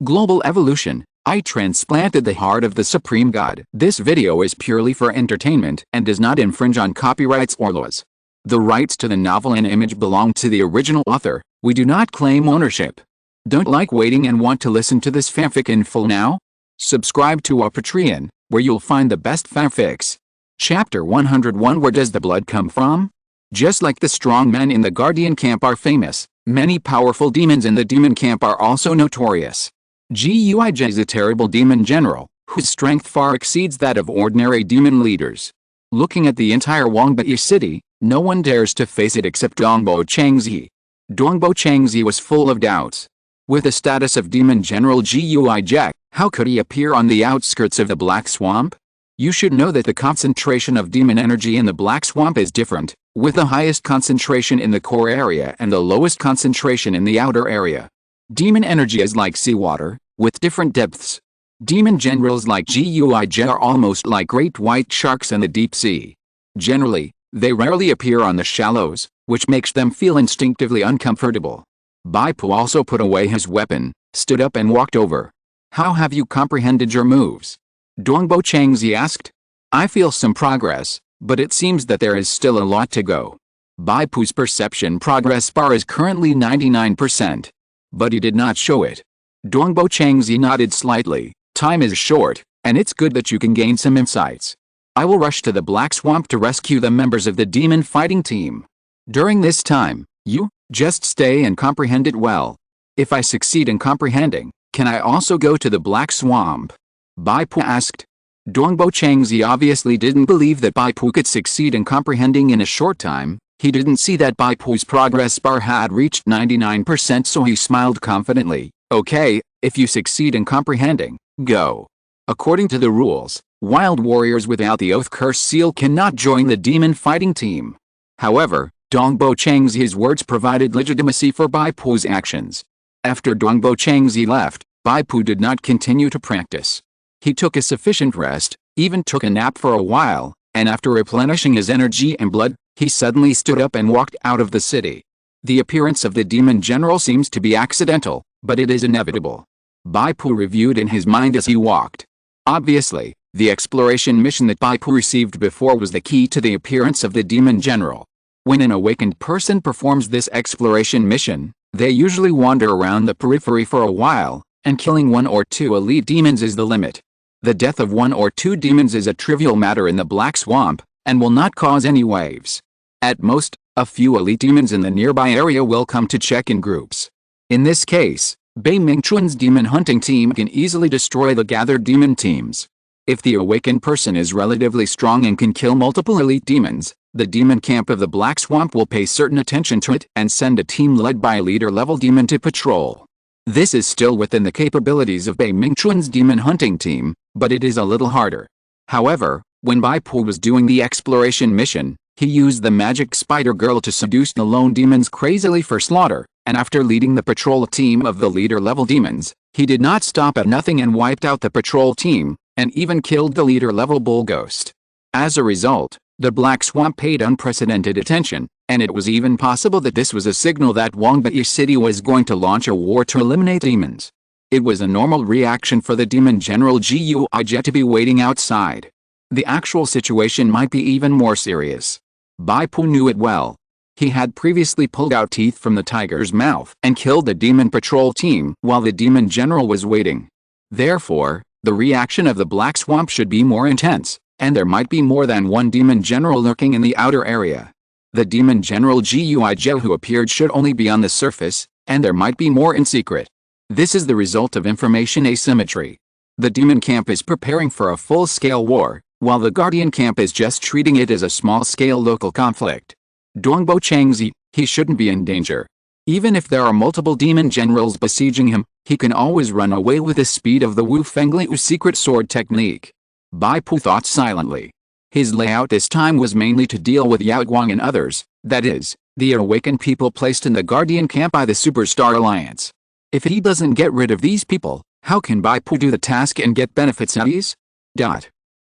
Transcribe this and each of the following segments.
Global evolution. I transplanted the heart of the Supreme God. This video is purely for entertainment and does not infringe on copyrights or laws. The rights to the novel and image belong to the original author. We do not claim ownership. Don't like waiting and want to listen to this fanfic in full now? Subscribe to our Patreon, where you'll find the best fanfics. Chapter 101. Where does the blood come from? Just like the strong men in the Guardian camp are famous, many powerful demons in the demon camp are also notorious. Guij is a terrible demon general, whose strength far exceeds that of ordinary demon leaders. Looking at the entire Wangbai city, no one dares to face it except Dongbo Changzi. Dongbo Changzi was full of doubts. With the status of demon general Guij, how could he appear on the outskirts of the Black Swamp? You should know that the concentration of demon energy in the Black Swamp is different, with the highest concentration in the core area and the lowest concentration in the outer area. Demon energy is like seawater, with different depths. Demon generals like Guij are almost like great white sharks in the deep sea. Generally, they rarely appear on the shallows, which makes them feel instinctively uncomfortable. Bai Pu also put away his weapon, stood up and walked over. How have you comprehended your moves? Dongbo Changzi asked. I feel some progress, but it seems that there is still a lot to go. Bai Pu's perception progress bar is currently 99%. But he did not show it. Dongbo Changzi nodded slightly. Time is short, and it's good that you can gain some insights. I will rush to the Black Swamp to rescue the members of the demon fighting team. During this time, you just stay and comprehend it well. If I succeed in comprehending, can I also go to the Black Swamp? Bai Pu asked. Dongbo Changzi obviously didn't believe that Bai Pu could succeed in comprehending in a short time. He didn't see that Bai Pu's progress bar had reached 99%, so he smiled confidently. Okay, if you succeed in comprehending, go. According to the rules, wild warriors without the oath curse seal cannot join the demon fighting team. However, Dongbo Changzi's words provided legitimacy for Bai Pu's actions. After Dongbo Changzi left, Bai Pu did not continue to practice. He took a sufficient rest, even took a nap for a while, and after replenishing his energy and blood, he suddenly stood up and walked out of the city. The appearance of the demon general seems to be accidental, but it is inevitable. Bai Pu reviewed in his mind as he walked. Obviously, the exploration mission that Bai Pu received before was the key to the appearance of the demon general. When an awakened person performs this exploration mission, they usually wander around the periphery for a while, and killing 1 or 2 elite demons is the limit. The death of 1 or 2 demons is a trivial matter in the Black Swamp, and will not cause any waves. At most, a few elite demons in the nearby area will come to check in groups. In this case, Bai Mingchuan's demon hunting team can easily destroy the gathered demon teams. If the awakened person is relatively strong and can kill multiple elite demons, the demon camp of the Black Swamp will pay certain attention to it and send a team led by a leader-level demon to patrol. This is still within the capabilities of Bai Mingchuan's demon hunting team, but it is a little harder. However, when Bai Pu was doing the exploration mission, he used the magic spider girl to seduce the lone demons crazily for slaughter, and after leading the patrol team of the leader-level demons, he did not stop at nothing and wiped out the patrol team, and even killed the leader-level bull ghost. As a result, the Black Swamp paid unprecedented attention, and it was even possible that this was a signal that Wangbai City was going to launch a war to eliminate demons. It was a normal reaction for the demon general Guij to be waiting outside. The actual situation might be even more serious. Bai Pu knew it well. He had previously pulled out teeth from the tiger's mouth and killed the demon patrol team while the demon general was waiting. Therefore, the reaction of the Black Swamp should be more intense, and there might be more than one demon general lurking in the outer area. The demon general Guij who appeared should only be on the surface, and there might be more in secret. This is the result of information asymmetry. The demon camp is preparing for a full-scale war, while the Guardian camp is just treating it as a small-scale local conflict. Dongbo Changzi, he shouldn't be in danger. Even if there are multiple demon generals besieging him, he can always run away with the speed of the Wu Fengliu secret sword technique. Bai Pu thought silently. His layout this time was mainly to deal with Yao Guang and others, that is, the awakened people placed in the Guardian camp by the Superstar Alliance. If he doesn't get rid of these people, how can Bai Pu do the task and get benefits at ease?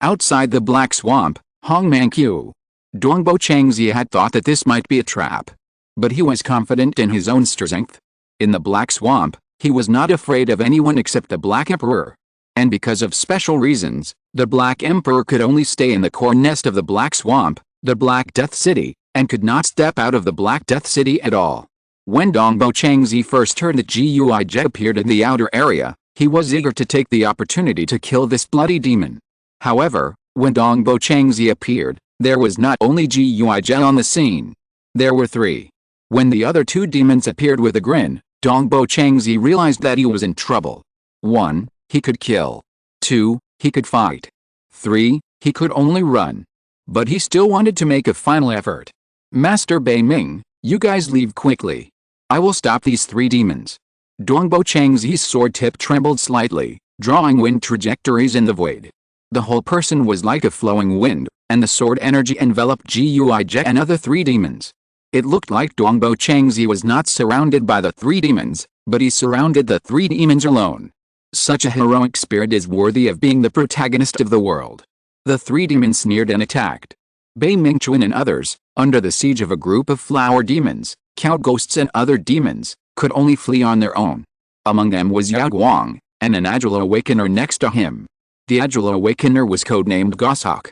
Outside the Black Swamp, Hongmanqiu. Dongbo Changzi had thought that this might be a trap. But he was confident in his own strength. In the Black Swamp, He was not afraid of anyone except the Black Emperor. And because of special reasons, the Black Emperor could only stay in the core nest of the Black Swamp, the Black Death City, and could not step out of the Black Death City at all. When Dongbo Changzi first heard that Guij appeared in the outer area, he was eager to take the opportunity to kill this bloody demon. However, when Dongbo Changzi appeared, there was not only Guij on the scene. There were three. When the other two demons appeared with a grin, Dongbo Changzi realized that he was in trouble. 1. He could kill. 2. He could fight. 3. He could only run. But he still wanted to make a final effort. Master Bei Ming, you guys leave quickly. I will stop these three demons. Dongbo Changzi's sword tip trembled slightly, drawing wind trajectories in the void. The whole person was like a flowing wind, and the sword energy enveloped Guij and other three demons. It looked like Dongbo Changzi was not surrounded by the three demons, but he surrounded the three demons alone. Such a heroic spirit is worthy of being the protagonist of the world. The three demons sneered and attacked. Bei Mingchuan and others, under the siege of a group of flower demons, cow ghosts and other demons, could only flee on their own. Among them was Yao Guang, and an agile awakener next to him. The agile awakener was codenamed Goshawk.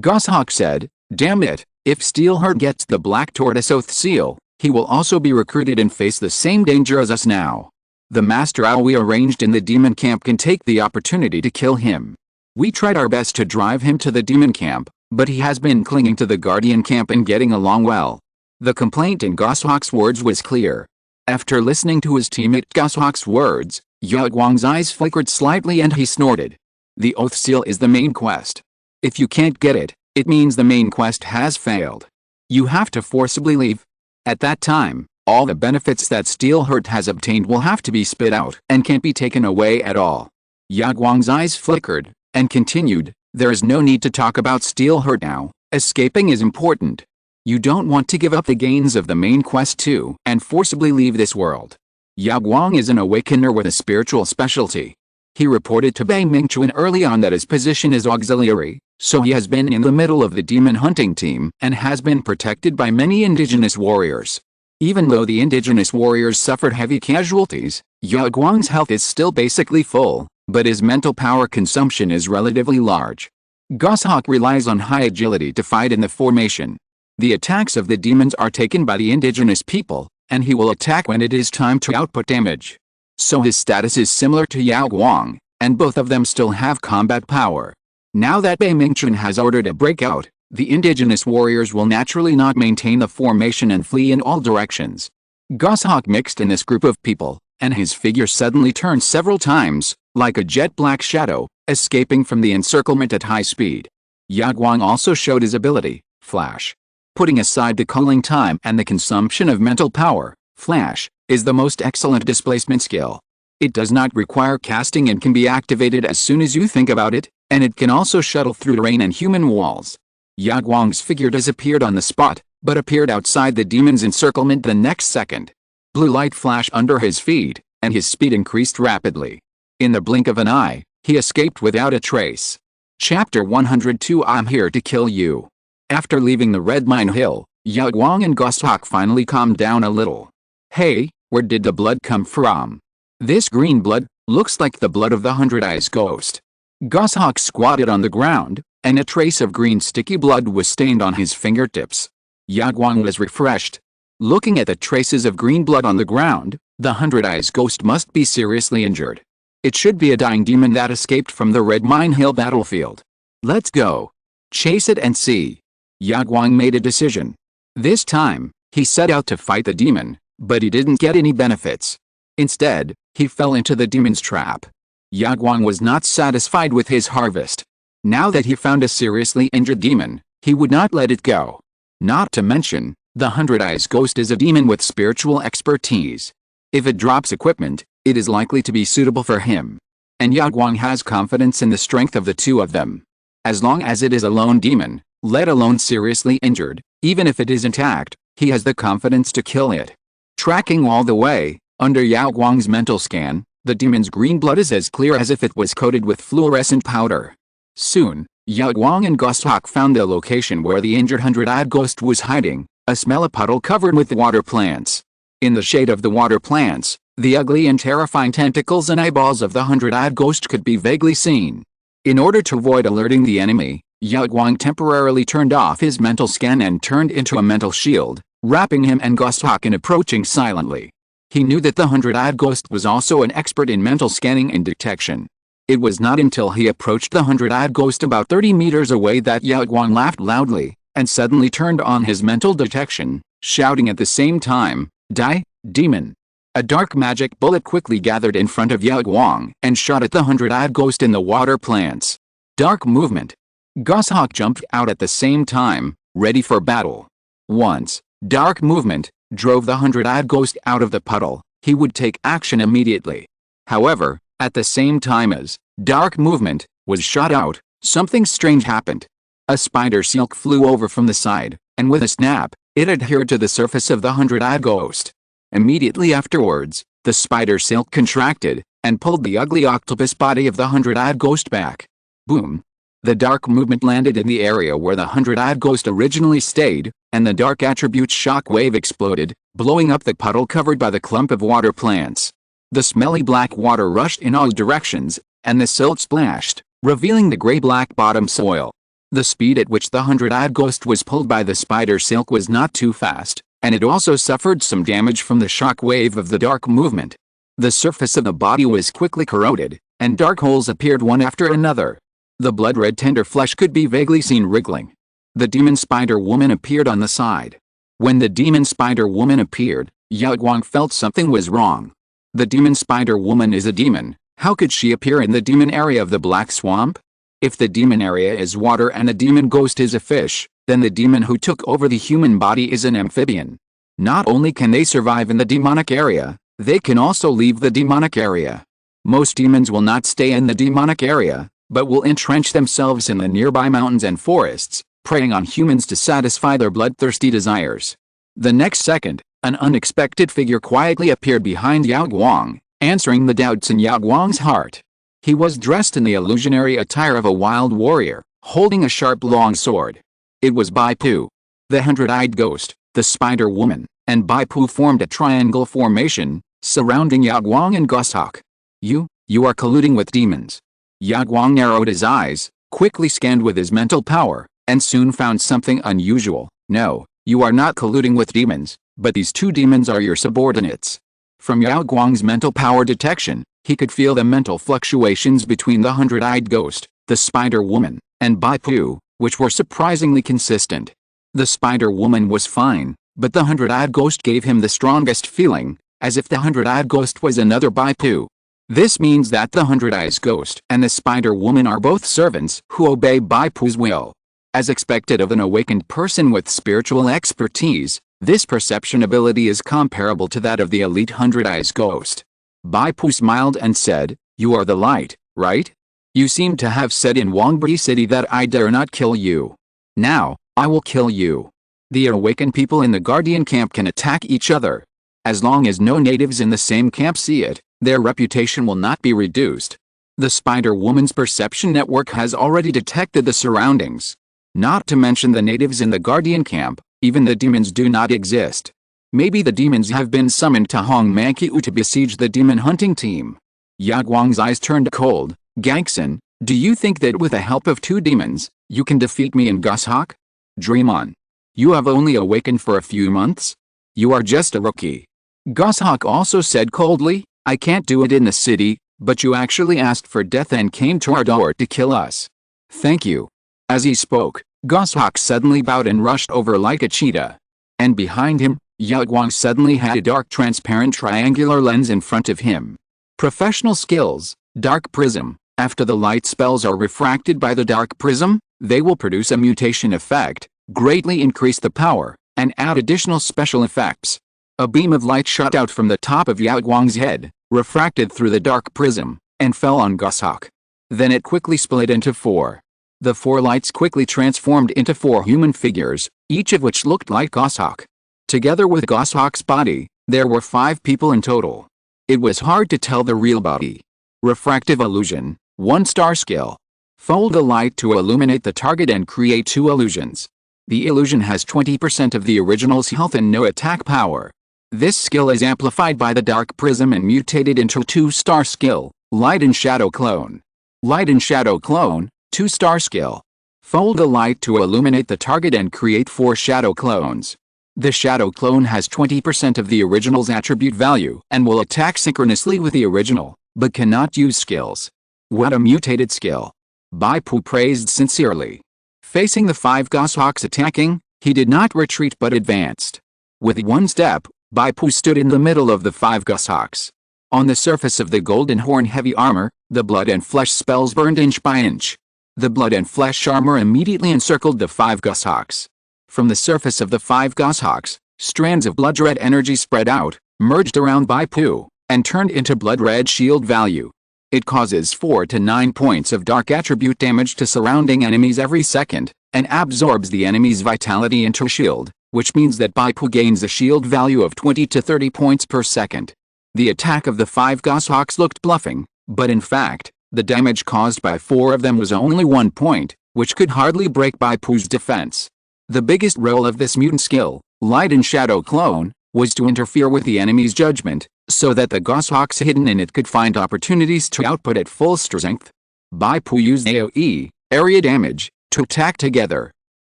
Goshawk said, "Damn it, if Steelheart gets the Black Tortoise Oath Seal, he will also be recruited and face the same danger as us now. The Master Owl we arranged in the demon camp can take the opportunity to kill him. We tried our best to drive him to the demon camp, but he has been clinging to the guardian camp and getting along well." The complaint in Goshawk's words was clear. After listening to his teammate Goshawk's words, Yao Guang's eyes flickered slightly and he snorted. The Oath Seal is the main quest. If you can't get it, it means the main quest has failed. You have to forcibly leave. At that time, all the benefits that Steelheart has obtained will have to be spit out and can't be taken away at all. Yao Guang's eyes flickered, and continued, "There is no need to talk about Steelheart now, escaping is important. You don't want to give up the gains of the main quest too and forcibly leave this world." Yao Guang is an awakener with a spiritual specialty. He reported to Bei Mingchuan early on that his position is auxiliary, so he has been in the middle of the demon hunting team and has been protected by many indigenous warriors. Even though the indigenous warriors suffered heavy casualties, Yao Guang's health is still basically full, but his mental power consumption is relatively large. Goshawk relies on high agility to fight in the formation. The attacks of the demons are taken by the indigenous people, and he will attack when it is time to output damage. So his status is similar to Yao Guang, and both of them still have combat power. Now that Bei Mingchuan has ordered a breakout, the indigenous warriors will naturally not maintain the formation and flee in all directions. Goshawk mixed in this group of people, and his figure suddenly turned several times, like a jet black shadow, escaping from the encirclement at high speed. Yao Guang also showed his ability, Flash. Putting aside the cooling time and the consumption of mental power, Flash is the most excellent displacement skill. It does not require casting and can be activated as soon as you think about it, and it can also shuttle through terrain and human walls. Yao Guang's figure disappeared on the spot, but appeared outside the demon's encirclement the next second. Blue light flashed under his feet, and his speed increased rapidly. In the blink of an eye, he escaped without a trace. Chapter 102 I'm here to kill you. After leaving the Red Mine Hill, Yao Guang and Goshawk finally calmed down a little. "Hey, where did the blood come from? This green blood looks like the blood of the 100 Eyes ghost." Goshawk squatted on the ground, and a trace of green sticky blood was stained on his fingertips. Yao Guang was refreshed. Looking at the traces of green blood on the ground, the 100 Eyes ghost must be seriously injured. It should be a dying demon that escaped from the Red Mine Hill battlefield. Let's go. Chase it and see. Yao Guang made a decision. This time, he set out to fight the demon, but he didn't get any benefits. Instead, he fell into the demon's trap. Yao Guang was not satisfied with his harvest. Now that he found a seriously injured demon, he would not let it go. Not to mention, the 100 Eyes ghost is a demon with spiritual expertise. If it drops equipment, it is likely to be suitable for him. And Yao Guang has confidence in the strength of the two of them. As long as it is a lone demon, let alone seriously injured, even if it is intact, he has the confidence to kill it. Tracking all the way, under Yao Guang's mental scan, the demon's green blood is as clear as if it was coated with fluorescent powder. Soon, Yao Guang and Goshawk found the location where the injured 100-eyed ghost was hiding, a smelly puddle covered with water plants. In the shade of the water plants, The ugly and terrifying tentacles and eyeballs of the hundred-eyed ghost could be vaguely seen. In order to avoid alerting the enemy, Yao Guang temporarily turned off his mental scan and turned into a mental shield, wrapping him and Goshawk in approaching silently. He knew that the hundred-eyed ghost was also an expert in mental scanning and detection. It was not until he approached the hundred-eyed ghost about 30 meters away that Yao Guang laughed loudly, and suddenly turned on his mental detection, shouting at the same time, "Die, demon!" A dark magic bullet quickly gathered in front of Yao Guang and shot at the hundred-eyed ghost in the water plants. Dark movement. Goshawk jumped out at the same time, ready for battle. Once dark movement drove the hundred-eyed ghost out of the puddle, he would take action immediately. However, at the same time as dark movement was shot out, something strange happened. A spider silk flew over from the side, and with a snap, it adhered to the surface of the hundred-eyed ghost. Immediately afterwards, the spider silk contracted, and pulled the ugly octopus body of the hundred-eyed ghost back. Boom! The dark movement landed in the area where the hundred-eyed ghost originally stayed, and the dark attribute shock wave exploded, blowing up the puddle covered by the clump of water plants. The smelly black water rushed in all directions, and the silt splashed, revealing the gray-black bottom soil. The speed at which the hundred-eyed ghost was pulled by the spider silk was not too fast, and it also suffered some damage from the shock wave of the dark movement. The surface of the body was quickly corroded, and dark holes appeared one after another. The blood-red tender flesh could be vaguely seen wriggling. The demon spider woman appeared on the side. When the demon spider woman appeared, Yao Guang felt something was wrong. The demon spider woman is a demon. How could she appear in the demon area of the black swamp? If the demon area is water and the demon ghost is a fish, then the demon who took over the human body is an amphibian. Not only can they survive in the demonic area, they can also leave the demonic area. Most demons will not stay in the demonic area, but will entrench themselves in the nearby mountains and forests, preying on humans to satisfy their bloodthirsty desires. The next second, an unexpected figure quietly appeared behind Yao Guang, answering the doubts in Yao Guang's heart. He was dressed in the illusionary attire of a wild warrior, holding a sharp long sword. It was Bai Pu. The hundred-eyed ghost, the spider woman, and Bai Pu formed a triangle formation, surrounding Yao Guang and Goshawk. You are colluding with demons." Yao Guang narrowed his eyes, quickly scanned with his mental power, and soon found something unusual. "No, you are not colluding with demons, but these two demons are your subordinates." From Yao Guang's mental power detection, he could feel the mental fluctuations between the hundred-eyed ghost, the spider woman, and Bai Pu, which were surprisingly consistent. The spider woman was fine, but the hundred-eyed ghost gave him the strongest feeling, as if the hundred-eyed ghost was another Bai Pu. This means that the hundred-eyed ghost and the spider woman are both servants who obey Bai Pu's will. As expected of an awakened person with spiritual expertise, this perception ability is comparable to that of the elite hundred-eyed ghost. Bai Pu smiled and said, "You are the light, right? You seem to have said in Wangbi City that I dare not kill you. Now, I will kill you." The awakened people in the Guardian camp can attack each other. As long as no natives in the same camp see it, their reputation will not be reduced. The spider woman's perception network has already detected the surroundings. Not to mention the natives in the Guardian camp, even the demons do not exist. Maybe the demons have been summoned to Hong Mankiu to besiege the demon hunting team. Yao Guang's eyes turned cold. "Gangson, do you think that with the help of two demons, you can defeat me and Goshawk? Dream on. You have only awakened for a few months? You are just a rookie." Goshawk also said coldly, "I can't do it in the city, but you actually asked for death and came to our door to kill us. Thank you." As he spoke, Goshawk suddenly bowed and rushed over like a cheetah. And behind him, Yao Guang suddenly had a dark transparent triangular lens in front of him. Professional skills, dark prism. After the light spells are refracted by the dark prism, they will produce a mutation effect, greatly increase the power, and add additional special effects. A beam of light shot out from the top of Yao Guang's head, refracted through the dark prism, and fell on Goshawk. Then it quickly split into four. The four lights quickly transformed into four human figures, each of which looked like Goshawk. Together with Goshawk's body, there were 5 people in total. It was hard to tell the real body. Refractive illusion, 1-star skill. Fold a light to illuminate the target and create 2 illusions. The illusion has 20% of the original's health and no attack power. This skill is amplified by the Dark Prism and mutated into a 2-star skill, Light and Shadow Clone. Light and Shadow Clone, 2-star skill. Fold a light to illuminate the target and create 4 shadow clones. The shadow clone has 20% of the original's attribute value and will attack synchronously with the original, but cannot use skills. What a mutated skill! Bai Pu praised sincerely. Facing the 5 goshawks attacking, he did not retreat but advanced. With one step, Bai Pu stood in the middle of the 5 goshawks. On the surface of the golden horn heavy armor, the blood and flesh spells burned inch by inch. The blood and flesh armor immediately encircled the 5 goshawks. From the surface of the 5 goshawks, strands of blood red energy spread out, merged around Bai Pu, and turned into blood red shield value. It causes 4 to 9 points of dark attribute damage to surrounding enemies every second, and absorbs the enemy's vitality into shield, which means that Bai Pu gains a shield value of 20 to 30 points per second. The attack of the 5 goshawks looked bluffing, but in fact, the damage caused by 4 of them was only 1 point, which could hardly break Bai Pu's defense. The biggest role of this mutant skill, Light and Shadow Clone, was to interfere with the enemy's judgment, so that the goshawks hidden in it could find opportunities to output at full strength. Bai Pu used AoE, area damage, to attack together.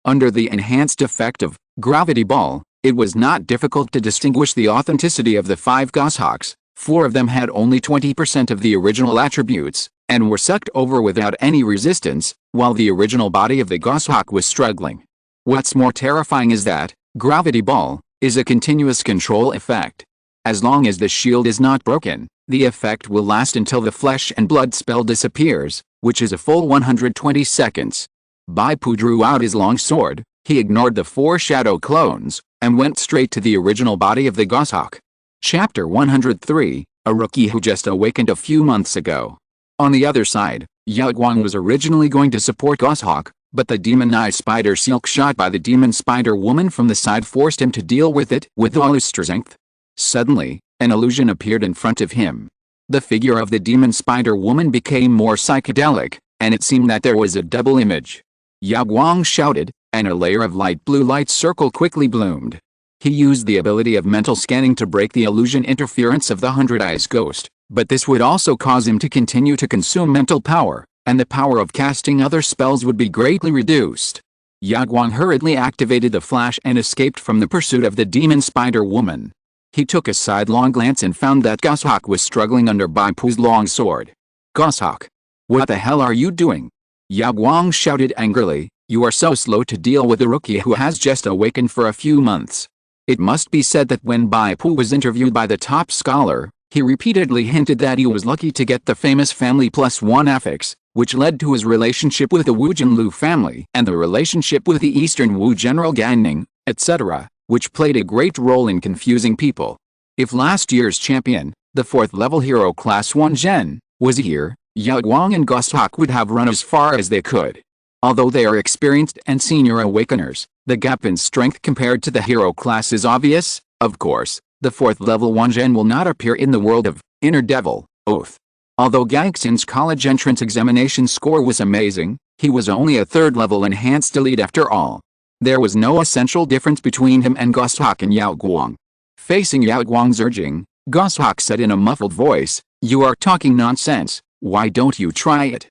Under the enhanced effect of Gravity Ball, it was not difficult to distinguish the authenticity of the 5 goshawks. 4 of them had only 20% of the original attributes, and were sucked over without any resistance, while the original body of the goshawk was struggling. What's more terrifying is that Gravity Ball is a continuous control effect. As long as the shield is not broken, the effect will last until the flesh and blood spell disappears, which is a full 120 seconds. Bai Pu drew out his long sword, he ignored the 4 shadow clones, and went straight to the original body of the goshawk. Chapter 103, a rookie who just awakened a few months ago. On the other side, Yao Guang was originally going to support Goshawk, but the demon-eye spider silk shot by the demon spider woman from the side forced him to deal with it with all his strength. Suddenly, an illusion appeared in front of him. The figure of the demon spider woman became more psychedelic, and it seemed that there was a double image. Yao Guang shouted, and a layer of light blue light circle quickly bloomed. He used the ability of mental scanning to break the illusion interference of the 100 Eyes ghost, but this would also cause him to continue to consume mental power, and the power of casting other spells would be greatly reduced. Yao Guang hurriedly activated the flash and escaped from the pursuit of the demon spider woman. He took a sidelong glance and found that Goshawk was struggling under Bai Pu's long sword. "Goshawk! What the hell are you doing?" Yao Guang shouted angrily, "You are so slow to deal with a rookie who has just awakened for a few months." It must be said that when Bai Pu was interviewed by the top scholar, he repeatedly hinted that he was lucky to get the famous family +1 affix, which led to his relationship with the Wu Jinlu family and the relationship with the Eastern Wu General Ganning, etc., which played a great role in confusing people. If last year's champion, the 4th level hero class 1 Zhen, was here, Yao Guang and Goshawk would have run as far as they could. Although they are experienced and senior awakeners, the gap in strength compared to the hero class is obvious. Of course, the 4th level Wanzhen will not appear in the world of Inner Devil, Oath. Although Gangxin's college entrance examination score was amazing, he was only a 3rd level enhanced elite after all. There was no essential difference between him and Goshawk and Yao Guang. Facing Yao Guang's urging, Goshawk said in a muffled voice, "You are talking nonsense, why don't you try it?"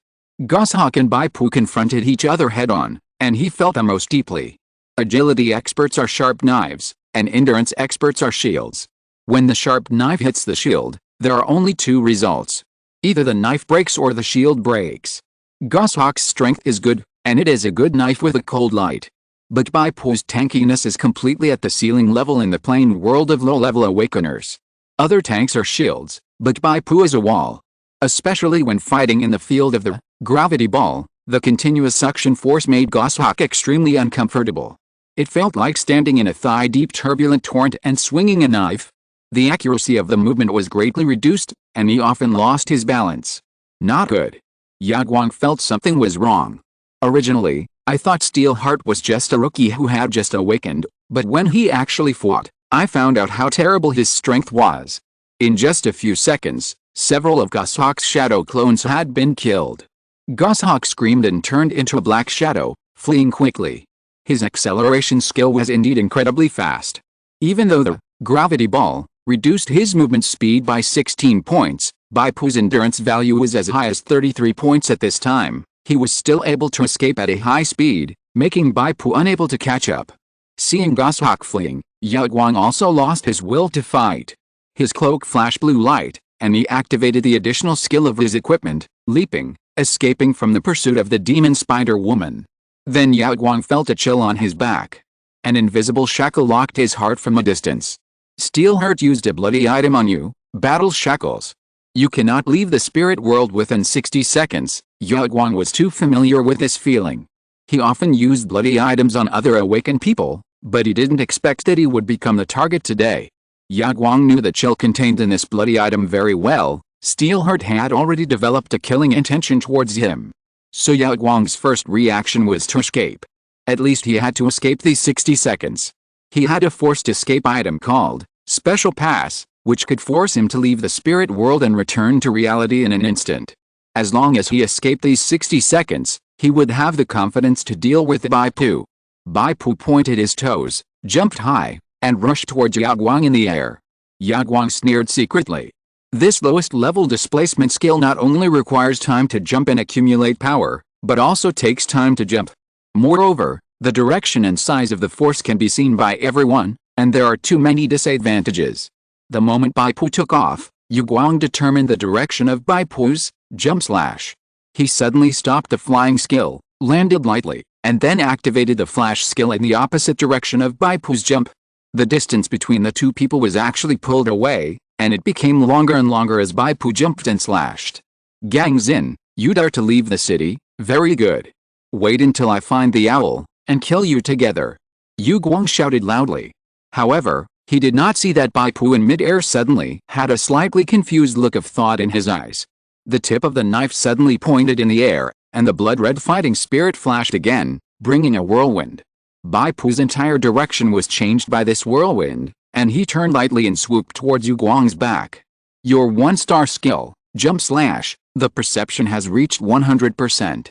Goshawk and Bai Pu confronted each other head-on, and he felt the most deeply. Agility experts are sharp knives, and endurance experts are shields. When the sharp knife hits the shield, there are only 2 results. Either the knife breaks or the shield breaks. Goshawk's strength is good, and it is a good knife with a cold light. But Bai Pu's tankiness is completely at the ceiling level in the plain world of low-level awakeners. Other tanks are shields, but Bai Pu is a wall. Especially when fighting in the field of the gravity ball, the continuous suction force made Goshawk extremely uncomfortable. It felt like standing in a thigh-deep turbulent torrent and swinging a knife. The accuracy of the movement was greatly reduced, and he often lost his balance. Not good. Yao Guang felt something was wrong. Originally, I thought Steelheart was just a rookie who had just awakened, but when he actually fought, I found out how terrible his strength was. In just a few seconds, several of Goshawk's shadow clones had been killed. Goshawk screamed and turned into a black shadow, fleeing quickly. His acceleration skill was indeed incredibly fast. Even though the Gravity Ball reduced his movement speed by 16 points. Bai Pu's endurance value was as high as 33 points at this time. He was still able to escape at a high speed, making Bai Pu unable to catch up. Seeing Goshawk fleeing, Yao Guang also lost his will to fight. His cloak flashed blue light, and he activated the additional skill of his equipment, leaping, escaping from the pursuit of the demon spider woman. Then Yao Guang felt a chill on his back. An invisible shackle locked his heart from a distance. Steelheart used a bloody item on you, battle shackles. You cannot leave the spirit world within 60 seconds. Yao Guang was too familiar with this feeling. He often used bloody items on other awakened people, but he didn't expect that he would become the target today. Yao Guang knew the chill contained in this bloody item very well. Steelheart had already developed a killing intention towards him. So Yao Guang's first reaction was to escape. At least he had to escape these 60 seconds. He had a forced escape item called Special Pass, which could force him to leave the spirit world and return to reality in an instant. As long as he escaped these 60 seconds, he would have the confidence to deal with Bai Pu. Bai Pu pointed his toes, jumped high, and rushed towards Yao Guang in the air. Yao Guang sneered secretly. This lowest level displacement skill not only requires time to jump and accumulate power, but also takes time to jump. Moreover, the direction and size of the force can be seen by everyone, and there are too many disadvantages. The moment Bai Pu took off, Yao Guang determined the direction of Bai Pu's jump slash. He suddenly stopped the flying skill, landed lightly, and then activated the flash skill in the opposite direction of Bai Pu's jump. The distance between the two people was actually pulled away, and it became longer and longer as Bai Pu jumped and slashed. Gang Xin, you dare to leave the city? Very good. Wait until I find the owl, and kill you together. Yao Guang shouted loudly. However, he did not see that Bai Pu in mid-air suddenly had a slightly confused look of thought in his eyes. The tip of the knife suddenly pointed in the air, and the blood-red fighting spirit flashed again, bringing a whirlwind. Bai Pu's entire direction was changed by this whirlwind, and he turned lightly and swooped towards Yao Guang's back. Your 1-star skill, jump slash, the perception has reached 100%.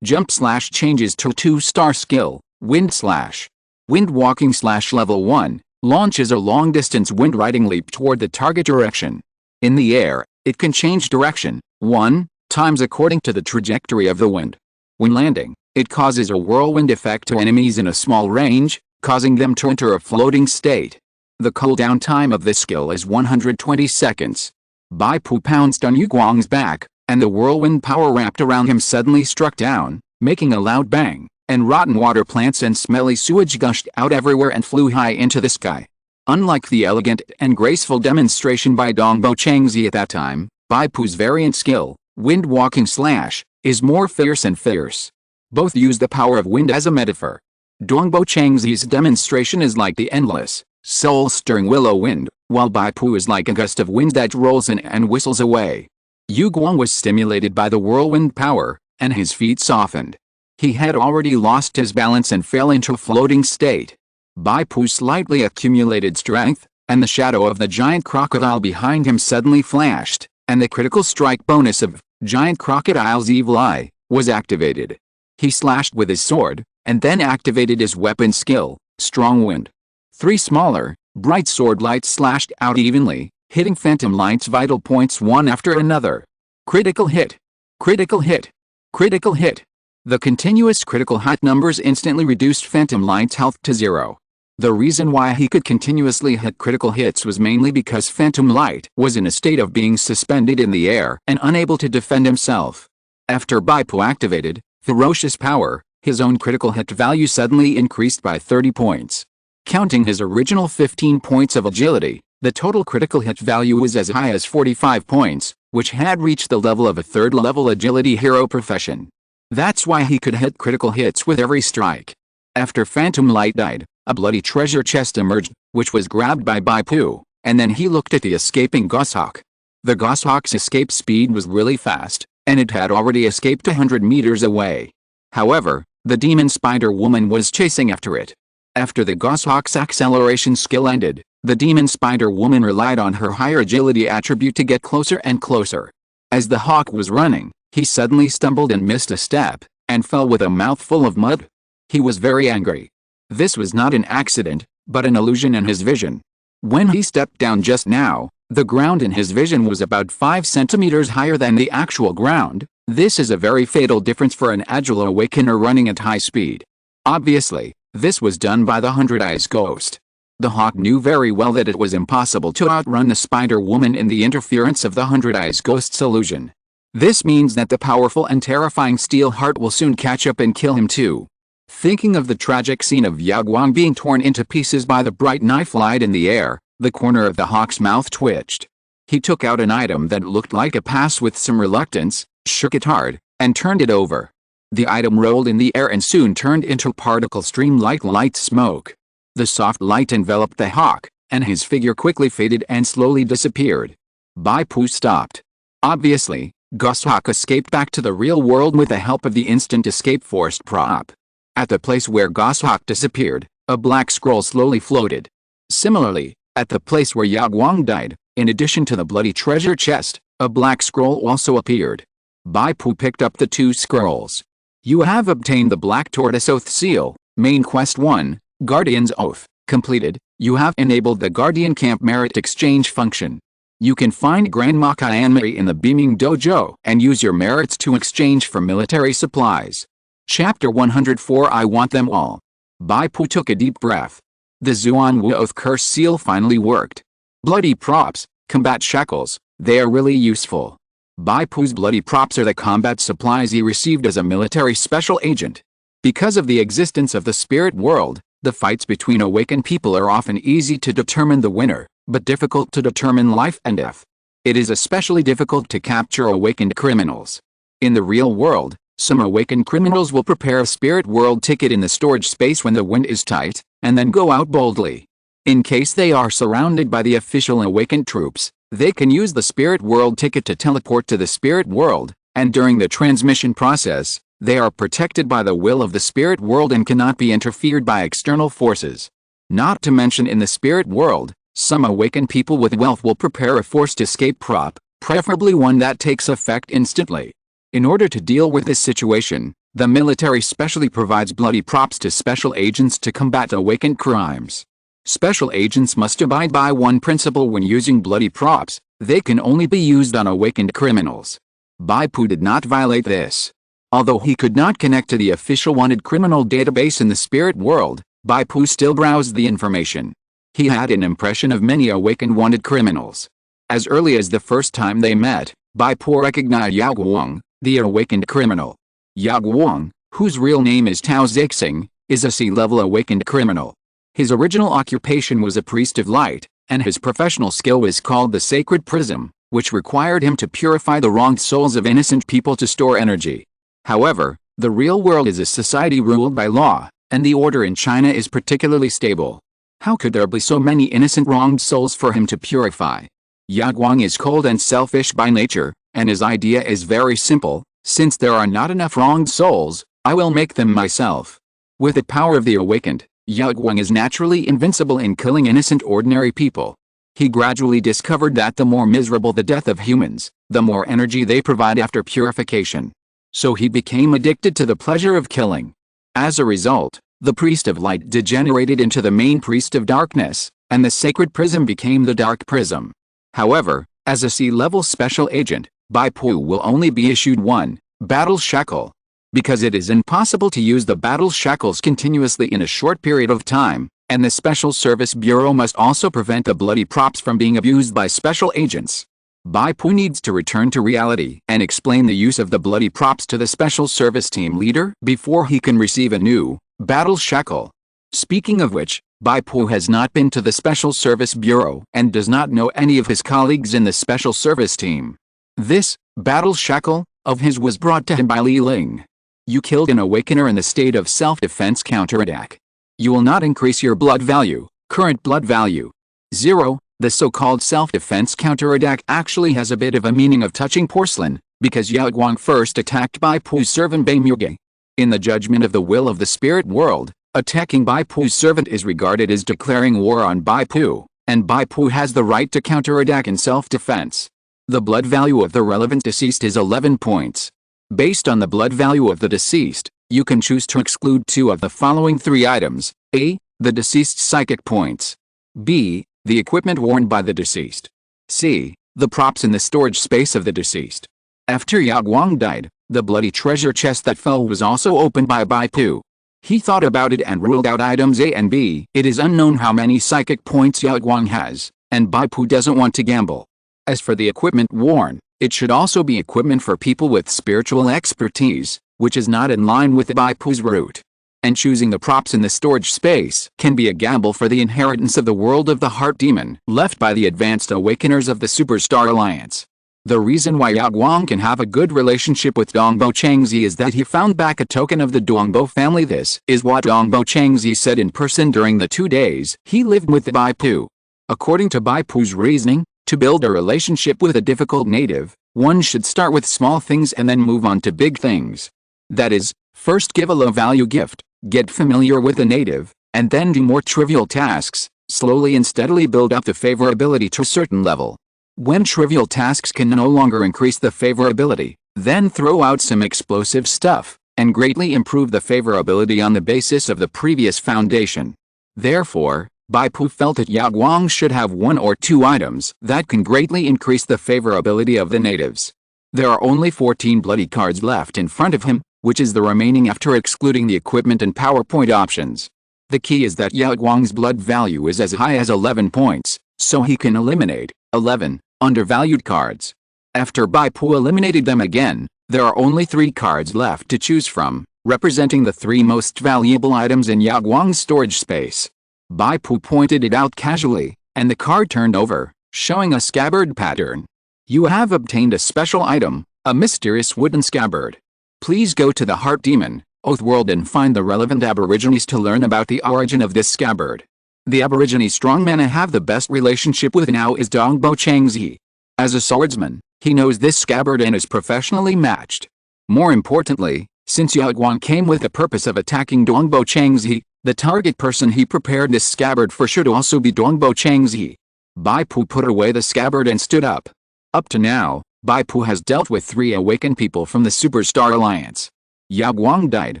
Jump slash changes to 2-star skill, wind slash. Wind walking slash level 1, launches a long-distance wind riding leap toward the target direction. In the air, it can change direction 1 times according to the trajectory of the wind. When landing, it causes a whirlwind effect to enemies in a small range, causing them to enter a floating state. The cooldown time of this skill is 120 seconds. Bai Pu pounced on Yao Guang's back, and the whirlwind power wrapped around him suddenly struck down, making a loud bang, and rotten water plants and smelly sewage gushed out everywhere and flew high into the sky. Unlike the elegant and graceful demonstration by Dongbo Changzi at that time, Bai Pu's variant skill, wind walking slash, is more fierce and fierce. Both use the power of wind as a metaphor. Dongbo Changzi's demonstration is like the endless, soul-stirring willow wind, while Bai Pu is like a gust of wind that rolls in and whistles away. Yao Guang was stimulated by the whirlwind power, and his feet softened. He had already lost his balance and fell into a floating state. Bai Pu slightly accumulated strength, and the shadow of the giant crocodile behind him suddenly flashed, and the critical strike bonus of Giant Crocodile's Evil Eye was activated. He slashed with his sword, and then activated his weapon skill, Strong Wind. 3 smaller, bright sword lights slashed out evenly, hitting Phantom Light's vital points one after another. Critical hit. Critical hit. Critical hit. The continuous critical hit numbers instantly reduced Phantom Light's health to 0. The reason why he could continuously hit critical hits was mainly because Phantom Light was in a state of being suspended in the air and unable to defend himself. After Bai Pu activated Ferocious Power, his own critical hit value suddenly increased by 30 points. Counting his original 15 points of agility, the total critical hit value was as high as 45 points, which had reached the level of a 3rd-level agility hero profession. That's why he could hit critical hits with every strike. After Phantom Light died, a bloody treasure chest emerged, which was grabbed by Bai Pu, and then he looked at the escaping Goshawk. The Goshawk's escape speed was really fast, and it had already escaped 100 meters away. However, the demon spider woman was chasing after it. After the Goshawk's acceleration skill ended, the demon spider woman relied on her higher agility attribute to get closer and closer. As the hawk was running, he suddenly stumbled and missed a step, and fell with a mouthful of mud. He was very angry. This was not an accident, but an illusion in his vision. When he stepped down just now, the ground in his vision was about 5 centimeters higher than the actual ground. This is a very fatal difference for an agile awakener running at high speed. Obviously, this was done by the 100-Eyes ghost. The hawk knew very well that it was impossible to outrun the Spider-Woman in the interference of the 100-Eyes ghost's illusion. This means that the powerful and terrifying Steelheart will soon catch up and kill him too. Thinking of the tragic scene of Yao Guang being torn into pieces by the bright knife light in the air, the corner of the hawk's mouth twitched. He took out an item that looked like a pass with some reluctance, shook it hard, and turned it over. The item rolled in the air and soon turned into a particle stream like light smoke. The soft light enveloped the hawk, and his figure quickly faded and slowly disappeared. Bai Pu stopped. Obviously, Goshawk escaped back to the real world with the help of the instant escape forced prop. At the place where Goshawk disappeared, a black scroll slowly floated. Similarly, at the place where Yao Guang died, in addition to the bloody treasure chest, a black scroll also appeared. Bai Pu picked up the 2 scrolls. You have obtained the Black Tortoise Oath Seal, Main Quest 1, Guardian's Oath, completed. You have enabled the Guardian Camp Merit Exchange function. You can find Grandma Kaanmei in the Beaming Dojo and use your merits to exchange for military supplies. Chapter 104 I Want Them All. Bai Pu took a deep breath. The Zuan Wu Oath Curse Seal finally worked. Bloody props, combat shackles, they are really useful. Bai Pu's bloody props are the combat supplies he received as a military special agent. Because of the existence of the spirit world, the fights between awakened people are often easy to determine the winner, but difficult to determine life and death. It is especially difficult to capture awakened criminals. In the real world, some awakened criminals will prepare a spirit world ticket in the storage space when the wind is tight, and then go out boldly. In case they are surrounded by the official awakened troops, they can use the spirit world ticket to teleport to the spirit world, and during the transmission process, they are protected by the will of the spirit world and cannot be interfered by external forces. Not to mention in the spirit world, some awakened people with wealth will prepare a forced escape prop, preferably one that takes effect instantly. In order to deal with this situation, the military specially provides bloody props to special agents to combat awakened crimes. Special agents must abide by one principle when using bloody props: they can only be used on awakened criminals. Bai Pu did not violate this. Although he could not connect to the official wanted criminal database in the spirit world, Bai Pu still browsed the information. He had an impression of many awakened wanted criminals. As early as the first time they met, Bai Pu recognized Yao Guang, the awakened criminal. Yao Guang, whose real name is Tao Zixing, is a C-level awakened criminal. His original occupation was a priest of light, and his professional skill was called the Sacred Prism, which required him to purify the wronged souls of innocent people to store energy. However, the real world is a society ruled by law, and the order in China is particularly stable. How could there be so many innocent wronged souls for him to purify? Yao Guang is cold and selfish by nature, and his idea is very simple: since there are not enough wronged souls, I will make them myself. With the power of the awakened, Yao Guang is naturally invincible in killing innocent ordinary people. He gradually discovered that the more miserable the death of humans, the more energy they provide after purification. So he became addicted to the pleasure of killing. As a result, the priest of light degenerated into the main priest of darkness, and the sacred prism became the dark prism. However, as a C-level special agent, Bai Pu will only be issued one battle shackle. Because it is impossible to use the battle shackles continuously in a short period of time, and the Special Service Bureau must also prevent the bloody props from being abused by special agents. Bai Pu needs to return to reality and explain the use of the bloody props to the Special Service Team leader before he can receive a new battle shackle. Speaking of which, Bai Pu has not been to the Special Service Bureau and does not know any of his colleagues in the Special Service Team. This battle shackle of his was brought to him by Li Ling. You killed an awakener in the state of self-defense counterattack. You will not increase your blood value, current blood value. 0. The so-called self-defense counterattack actually has a bit of a meaning of touching porcelain, because Yao Guang first attacked Bai Pu's servant Bai Muge. In the judgment of the will of the spirit world, attacking Bai Pu's servant is regarded as declaring war on Bai Pu, and Bai Pu has the right to counterattack in self-defense. The blood value of the relevant deceased is 11 points. Based on the blood value of the deceased, you can choose to exclude 2 of the following 3 items: A. The deceased's psychic points. B. The equipment worn by the deceased. C. The props in the storage space of the deceased. After Yao Guang died, the bloody treasure chest that fell was also opened by Bai Pu. He thought about it and ruled out items A and B. It is unknown how many psychic points Yao Guang has, and Bai Pu doesn't want to gamble. As for the equipment worn, it should also be equipment for people with spiritual expertise, which is not in line with Bai Pu's route. And choosing the props in the storage space can be a gamble for the inheritance of the world of the heart demon left by the advanced awakeners of the Superstar Alliance. The reason why Yao Guang can have a good relationship with Dongbo Changzi is that he found back a token of the Dongbo family. This is what Dongbo Changzi said in person during the 2 days he lived with Bai Pu. According to Bai Pu's reasoning, to build a relationship with a difficult native, one should start with small things and then move on to big things. That is, first give a low-value gift, get familiar with the native, and then do more trivial tasks, slowly and steadily build up the favorability to a certain level. When trivial tasks can no longer increase the favorability, then throw out some explosive stuff, and greatly improve the favorability on the basis of the previous foundation. Therefore, Bai Pu felt that Yao Guang should have 1 or 2 items that can greatly increase the favorability of the natives. There are only 14 bloody cards left in front of him, which is the remaining after excluding the equipment and PowerPoint options. The key is that Yao Guang's blood value is as high as 11 points, so he can eliminate 11 undervalued cards. After Bai Pu eliminated them again, there are only 3 cards left to choose from, representing the 3 most valuable items in Yao Guang's storage space. Bai Pu pointed it out casually, and the card turned over, showing a scabbard pattern. You have obtained a special item, a mysterious wooden scabbard. Please go to the Heart Demon, Oath World and find the relevant aborigines to learn about the origin of this scabbard. The aborigine strongman I have the best relationship with now is Dongbo Changzi. As a swordsman, he knows this scabbard and is professionally matched. More importantly, since Yao Guang came with the purpose of attacking Dongbo Changzi, the target person he prepared this scabbard for should also be Dongbo Changzi. Bai Pu put away the scabbard and stood up. Up to now, Bai Pu has dealt with 3 awakened people from the Superstar Alliance. Yao Guang died,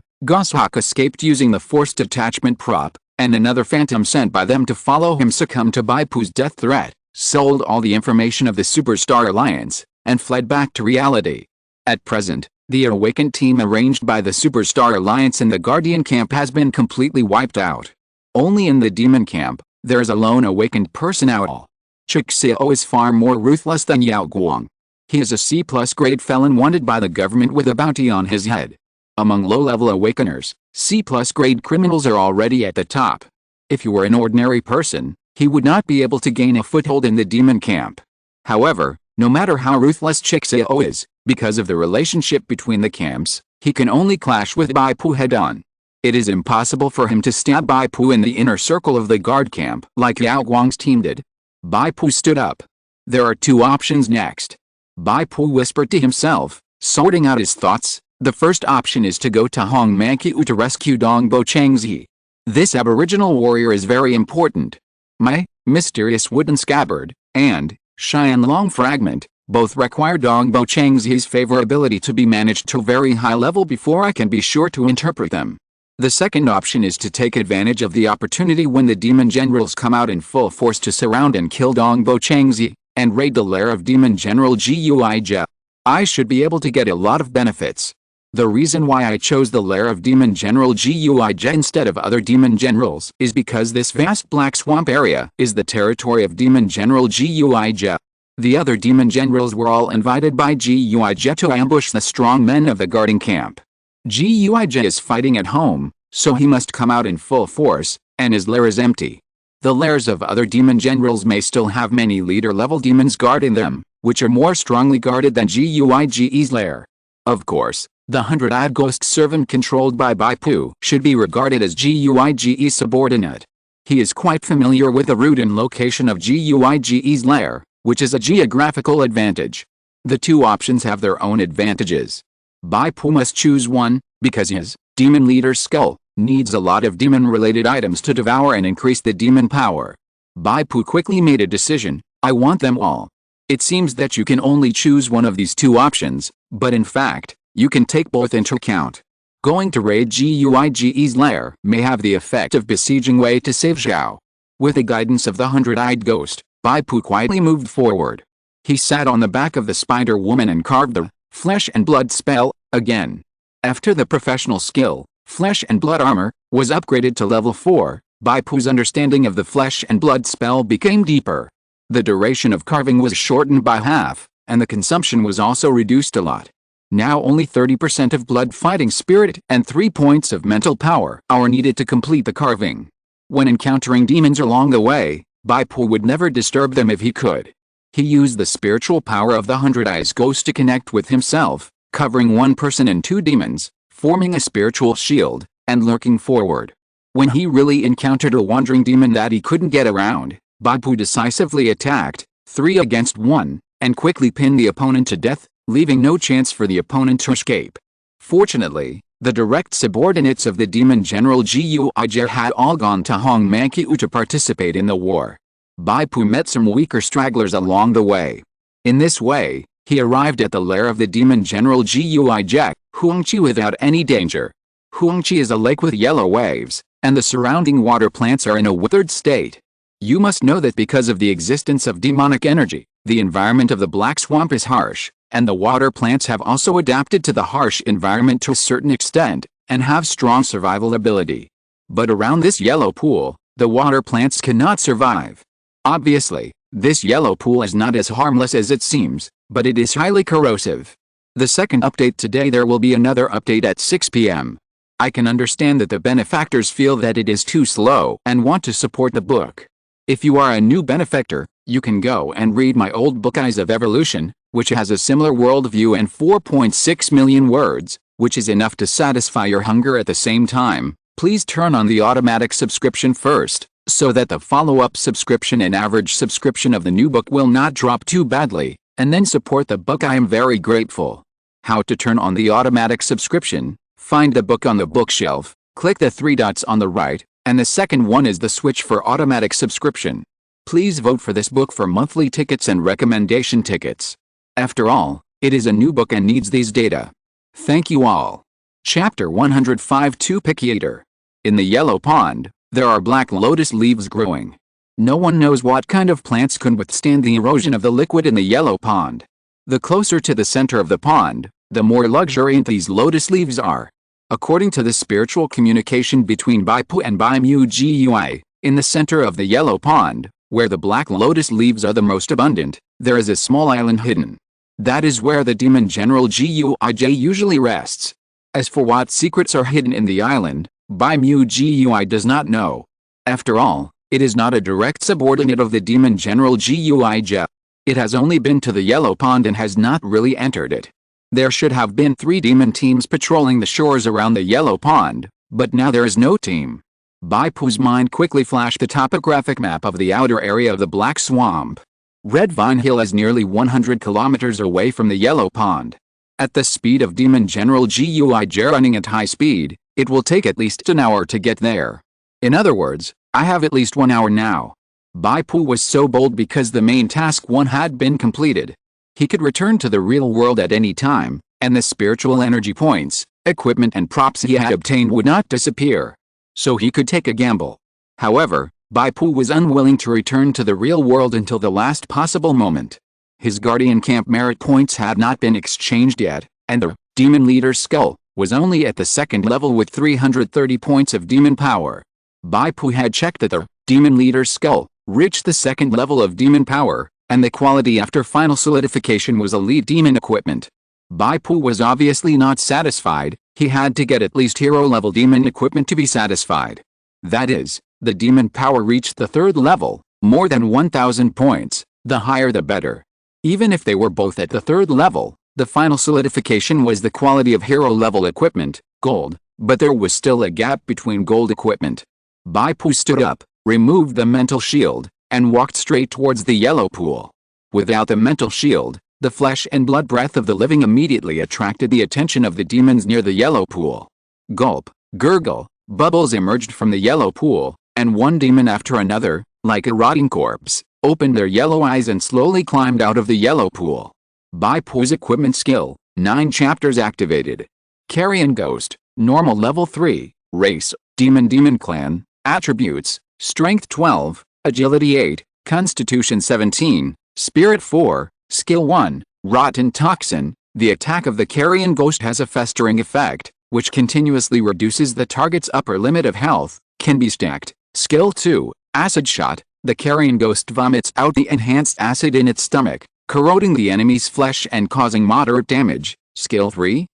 Goshawk escaped using the forced attachment prop, and another phantom sent by them to follow him succumbed to Bai Pu's death threat, sold all the information of the Superstar Alliance, and fled back to reality. At present, the awakened team arranged by the Superstar Alliance in the Guardian camp has been completely wiped out. Only in the Demon camp, there is a lone awakened person out. Treacherous is far more ruthless than Yao Guang. He is a C+ grade felon wanted by the government with a bounty on his head. Among low-level awakeners, C+ grade criminals are already at the top. If you were an ordinary person, he would not be able to gain a foothold in the Demon camp. However, no matter how ruthless Treacherous is, because of the relationship between the camps, he can only clash with Bai Pu head-on. It is impossible for him to stab Bai Pu in the inner circle of the guard camp like Yao Guang's team did. Bai Pu stood up. There are 2 options next. Bai Pu whispered to himself, sorting out his thoughts. The first option is to go to Hong Mankiu to rescue Dongbo Changzi. This aboriginal warrior is very important. My mysterious wooden scabbard and Xianlong fragment both require Dongbo Changzi's favorability to be managed to a very high level before I can be sure to interpret them. The second option is to take advantage of the opportunity when the demon generals come out in full force to surround and kill Dongbo Changzi, and raid the lair of Demon General Guije. I should be able to get a lot of benefits. The reason why I chose the lair of Demon General Guije instead of other demon generals is because this vast black swamp area is the territory of Demon General Guije. The other demon generals were all invited by Guije to ambush the strong men of the guarding camp. Guije is fighting at home, so he must come out in full force, and his lair is empty. The lairs of other demon generals may still have many leader-level demons guarding them, which are more strongly guarded than Guije's lair. Of course, the 100-eyed ghost servant controlled by Bai Pu should be regarded as Guije's subordinate. He is quite familiar with the route and location of Guije's lair, which is a geographical advantage. The 2 options have their own advantages. Bai Pu must choose one, because his demon leader's skull needs a lot of demon-related items to devour and increase the demon power. Bai Pu quickly made a decision. I want them all. It seems that you can only choose one of these 2 options, but in fact, you can take both into account. Going to raid Guije's lair may have the effect of besieging Wei to save Zhao. With the guidance of the 100-eyed ghost, Bai Pu quietly moved forward. He sat on the back of the spider woman and carved the flesh and blood spell again. After the professional skill, flesh and blood armor, was upgraded to level 4, Bai Pu's understanding of the flesh and blood spell became deeper. The duration of carving was shortened by half, and the consumption was also reduced a lot. Now only 30% of blood fighting spirit and 3 points of mental power are needed to complete the carving. When encountering demons along the way, Bai Pu would never disturb them if he could. He used the spiritual power of the 100 Eyes Ghost to connect with himself, covering one person and 2 demons, forming a spiritual shield, and lurking forward. When he really encountered a wandering demon that he couldn't get around, Bai Pu decisively attacked, 3 against 1, and quickly pinned the opponent to death, leaving no chance for the opponent to escape. Fortunately, the direct subordinates of the demon general Guijer had all gone to Hong Mankiu to participate in the war. Bai Pu met some weaker stragglers along the way. In this way, he arrived at the lair of the demon general Guijer, Huangqi, without any danger. Huangqi is a lake with yellow waves, and the surrounding water plants are in a withered state. You must know that because of the existence of demonic energy, the environment of the Black Swamp is harsh, and the water plants have also adapted to the harsh environment to a certain extent, and have strong survival ability. But around this yellow pool, the water plants cannot survive. Obviously, this yellow pool is not as harmless as it seems, but it is highly corrosive. The second update today. There will be another update at 6 p.m. I can understand that the benefactors feel that it is too slow and want to support the book. If you are a new benefactor, you can go and read my old book Eyes of Evolution, which has a similar worldview and 4.6 million words, which is enough to satisfy your hunger at the same time. Please turn on the automatic subscription first, so that the follow-up subscription and average subscription of the new book will not drop too badly, and then support the book. I am very grateful. How to turn on the automatic subscription? Find the book on the bookshelf, click the 3 dots on the right, and the second one is the switch for automatic subscription. Please vote for this book for monthly tickets and recommendation tickets. After all, it is a new book and needs these data. Thank you all. Chapter 105 Too Picky Eater. In the yellow pond, there are black lotus leaves growing. No one knows what kind of plants can withstand the erosion of the liquid in the yellow pond. The closer to the center of the pond, the more luxuriant these lotus leaves are. According to the spiritual communication between Bai Pu and Bai Mu Gui, in the center of the yellow pond, where the black lotus leaves are the most abundant, there is a small island hidden. That is where the demon general Guij usually rests. As for what secrets are hidden in the island, Bai Mu Gui does not know. After all, it is not a direct subordinate of the demon general Guij. It has only been to the yellow pond and has not really entered it. There should have been 3 demon teams patrolling the shores around the yellow pond, but now there is no team. Bai Pu's mind quickly flashed the topographic map of the outer area of the Black Swamp. Red Vine Hill is nearly 100 kilometers away from the yellow pond. At the speed of demon general Guij running at high speed, it will take at least an hour to get there. In other words, I have at least 1 hour now. Bai Pu was so bold because the main task 1 had been completed. He could return to the real world at any time, and the spiritual energy points, equipment and props he had obtained would not disappear. So he could take a gamble. However, Bai Pu was unwilling to return to the real world until the last possible moment. His guardian camp merit points had not been exchanged yet, and the demon leader's skull was only at the 2nd level with 330 points of demon power. Bai Pu had checked that the demon leader's skull reached the 2nd level of demon power, and the quality after final solidification was elite demon equipment. Bai Pu was obviously not satisfied. He had to get at least hero-level demon equipment to be satisfied. That is, the demon power reached the 3rd level, more than 1,000 points, the higher the better. Even if they were both at the 3rd level, the final solidification was the quality of hero-level equipment, gold, but there was still a gap between gold equipment. Bai Pu stood up, removed the mental shield, and walked straight towards the yellow pool. Without the mental shield, the flesh and blood breath of the living immediately attracted the attention of the demons near the yellow pool. Gulp, gurgle, bubbles emerged from the yellow pool, and one demon after another, like a rotting corpse, opened their yellow eyes and slowly climbed out of the yellow pool. Bai Pu's equipment skill, 9 chapters activated. Carrion Ghost, normal level 3, race, demon clan, attributes, Strength 12, Agility 8, Constitution 17, Spirit 4, Skill 1, Rotten Toxin. The attack of the carrion ghost has a festering effect, which continuously reduces the target's upper limit of health, can be stacked. Skill 2, Acid Shot. The carrion ghost vomits out the enhanced acid in its stomach, corroding the enemy's flesh and causing moderate damage. Skill 3,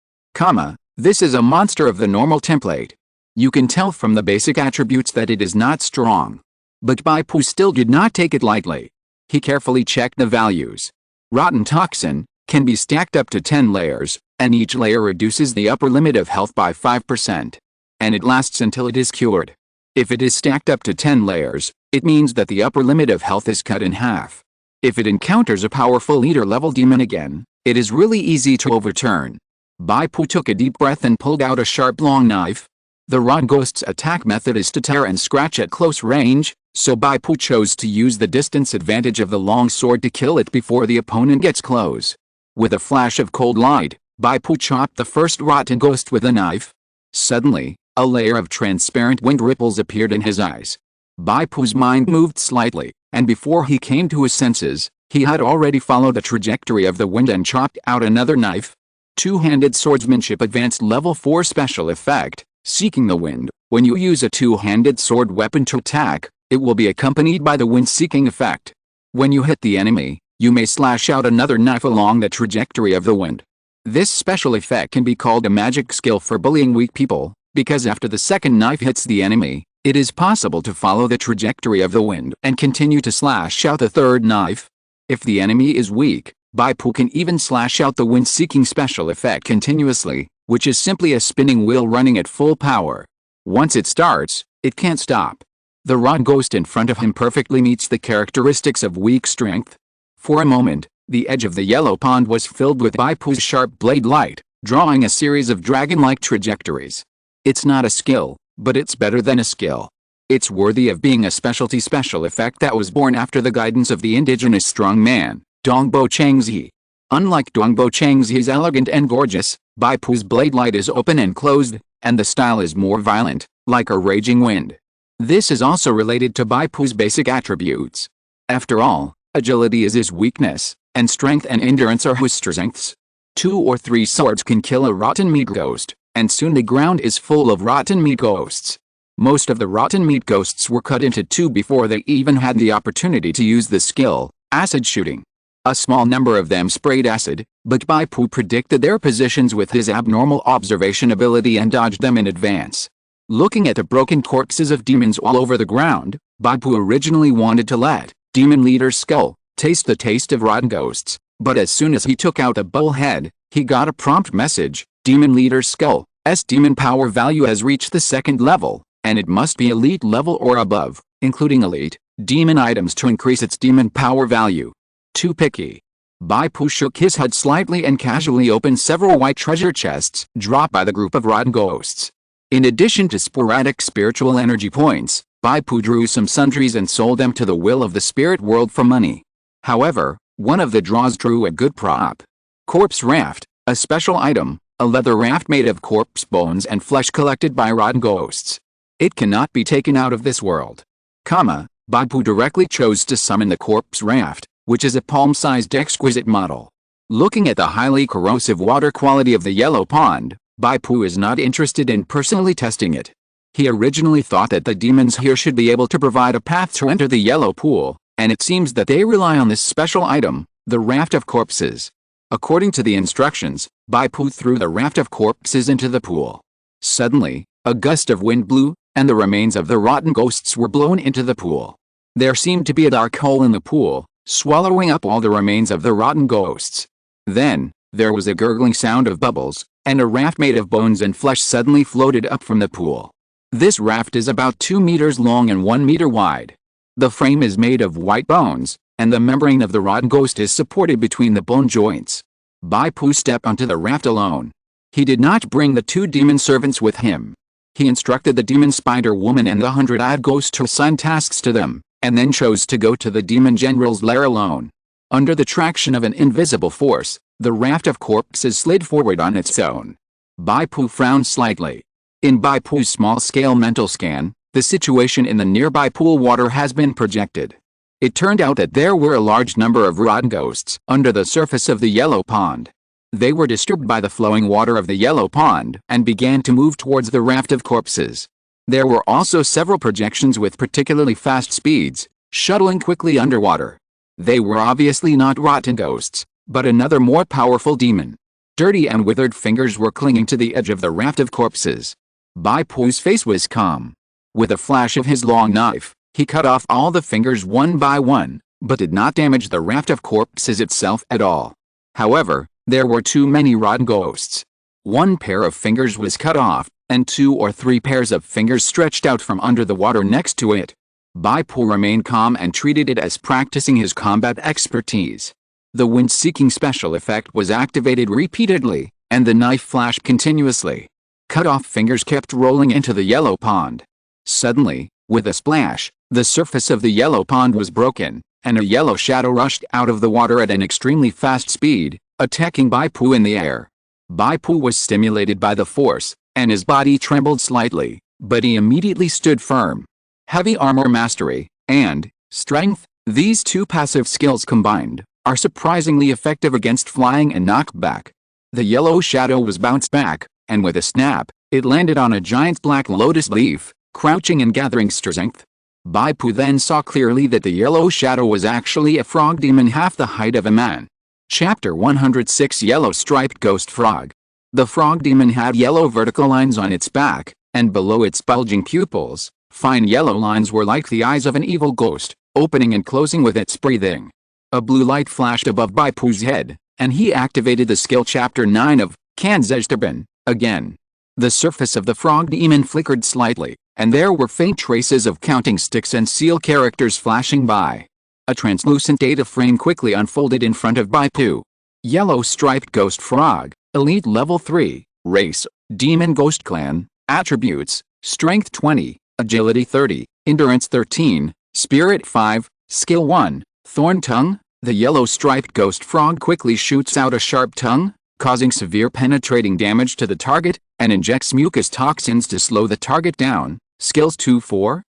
This is a monster of the normal template. You can tell from the basic attributes that it is not strong. But Bai Pu still did not take it lightly. He carefully checked the values. Rotten Toxin can be stacked up to 10 layers, and each layer reduces the upper limit of health by 5%. And it lasts until it is cured. If it is stacked up to 10 layers, it means that the upper limit of health is cut in half. If it encounters a powerful leader-level demon again, it is really easy to overturn. Bai Pu took a deep breath and pulled out a sharp long knife. The Rod Ghost's attack method is to tear and scratch at close range, so Bai Pu chose to use the distance advantage of the long sword to kill it before the opponent gets close. With a flash of cold light, Bai Pu chopped the first rotten ghost with a knife. Suddenly, a layer of transparent wind ripples appeared in his eyes. Bai Pu's mind moved slightly, and before he came to his senses, he had already followed the trajectory of the wind and chopped out another knife. Two-handed swordsmanship advanced level 4 special effect, Seeking the Wind. When you use a two-handed sword weapon to attack, it will be accompanied by the wind-seeking effect. When you hit the enemy, you may slash out another knife along the trajectory of the wind. This special effect can be called a magic skill for bullying weak people, because after the second knife hits the enemy, it is possible to follow the trajectory of the wind and continue to slash out the third knife. If the enemy is weak, Bai Pu can even slash out the wind-seeking special effect continuously, which is simply a spinning wheel running at full power. Once it starts, it can't stop. The Rod Ghost in front of him perfectly meets the characteristics of weak strength. For a moment, the edge of the yellow pond was filled with Bai Pu's sharp blade light, drawing a series of dragon-like trajectories. It's not a skill, but it's better than a skill. It's worthy of being a specialty special effect that was born after the guidance of the indigenous strong man, Dongbo Changzi. Unlike Dongbo Changzi's elegant and gorgeous, Bai Pu's blade light is open and closed, and the style is more violent, like a raging wind. This is also related to Bai Pu's basic attributes. After all, agility is his weakness, and strength and endurance are his strengths. 2 or 3 swords can kill a rotten meat ghost, and soon the ground is full of rotten meat ghosts. Most of the rotten meat ghosts were cut into 2 before they even had the opportunity to use the skill, acid shooting. A small number of them sprayed acid, but Bai Pu predicted their positions with his abnormal observation ability and dodged them in advance. Looking at the broken corpses of demons all over the ground, Bai Pu originally wanted to let Demon Leader's skull taste the taste of rotten ghosts, but as soon as he took out a bull head, he got a prompt message: Demon Leader's skull's demon power value has reached the 2nd level, and it must be elite level or above, including elite demon items to increase its demon power value. Too picky. Bai Pu shook his head slightly and casually opened several white treasure chests dropped by the group of rotten ghosts. In addition to sporadic spiritual energy points, Bai Pu drew some sundries and sold them to the will of the spirit world for money. However, one of the draws drew a good prop. Corpse Raft, a special item, a leather raft made of corpse bones and flesh collected by rotten ghosts. It cannot be taken out of this world. Bai Pu directly chose to summon the corpse raft, which is a palm-sized exquisite model. Looking at the highly corrosive water quality of the yellow pond, Bai Pu is not interested in personally testing it. He originally thought that the demons here should be able to provide a path to enter the yellow pool, and it seems that they rely on this special item, the raft of corpses. According to the instructions, Bai Pu threw the raft of corpses into the pool. Suddenly, a gust of wind blew, and the remains of the rotten ghosts were blown into the pool. There seemed to be a dark hole in the pool, swallowing up all the remains of the rotten ghosts. Then, there was a gurgling sound of bubbles, and a raft made of bones and flesh suddenly floated up from the pool. This raft is about 2 meters long and 1 meter wide. The frame is made of white bones, and the membrane of the rotten ghost is supported between the bone joints. Bai Pu stepped onto the raft alone. He did not bring the 2 demon servants with him. He instructed the demon spider woman and the 100 ghosts to assign tasks to them, and then chose to go to the demon general's lair alone. Under the traction of an invisible force, the raft of corpses slid forward on its own. Bai Pu frowned slightly. In Bai Pu's small-scale mental scan, The situation in the nearby pool water has been projected. It turned out that there were a large number of rotten ghosts under the surface of the yellow pond. They were disturbed by the flowing water of the yellow pond and began to move towards the raft of corpses. There were also several projections with particularly fast speeds, shuttling quickly underwater. They were obviously not rotten ghosts, but another more powerful demon. Dirty and withered fingers were clinging to the edge of the raft of corpses. Bai Pu's face was calm. With a flash of his long knife, he cut off all the fingers one by one, but did not damage the raft of corpses itself at all. However, there were too many rotten ghosts. One pair of fingers was cut off, and 2 or 3 pairs of fingers stretched out from under the water next to it. Bai Pu remained calm and treated it as practicing his combat expertise. The wind-seeking special effect was activated repeatedly, and the knife flashed continuously. Cut-off fingers kept rolling into the yellow pond. Suddenly, with a splash, the surface of the yellow pond was broken, and a yellow shadow rushed out of the water at an extremely fast speed, attacking Bai Pu in the air. Bai Pu was stimulated by the force, and his body trembled slightly, but he immediately stood firm. Heavy armor mastery, and strength, these two passive skills combined, are surprisingly effective against flying and knockback. The yellow shadow was bounced back, and with a snap, it landed on a giant black lotus leaf, crouching and gathering strength. Bai Pu then saw clearly that the yellow shadow was actually a frog demon half the height of a man. Chapter 106 Yellow Striped Ghost Frog. The frog demon had yellow vertical lines on its back, and below its bulging pupils, fine yellow lines were like the eyes of an evil ghost, opening and closing with its breathing. A blue light flashed above Bai Pu's head, and he activated the skill Chapter 9 of Kanzeshtarban, again. The surface of the frog demon flickered slightly, and there were faint traces of counting sticks and seal characters flashing by. A translucent data frame quickly unfolded in front of Bai Pu. Yellow Striped Ghost Frog, Elite Level 3, Race, Demon Ghost Clan, Attributes, Strength 20, Agility 30, Endurance 13, Spirit 5, Skill 1, Thorn Tongue. The yellow striped ghost frog quickly shoots out a sharp tongue, causing severe penetrating damage to the target, and injects mucus toxins to slow the target down. Skills 2-4,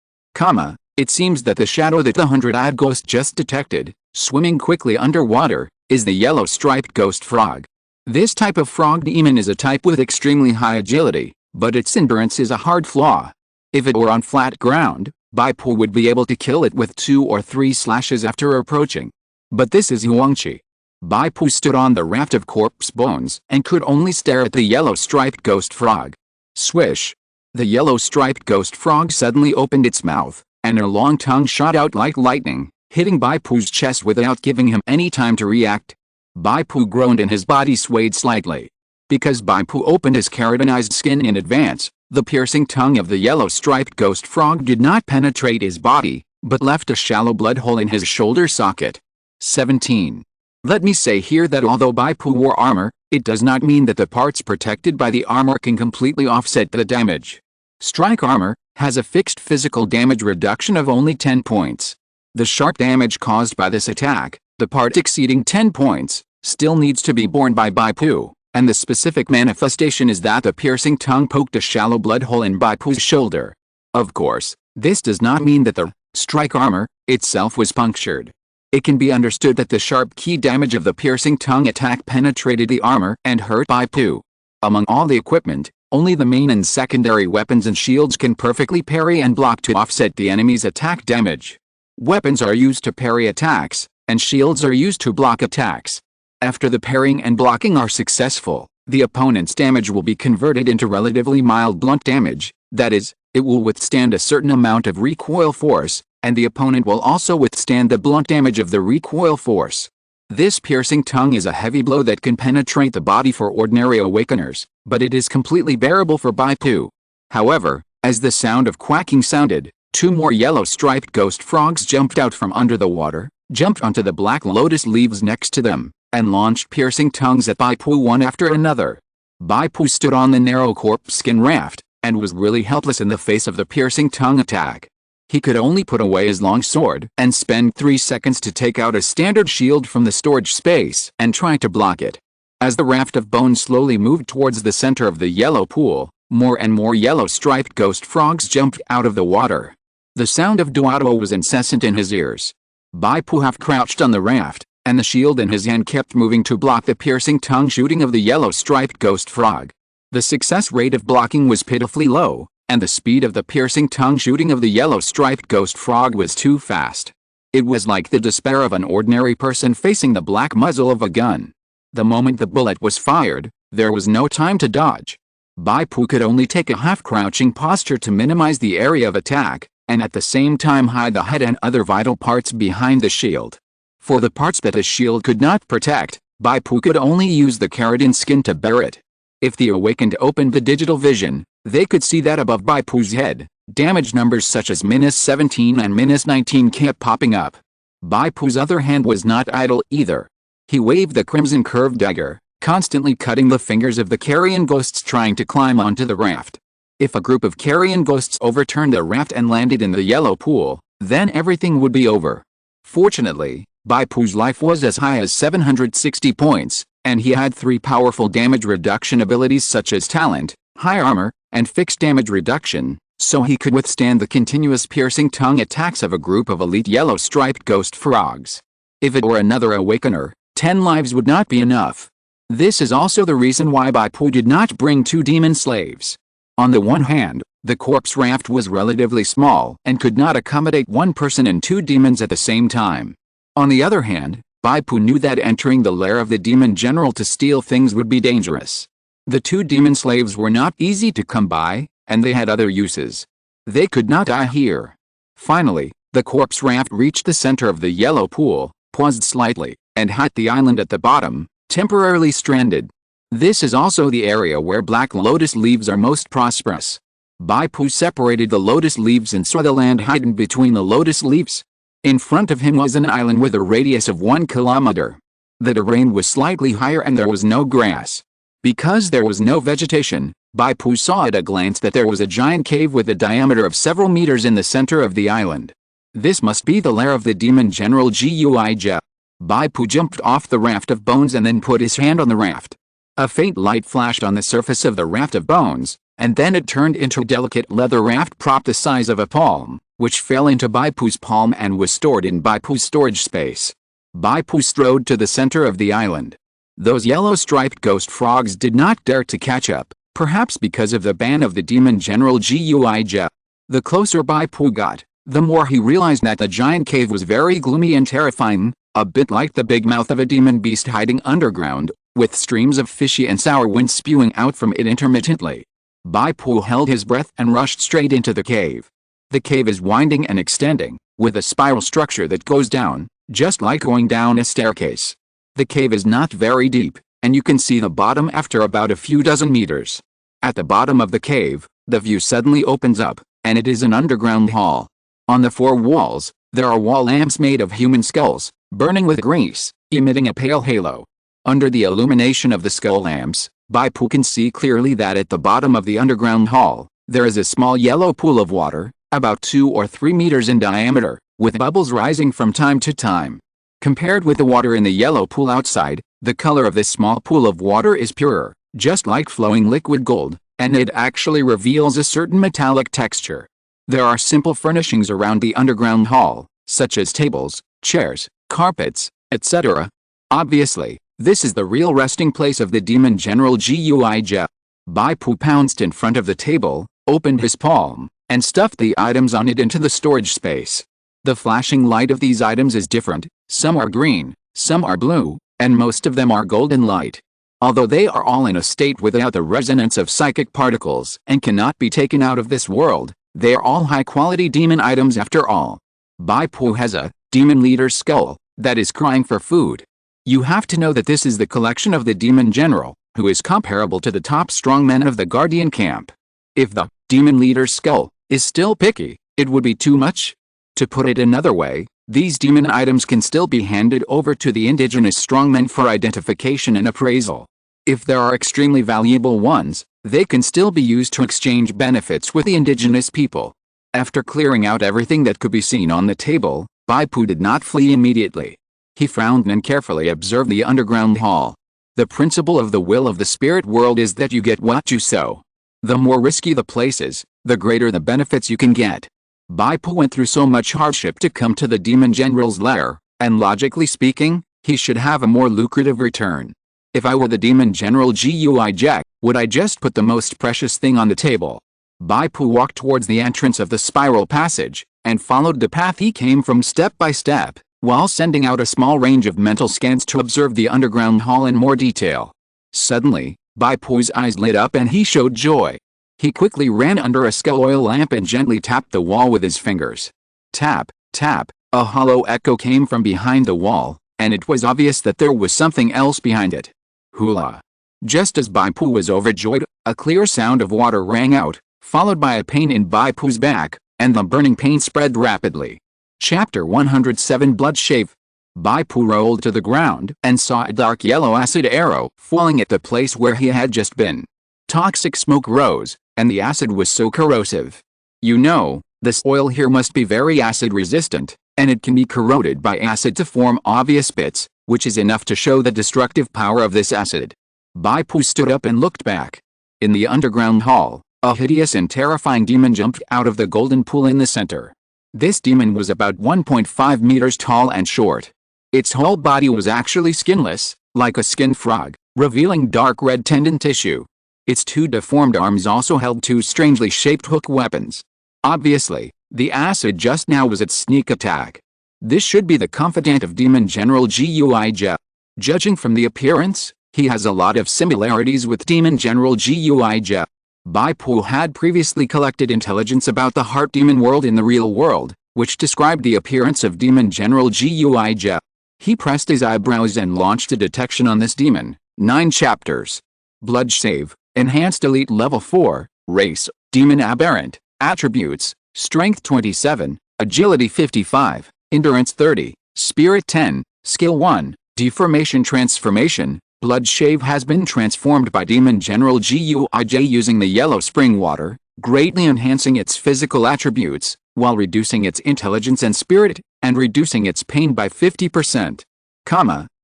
it seems that the shadow that the 100-eyed ghost just detected, swimming quickly underwater, is the yellow striped ghost frog. This type of frog demon is a type with extremely high agility, but its endurance is a hard flaw. If it were on flat ground, Bai Pu would be able to kill it with 2 or 3 slashes after approaching. But this is Yuangqi. Bai Pu stood on the raft of corpse bones and could only stare at the yellow striped ghost frog. Swish! The yellow striped ghost frog suddenly opened its mouth, and her long tongue shot out like lightning, hitting Bai Pu's chest without giving him any time to react. Bai Pu groaned and his body swayed slightly. Because Bai Pu opened his keratinized skin in advance, the piercing tongue of the yellow striped ghost frog did not penetrate his body, but left a shallow blood hole in his shoulder socket. 17. Let me say here that although Bai Pu wore armor, it does not mean that the parts protected by the armor can completely offset the damage. Strike armor has a fixed physical damage reduction of only 10 points. The sharp damage caused by this attack, the part exceeding 10 points, still needs to be borne by Bai Pu, and the specific manifestation is that the piercing tongue poked a shallow blood hole in Bai Pu's shoulder. Of course, this does not mean that the strike armor itself was punctured. It can be understood that the sharp key damage of the piercing tongue attack penetrated the armor and hurt Bai Pu. Among all the equipment, only the main and secondary weapons and shields can perfectly parry and block to offset the enemy's attack damage. Weapons are used to parry attacks, and shields are used to block attacks. After the parrying and blocking are successful, the opponent's damage will be converted into relatively mild blunt damage, that is, it will withstand a certain amount of recoil force, and the opponent will also withstand the blunt damage of the recoil force. This piercing tongue is a heavy blow that can penetrate the body for ordinary awakeners, but it is completely bearable for Bai Pu. However, as the sound of quacking sounded, 2 more yellow striped ghost frogs jumped out from under the water, jumped onto the black lotus leaves next to them, and launched piercing tongues at Bai Pu one after another. Bai Pu stood on the narrow corpse skin raft, and was really helpless in the face of the piercing tongue attack. He could only put away his long sword and spend 3 seconds to take out a standard shield from the storage space and try to block it. As the raft of bones slowly moved towards the center of the yellow pool, More and more yellow striped ghost frogs jumped out of the water. The sound of Duato was incessant in his ears. Bai Pu half crouched on the raft, and the shield in his hand kept moving to block the piercing tongue shooting of the yellow striped ghost frog. The success rate of blocking was pitifully low, and the speed of the piercing tongue shooting of the yellow striped ghost frog was too fast. It was like the despair of an ordinary person facing the black muzzle of a gun. The moment the bullet was fired, there was no time to dodge. Bai Pu could only take a half-crouching posture to minimize the area of attack, and at the same time hide the head and other vital parts behind the shield. For the parts that a shield could not protect, Bai Pu could only use the keratin skin to bear it. If the awakened opened the digital vision, they could see that above Bai Pu's head, damage numbers such as -17 and -19 kept popping up. Bai Pu's other hand was not idle either. He waved the crimson curved dagger, constantly cutting the fingers of the carrion ghosts trying to climb onto the raft. If a group of carrion ghosts overturned the raft and landed in the yellow pool, then everything would be over. Fortunately, Bai Pu's life was as high as 760 points, and he had 3 powerful damage reduction abilities such as talent, high armor, and fixed damage reduction, so he could withstand the continuous piercing tongue attacks of a group of elite yellow striped ghost frogs. If it were another awakener, 10 lives would not be enough. This is also the reason why Bai Pu did not bring 2 demon slaves. On the one hand, the corpse raft was relatively small and could not accommodate 1 person and 2 demons at the same time. On the other hand, Bai Pu knew that entering the lair of the demon general to steal things would be dangerous. The 2 demon slaves were not easy to come by, and they had other uses. They could not die here. Finally, the corpse raft reached the center of the yellow pool, paused slightly, and hit the island at the bottom, temporarily stranded. This is also the area where black lotus leaves are most prosperous. Bai Pu separated the lotus leaves and saw the land hidden between the lotus leaves. In front of him was an island with a radius of 1 kilometer. The terrain was slightly higher and there was no grass. Because there was no vegetation, Bai Pu saw at a glance that there was a giant cave with a diameter of several meters in the center of the island. This must be the lair of the demon general Guija. Bai Pu jumped off the raft of bones and then put his hand on the raft. A faint light flashed on the surface of the raft of bones, and then it turned into a delicate leather raft prop the size of a palm, which fell into Bai Pu's palm and was stored in Bai Pu's storage space. Bai Pu strode to the center of the island. Those yellow striped ghost frogs did not dare to catch up, perhaps because of the ban of the demon general Guija. The closer Bai Pu got, the more he realized that the giant cave was very gloomy and terrifying, a bit like the big mouth of a demon beast hiding underground, with streams of fishy and sour wind spewing out from it intermittently. Bai Pu held his breath and rushed straight into the cave. The cave is winding and extending, with a spiral structure that goes down, just like going down a staircase. The cave is not very deep, and you can see the bottom after about a few dozen meters. At the bottom of the cave, the view suddenly opens up, and it is an underground hall. On the 4 walls, there are wall lamps made of human skulls, burning with grease, emitting a pale halo. Under the illumination of the skull lamps, Bai Pu can see clearly that at the bottom of the underground hall, there is a small yellow pool of water, about 2 or 3 meters in diameter, with bubbles rising from time to time. Compared with the water in the yellow pool outside, the color of this small pool of water is purer, just like flowing liquid gold, and it actually reveals a certain metallic texture. There are simple furnishings around the underground hall, such as tables, chairs, carpets, etc. Obviously, this is the real resting place of the demon general Guija. Bai Pu pounced in front of the table, opened his palm, and stuffed the items on it into the storage space. The flashing light of these items is different, some are green, some are blue, and most of them are golden light. Although they are all in a state without the resonance of psychic particles and cannot be taken out of this world, they are all high-quality demon items after all. Bai Pu has a demon leader's skull that is crying for food. You have to know that this is the collection of the demon general, who is comparable to the top strongmen of the Guardian camp. If the demon leader's skull is still picky, it would be too much. To put it another way, these demon items can still be handed over to the indigenous strongmen for identification and appraisal. If there are extremely valuable ones, they can still be used to exchange benefits with the indigenous people. After clearing out everything that could be seen on the table, Bai Pu did not flee immediately. He frowned and carefully observed the underground hall. The principle of the will of the spirit world is that you get what you sow. The more risky the place is, the greater the benefits you can get. Bai Pu went through so much hardship to come to the demon general's lair, and logically speaking, he should have a more lucrative return. If I were the demon general Gui Jack, would I just put the most precious thing on the table? Bai Pu walked towards the entrance of the spiral passage, and followed the path he came from step by step, while sending out a small range of mental scans to observe the underground hall in more detail. Suddenly, Bai Pu's eyes lit up and he showed joy. He quickly ran under a skull oil lamp and gently tapped the wall with his fingers. Tap, tap, a hollow echo came from behind the wall, and it was obvious that there was something else behind it. Hula! Just as Bai Pu was overjoyed, a clear sound of water rang out, followed by a pain in Bai Pu's back, and the burning pain spread rapidly. Chapter 107 Blood Shave. Bai Pu rolled to the ground and saw a dark yellow acid arrow falling at the place where he had just been. Toxic smoke rose, and the acid was so corrosive. You know, this oil here must be very acid resistant, and it can be corroded by acid to form obvious bits, which is enough to show the destructive power of this acid. Bai Pu stood up and looked back. In the underground hall, a hideous and terrifying demon jumped out of the golden pool in the center. This demon was about 1.5 meters tall and short. Its whole body was actually skinless, like a skinned frog, revealing dark red tendon tissue. Its two deformed arms also held two strangely shaped hook weapons. Obviously, the acid just now was its sneak attack. This should be the confidant of Demon General Gui Jia. Judging from the appearance, he has a lot of similarities with Demon General Gui Jia. Bai Pu had previously collected intelligence about the heart demon world in the real world, which described the appearance of Demon General Gui Jia. He pressed his eyebrows and launched a detection on this demon. 9 chapters. Blood Shave. Enhanced Elite Level 4. Race. Demon Aberrant. Attributes. Strength 27. Agility 55. Endurance 30. Spirit 10. Skill 1. Deformation Transformation. Blood Shave has been transformed by Demon General Gui Jia using the yellow spring water, greatly enhancing its physical attributes, while reducing its intelligence and spirit, and reducing its pain by 50%.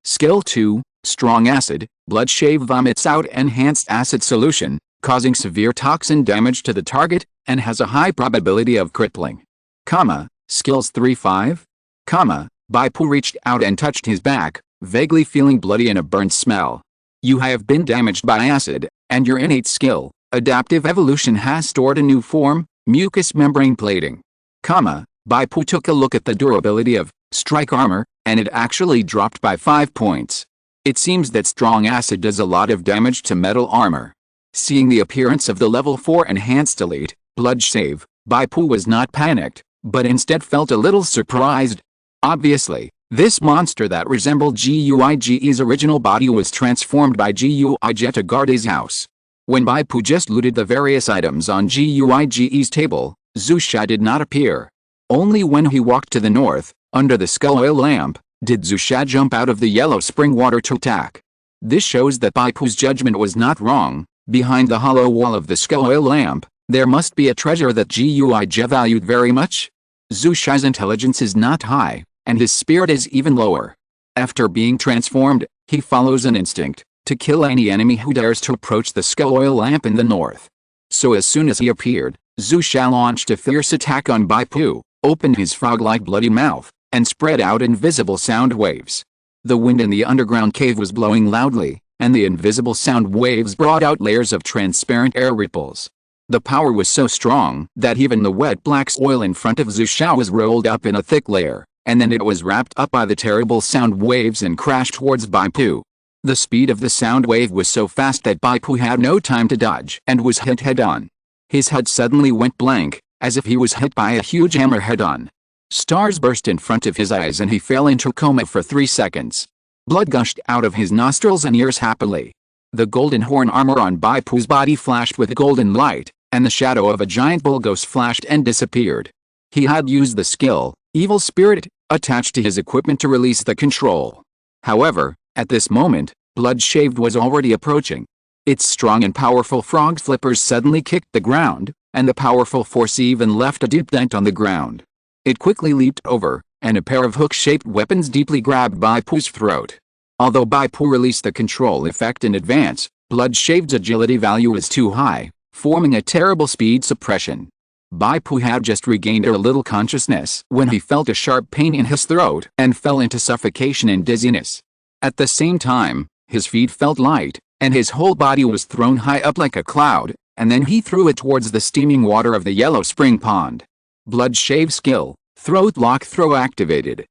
Skill 2, Strong Acid. Blood Shave vomits out enhanced acid solution, causing severe toxin damage to the target, and has a high probability of crippling. Skills 3-5. Bai Pu reached out and touched his back, vaguely feeling bloody and a burnt smell. You have been damaged by acid, and your innate skill, Adaptive Evolution, has stored a new form, mucous membrane plating. Bai Pu took a look at the durability of strike armor, and it actually dropped by 5 points. It seems that strong acid does a lot of damage to metal armor. Seeing the appearance of the level 4 enhanced elite, Blood Shave, Bai Pu was not panicked, but instead felt a little surprised. Obviously, this monster that resembled Gui's original body was transformed by Gui Jia to guard his house. When Bai Pu just looted the various items on Gui's table, Zhu Shai did not appear. Only when he walked to the north, under the skull oil lamp, did Zhu Shai jump out of the yellow spring water to attack. This shows that Bai Pu's judgment was not wrong. Behind the hollow wall of the skull oil lamp, there must be a treasure that Gui Jia valued very much. Zhu Shai's intelligence is not high, and his spirit is even lower. After being transformed, he follows an instinct to kill any enemy who dares to approach the skull oil lamp in the north. So as soon as he appeared, Zhu Shai launched a fierce attack on Bai Pu, opened his frog-like bloody mouth, and spread out invisible sound waves. The wind in the underground cave was blowing loudly, and the invisible sound waves brought out layers of transparent air ripples. The power was so strong that even the wet black oil in front of Zhu Shai was rolled up in a thick layer, and then it was wrapped up by the terrible sound waves and crashed towards Bai Pu. The speed of the sound wave was so fast that Bai Pu had no time to dodge and was hit head-on. His head suddenly went blank, as if he was hit by a huge hammer head-on. Stars burst in front of his eyes and he fell into coma for 3 seconds. Blood gushed out of his nostrils and ears happily. The golden horn armor on Bai Pu's body flashed with golden light, and the shadow of a giant bull ghost flashed and disappeared. He had used the skill, Evil Spirit, attached to his equipment to release the control. However, at this moment, Blood Shaved was already approaching. Its strong and powerful frog flippers suddenly kicked the ground, and the powerful force even left a deep dent on the ground. It quickly leaped over, and a pair of hook-shaped weapons deeply grabbed Bai Pu's throat. Although Bai Pu released the control effect in advance, Blood Shaved's agility value is too high. forming a terrible speed suppression. Bai Pu had just regained a little consciousness when he felt a sharp pain in his throat and fell into suffocation and dizziness. At the same time, his feet felt light, and his whole body was thrown high up like a cloud, and then he threw it towards the steaming water of the yellow spring pond. Blood Shave Skill, Throat Lock Throw activated.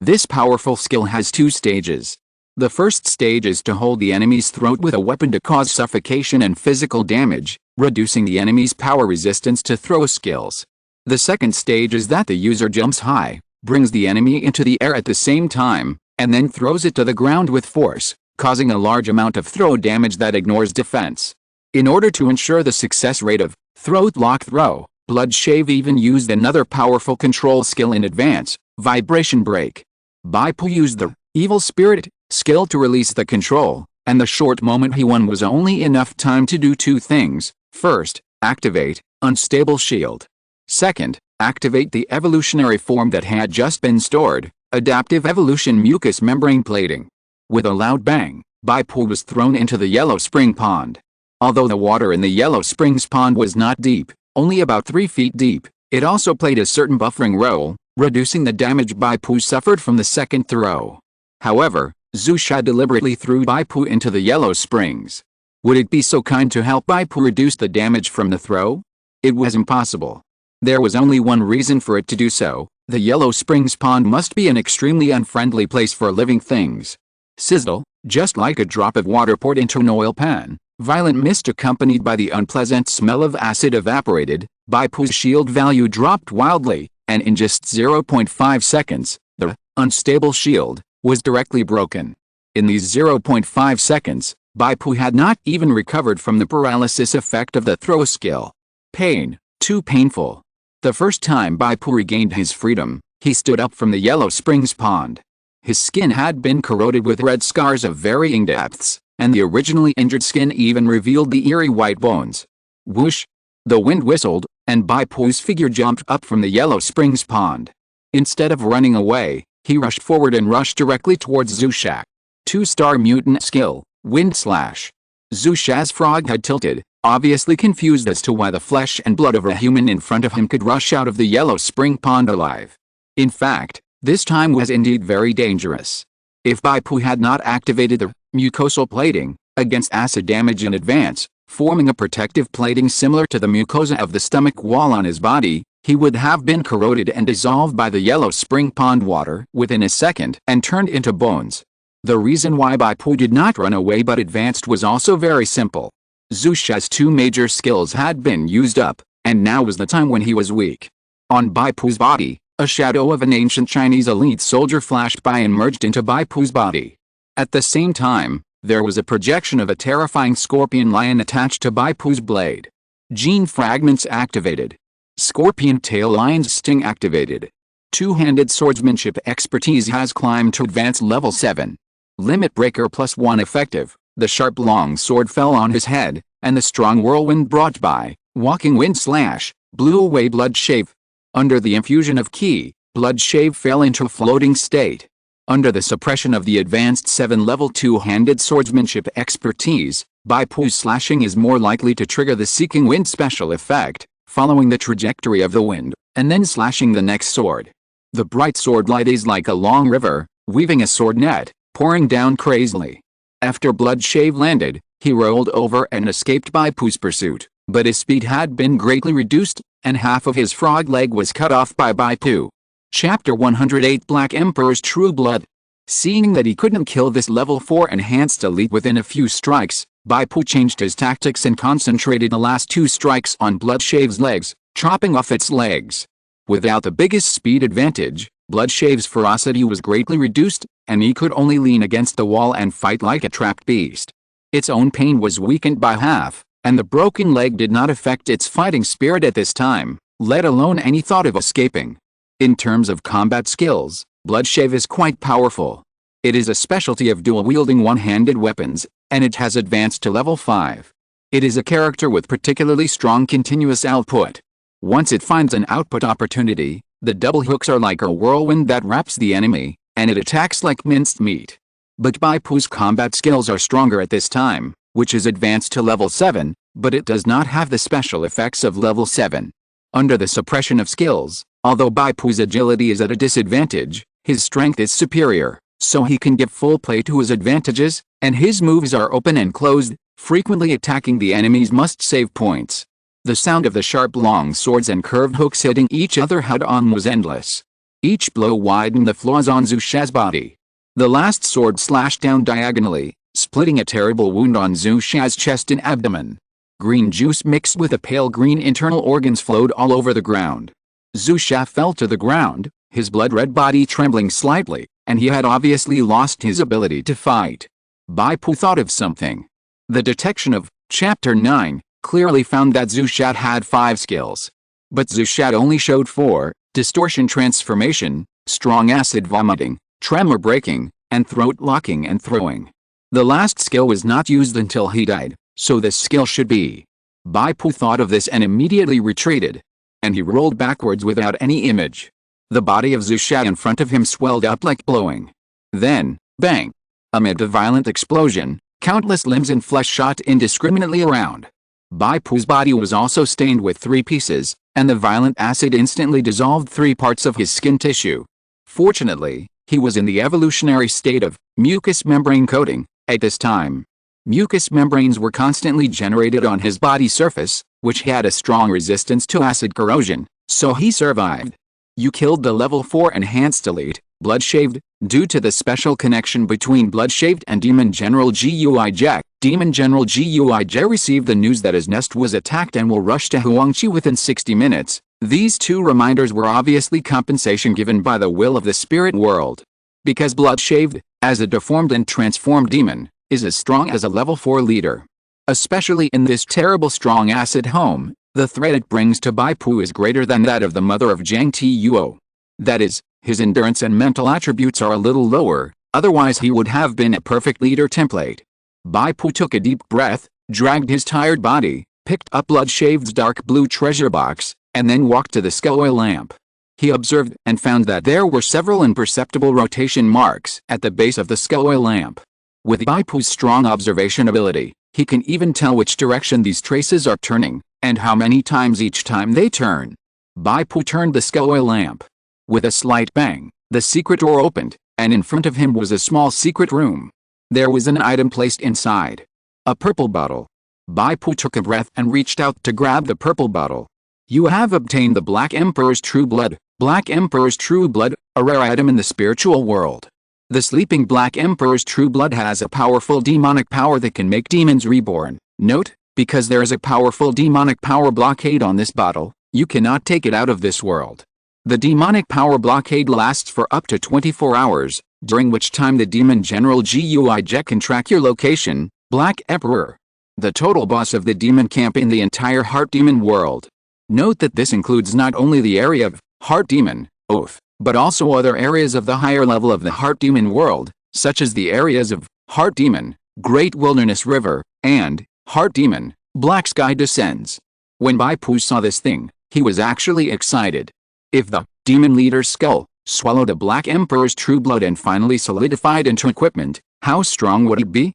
This powerful skill has 2 stages. The first stage is to hold the enemy's throat with a weapon to cause suffocation and physical damage, reducing the enemy's power resistance to throw skills. The second stage is that the user jumps high, brings the enemy into the air at the same time, and then throws it to the ground with force, causing a large amount of throw damage that ignores defense. In order to ensure the success rate of Throat Lock Throw, Blood Shave even used another powerful control skill in advance, Vibration Break. Bai Pu used the Evil Spirit skill to release the control, and the short moment he won was only enough time to do 2 things. First, activate Unstable Shield. Second, activate the evolutionary form that had just been stored, Adaptive Evolution Mucous Membrane Plating. With a loud bang, Bai Pu was thrown into the yellow spring pond. Although the water in the yellow springs pond was not deep, only about 3 feet deep, it also played a certain buffering role, reducing the damage Bai Pu suffered from the second throw. However, Zhu Sha deliberately threw Bai Pu into the yellow springs. Would it be so kind to help Bai Pu reduce the damage from the throw? It was impossible. There was only one reason for it to do so: the yellow springs pond must be an extremely unfriendly place for living things. Sizzle, just like a drop of water poured into an oil pan. Violent mist accompanied by the unpleasant smell of acid evaporated. Bai Pu's shield value dropped wildly, and in just 0.5 seconds, the unstable shield was directly broken. In these 0.5 seconds, Bai Pu had not even recovered from the paralysis effect of the throw skill. Pain, too painful. The first time Bai Pu regained his freedom, he stood up from the yellow springs pond. His skin had been corroded with red scars of varying depths, and the originally injured skin even revealed the eerie white bones. Whoosh! The wind whistled, and Bai Pu's figure jumped up from the yellow springs pond. Instead of running away, he rushed forward and rushed directly towards Zhu Sha. 2-star mutant skill, Wind Slash. Zhu Sha's frog had tilted, obviously confused as to why the flesh and blood of a human in front of him could rush out of the yellow spring pond alive. In fact, this time was indeed very dangerous. If Bai Pu had not activated the mucosal plating against acid damage in advance, forming a protective plating similar to the mucosa of the stomach wall on his body, he would have been corroded and dissolved by the yellow spring pond water within a second and turned into bones. The reason why Bai Pu did not run away but advanced was also very simple. Zhu Sha's 2 major skills had been used up, and now was the time when he was weak. On Bai Pu's body, a shadow of an ancient Chinese elite soldier flashed by and merged into Bai Pu's body. At the same time, there was a projection of a terrifying scorpion lion attached to Bai Pu's blade. Gene fragments activated. Scorpion tail lion's sting activated. Two-handed swordsmanship expertise has climbed to advanced level 7. Limit breaker +1 effective. The sharp long sword fell on his head, and the strong whirlwind brought by, walking wind slash, blew away Blood Shave. Under the infusion of ki, Blood Shave fell into a floating state. Under the suppression of the advanced 7-level two-handed swordsmanship expertise, Bai Pu's slashing is more likely to trigger the Seeking Wind special effect, following the trajectory of the wind, and then slashing the next sword. The bright sword light is like a long river, weaving a sword net, pouring down crazily. After Blood Shave landed, he rolled over and escaped Bai Pu's pursuit, but his speed had been greatly reduced, and half of his frog leg was cut off by Bai Pu. Chapter 108 Black Emperor's True Blood. Seeing that he couldn't kill this level 4 enhanced elite within a few strikes, Bai Pu changed his tactics and concentrated the last 2 strikes on Blood Shave's legs, chopping off its legs. Without the biggest speed advantage, Blood Shave's ferocity was greatly reduced, and he could only lean against the wall and fight like a trapped beast. Its own pain was weakened by half, and the broken leg did not affect its fighting spirit at this time, let alone any thought of escaping. In terms of combat skills, Blood Shave is quite powerful. It is a specialty of dual-wielding one-handed weapons, and it has advanced to level 5. It is a character with particularly strong continuous output. Once it finds an output opportunity, the double hooks are like a whirlwind that wraps the enemy, and it attacks like minced meat. But Bai Pu's combat skills are stronger at this time, which is advanced to level 7, but it does not have the special effects of level 7. Under the suppression of skills, although Bai Pu's agility is at a disadvantage, his strength is superior, so he can give full play to his advantages, and his moves are open and closed, frequently attacking the enemy's must-save points. The sound of the sharp long swords and curved hooks hitting each other head-on was endless. Each blow widened the flaws on Zhu Sha's body. The last sword slashed down diagonally, splitting a terrible wound on Zhu Sha's chest and abdomen. Green juice mixed with a pale green internal organs flowed all over the ground. Zhu Sha fell to the ground, his blood-red body trembling slightly, and he had obviously lost his ability to fight. Bai Pu thought of something. The detection of Chapter 9 clearly found that Zhu Sha had 5 skills. But Zhu Sha only showed 4, distortion transformation, strong acid vomiting, tremor breaking, and throat locking and throwing. The last skill was not used until he died, so this skill should be. Bai Pu thought of this and immediately retreated. And he rolled backwards without any image. The body of Zhu Sha in front of him swelled up like blowing. Then, bang! Amid a violent explosion, countless limbs and flesh shot indiscriminately around. Bai Pu's body was also stained with 3 pieces, and the violent acid instantly dissolved 3 parts of his skin tissue. Fortunately, he was in the evolutionary state of mucous membrane coating at this time. Mucous membranes were constantly generated on his body surface, which had a strong resistance to acid corrosion, so he survived. You killed the level 4 enhanced elite, Bloodshaved, due to the special connection between Bloodshaved and Demon General Gui Jack. Demon General Gui Jack received the news that his nest was attacked and will rush to Huangqi within 60 minutes. These 2 reminders were obviously compensation given by the will of the spirit world. Because Bloodshaved, as a deformed and transformed demon, is as strong as a level 4 leader. Especially in this terrible strong acid home, the threat it brings to Bai Pu is greater than that of the mother of Jiang Tuo. That is, his endurance and mental attributes are a little lower, otherwise he would have been a perfect leader template. Bai Pu took a deep breath, dragged his tired body, picked up Bloodshaved's dark blue treasure box, and then walked to the skull oil lamp. He observed and found that there were several imperceptible rotation marks at the base of the skull oil lamp. With Bai Pu's strong observation ability, he can even tell which direction these traces are turning, and how many times each time they turn. Bai Pu turned the skull oil lamp. With a slight bang, the secret door opened, and in front of him was a small secret room. There was an item placed inside. A purple bottle. Bai Pu took a breath and reached out to grab the purple bottle. You have obtained the Black Emperor's True Blood. Black Emperor's True Blood, a rare item in the spiritual world. The sleeping Black Emperor's True Blood has a powerful demonic power that can make demons reborn. Note, because there is a powerful demonic power blockade on this bottle, you cannot take it out of this world. The demonic power blockade lasts for up to 24 hours, during which time the Demon General Gui Jack can track your location, Black Emperor. The total boss of the demon camp in the entire Heart Demon world. Note that this includes not only the area of Heart Demon, Oath, but also other areas of the higher level of the Heart Demon world, such as the areas of Heart Demon, Great Wilderness River, and Heart Demon, Black Sky Descends. When Bai Pu saw this thing, he was actually excited. If the demon leader's skull swallowed a Black Emperor's True Blood and finally solidified into equipment, how strong would he be?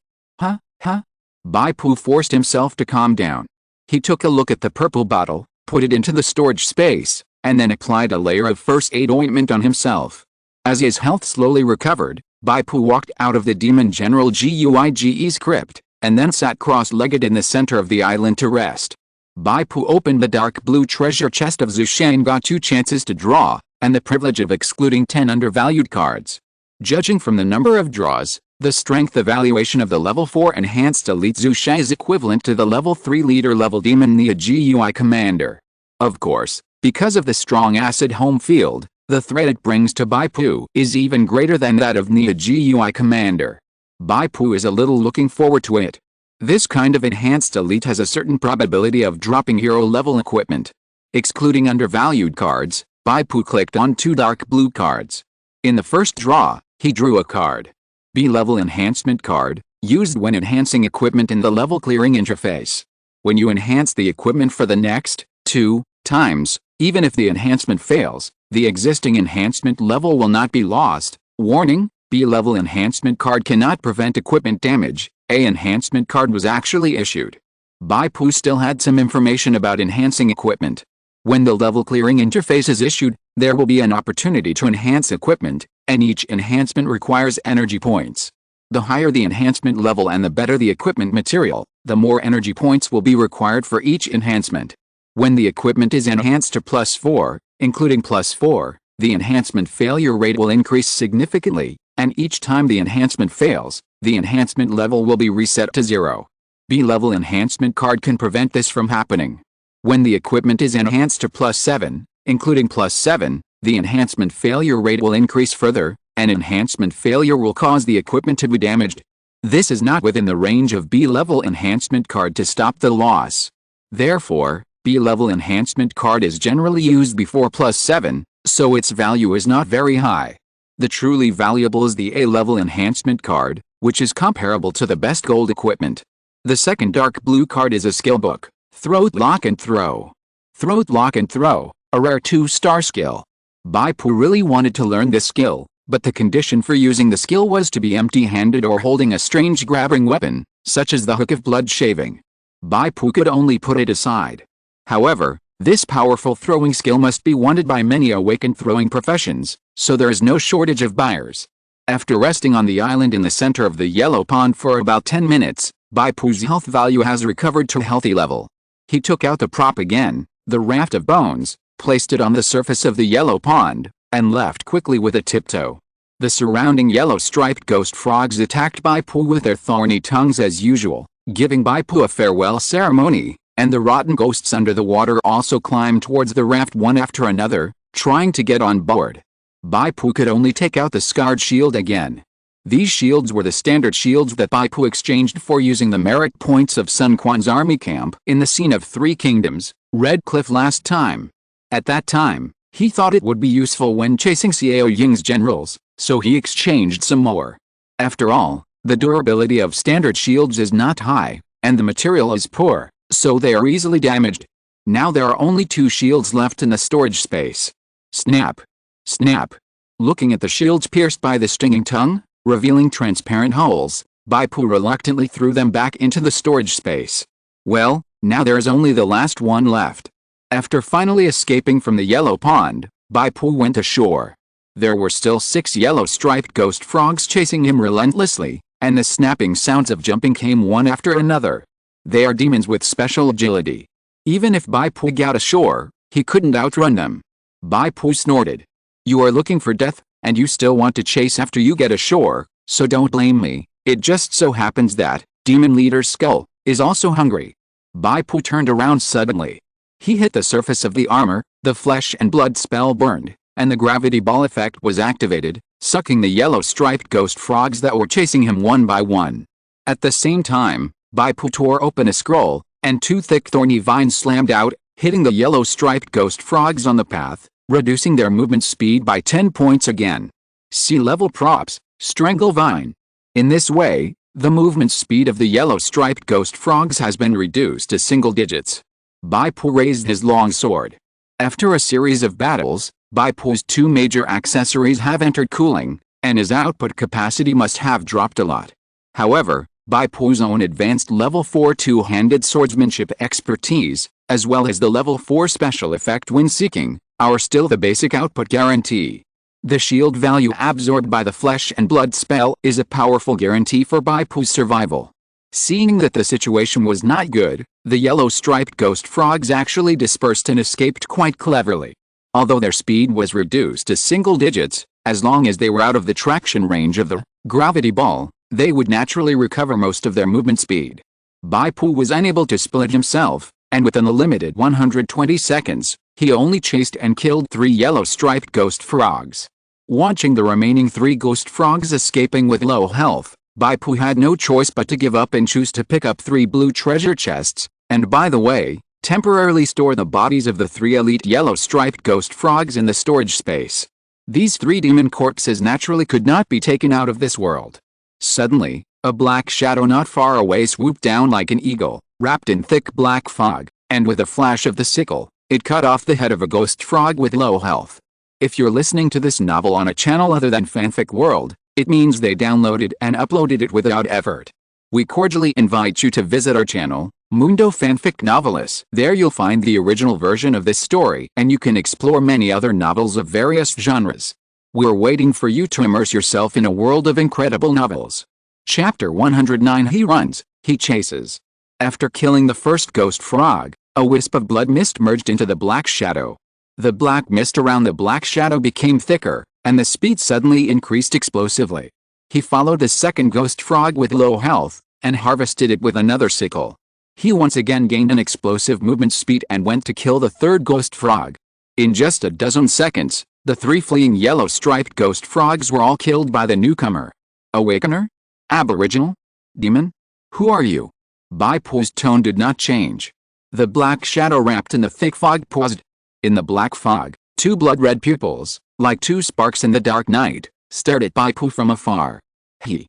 Bai Pu forced himself to calm down. He took a look at the purple bottle, put it into the storage space, and then applied a layer of first aid ointment on himself. As his health slowly recovered, Bai Pu walked out of the Demon General Gui's crypt, and then sat cross-legged in the center of the island to rest. Bai Pu opened the dark blue treasure chest of Zhu Sha and got 2 chances to draw, and the privilege of excluding 10 undervalued cards. Judging from the number of draws, the strength evaluation of the level 4 enhanced elite Zhu Sha is equivalent to the level 3 leader-level demon Nia Gui commander. Of course, because of the strong acid home field, the threat it brings to Bai Pu is even greater than that of Nia Gui commander. Bai Pu is a little looking forward to it. This kind of enhanced elite has a certain probability of dropping hero-level equipment. Excluding undervalued cards, Bai Pu clicked on 2 dark blue cards. In the first draw, he drew a card. B-level enhancement card, used when enhancing equipment in the level clearing interface. When you enhance the equipment for the next 2 times, even if the enhancement fails, the existing enhancement level will not be lost. Warning, B-level enhancement card cannot prevent equipment damage. A enhancement card was actually issued. Bai Pu still had some information about enhancing equipment. When the level clearing interface is issued, there will be an opportunity to enhance equipment, and each enhancement requires energy points. The higher the enhancement level and the better the equipment material, the more energy points will be required for each enhancement. When the equipment is enhanced to +4, including +4, the enhancement failure rate will increase significantly, and each time the enhancement fails, the enhancement level will be reset to 0. B-level enhancement card can prevent this from happening. When the equipment is enhanced to +7, including +7, the enhancement failure rate will increase further, and enhancement failure will cause the equipment to be damaged. This is not within the range of B-level enhancement card to stop the loss. Therefore, B-level enhancement card is generally used before +7, so its value is not very high. The truly valuable is the A-level enhancement card, which is comparable to the best gold equipment. The second dark blue card is a skill book, Throat Lock and Throw. Throat Lock and Throw, a rare 2-star skill. Bai Pu really wanted to learn this skill, but the condition for using the skill was to be empty-handed or holding a strange grabbing weapon, such as the hook of blood shaving. Bai Pu could only put it aside. However, this powerful throwing skill must be wanted by many awakened throwing professions, so there is no shortage of buyers. After resting on the island in the center of the yellow pond for about 10 minutes, Bai Pu's health value has recovered to healthy level. He took out the prop again, the raft of bones, placed it on the surface of the yellow pond, and left quickly with a tiptoe. The surrounding yellow striped ghost frogs attacked Bai Pu with their thorny tongues as usual, giving Bai Pu a farewell ceremony, and the rotten ghosts under the water also climbed towards the raft one after another, trying to get on board. Bai Pu could only take out the scarred shield again. These shields were the standard shields that Bai Pu exchanged for using the merit points of Sun Quan's army camp in the scene of Three Kingdoms, Red Cliff last time. At that time, he thought it would be useful when chasing Xiao Ying's generals, so he exchanged some more. After all, the durability of standard shields is not high, and the material is poor, so they are easily damaged. Now there are only 2 shields left in the storage space. Snap! Snap! Looking at the shields pierced by the stinging tongue, revealing transparent holes, Bai Pu reluctantly threw them back into the storage space. Well, now there is only the last one left. After finally escaping from the yellow pond, Bai Pu went ashore. There were still 6 yellow striped ghost frogs chasing him relentlessly, and the snapping sounds of jumping came one after another. They are demons with special agility. Even if Bai Pu got ashore, he couldn't outrun them. Bai Pu snorted. "You are looking for death, and you still want to chase after you get ashore, so don't blame me. It just so happens that Demon Leader Skull is also hungry." Bai Pu turned around suddenly. He hit the surface of the armor, the flesh and blood spell burned, and the gravity ball effect was activated, sucking the yellow striped ghost frogs that were chasing him one by one. At the same time, Bai Pu tore open a scroll, and 2 thick thorny vines slammed out, hitting the yellow striped ghost frogs on the path, reducing their movement speed by 10 points again. Sea-level props, Strangle Vine. In this way, the movement speed of the yellow striped ghost frogs has been reduced to single digits. Bai Pu raised his long sword. After a series of battles, Bai Pu's 2 major accessories have entered cooling, and his output capacity must have dropped a lot. However, Bai Pu's own advanced level 4 two-handed swordsmanship expertise, as well as the level 4 special effect Wind Seeking, are still the basic output guarantee. The shield value absorbed by the flesh and blood spell is a powerful guarantee for Bai Pu's survival. Seeing that the situation was not good, the yellow striped ghost frogs actually dispersed and escaped quite cleverly. Although their speed was reduced to single digits, as long as they were out of the traction range of the gravity ball, they would naturally recover most of their movement speed. Bai Pu was unable to split himself, and within the limited 120 seconds, he only chased and killed 3 yellow striped ghost frogs. Watching the remaining 3 ghost frogs escaping with low health, Bai Pu had no choice but to give up and choose to pick up 3 blue treasure chests, and by the way, temporarily store the bodies of the 3 elite yellow striped ghost frogs in the storage space. These 3 demon corpses naturally could not be taken out of this world. Suddenly, a black shadow not far away swooped down like an eagle, wrapped in thick black fog, and with a flash of the sickle, it cut off the head of a ghost frog with low health. If you're listening to this novel on a channel other than Fanfic World, it means they downloaded and uploaded it without effort. We cordially invite you to visit our channel, Mundo Fanfic Novelis. There you'll find the original version of this story, and you can explore many other novels of various genres. We're waiting for you to immerse yourself in a world of incredible novels. Chapter 109. He runs, he chases. After killing the first ghost frog, a wisp of blood mist merged into the black shadow. The black mist around the black shadow became thicker, and the speed suddenly increased explosively. He followed the second ghost frog with low health, and harvested it with another sickle. He once again gained an explosive movement speed and went to kill the third ghost frog. In just a dozen seconds, the 3 fleeing yellow-striped ghost frogs were all killed by the newcomer. Awakener? Aboriginal? Demon? Who are you? Bai Pu's tone did not change. The black shadow wrapped in the thick fog paused. In the black fog, 2 blood-red pupils, like 2 sparks in the dark night, stared at Bai Pu from afar. I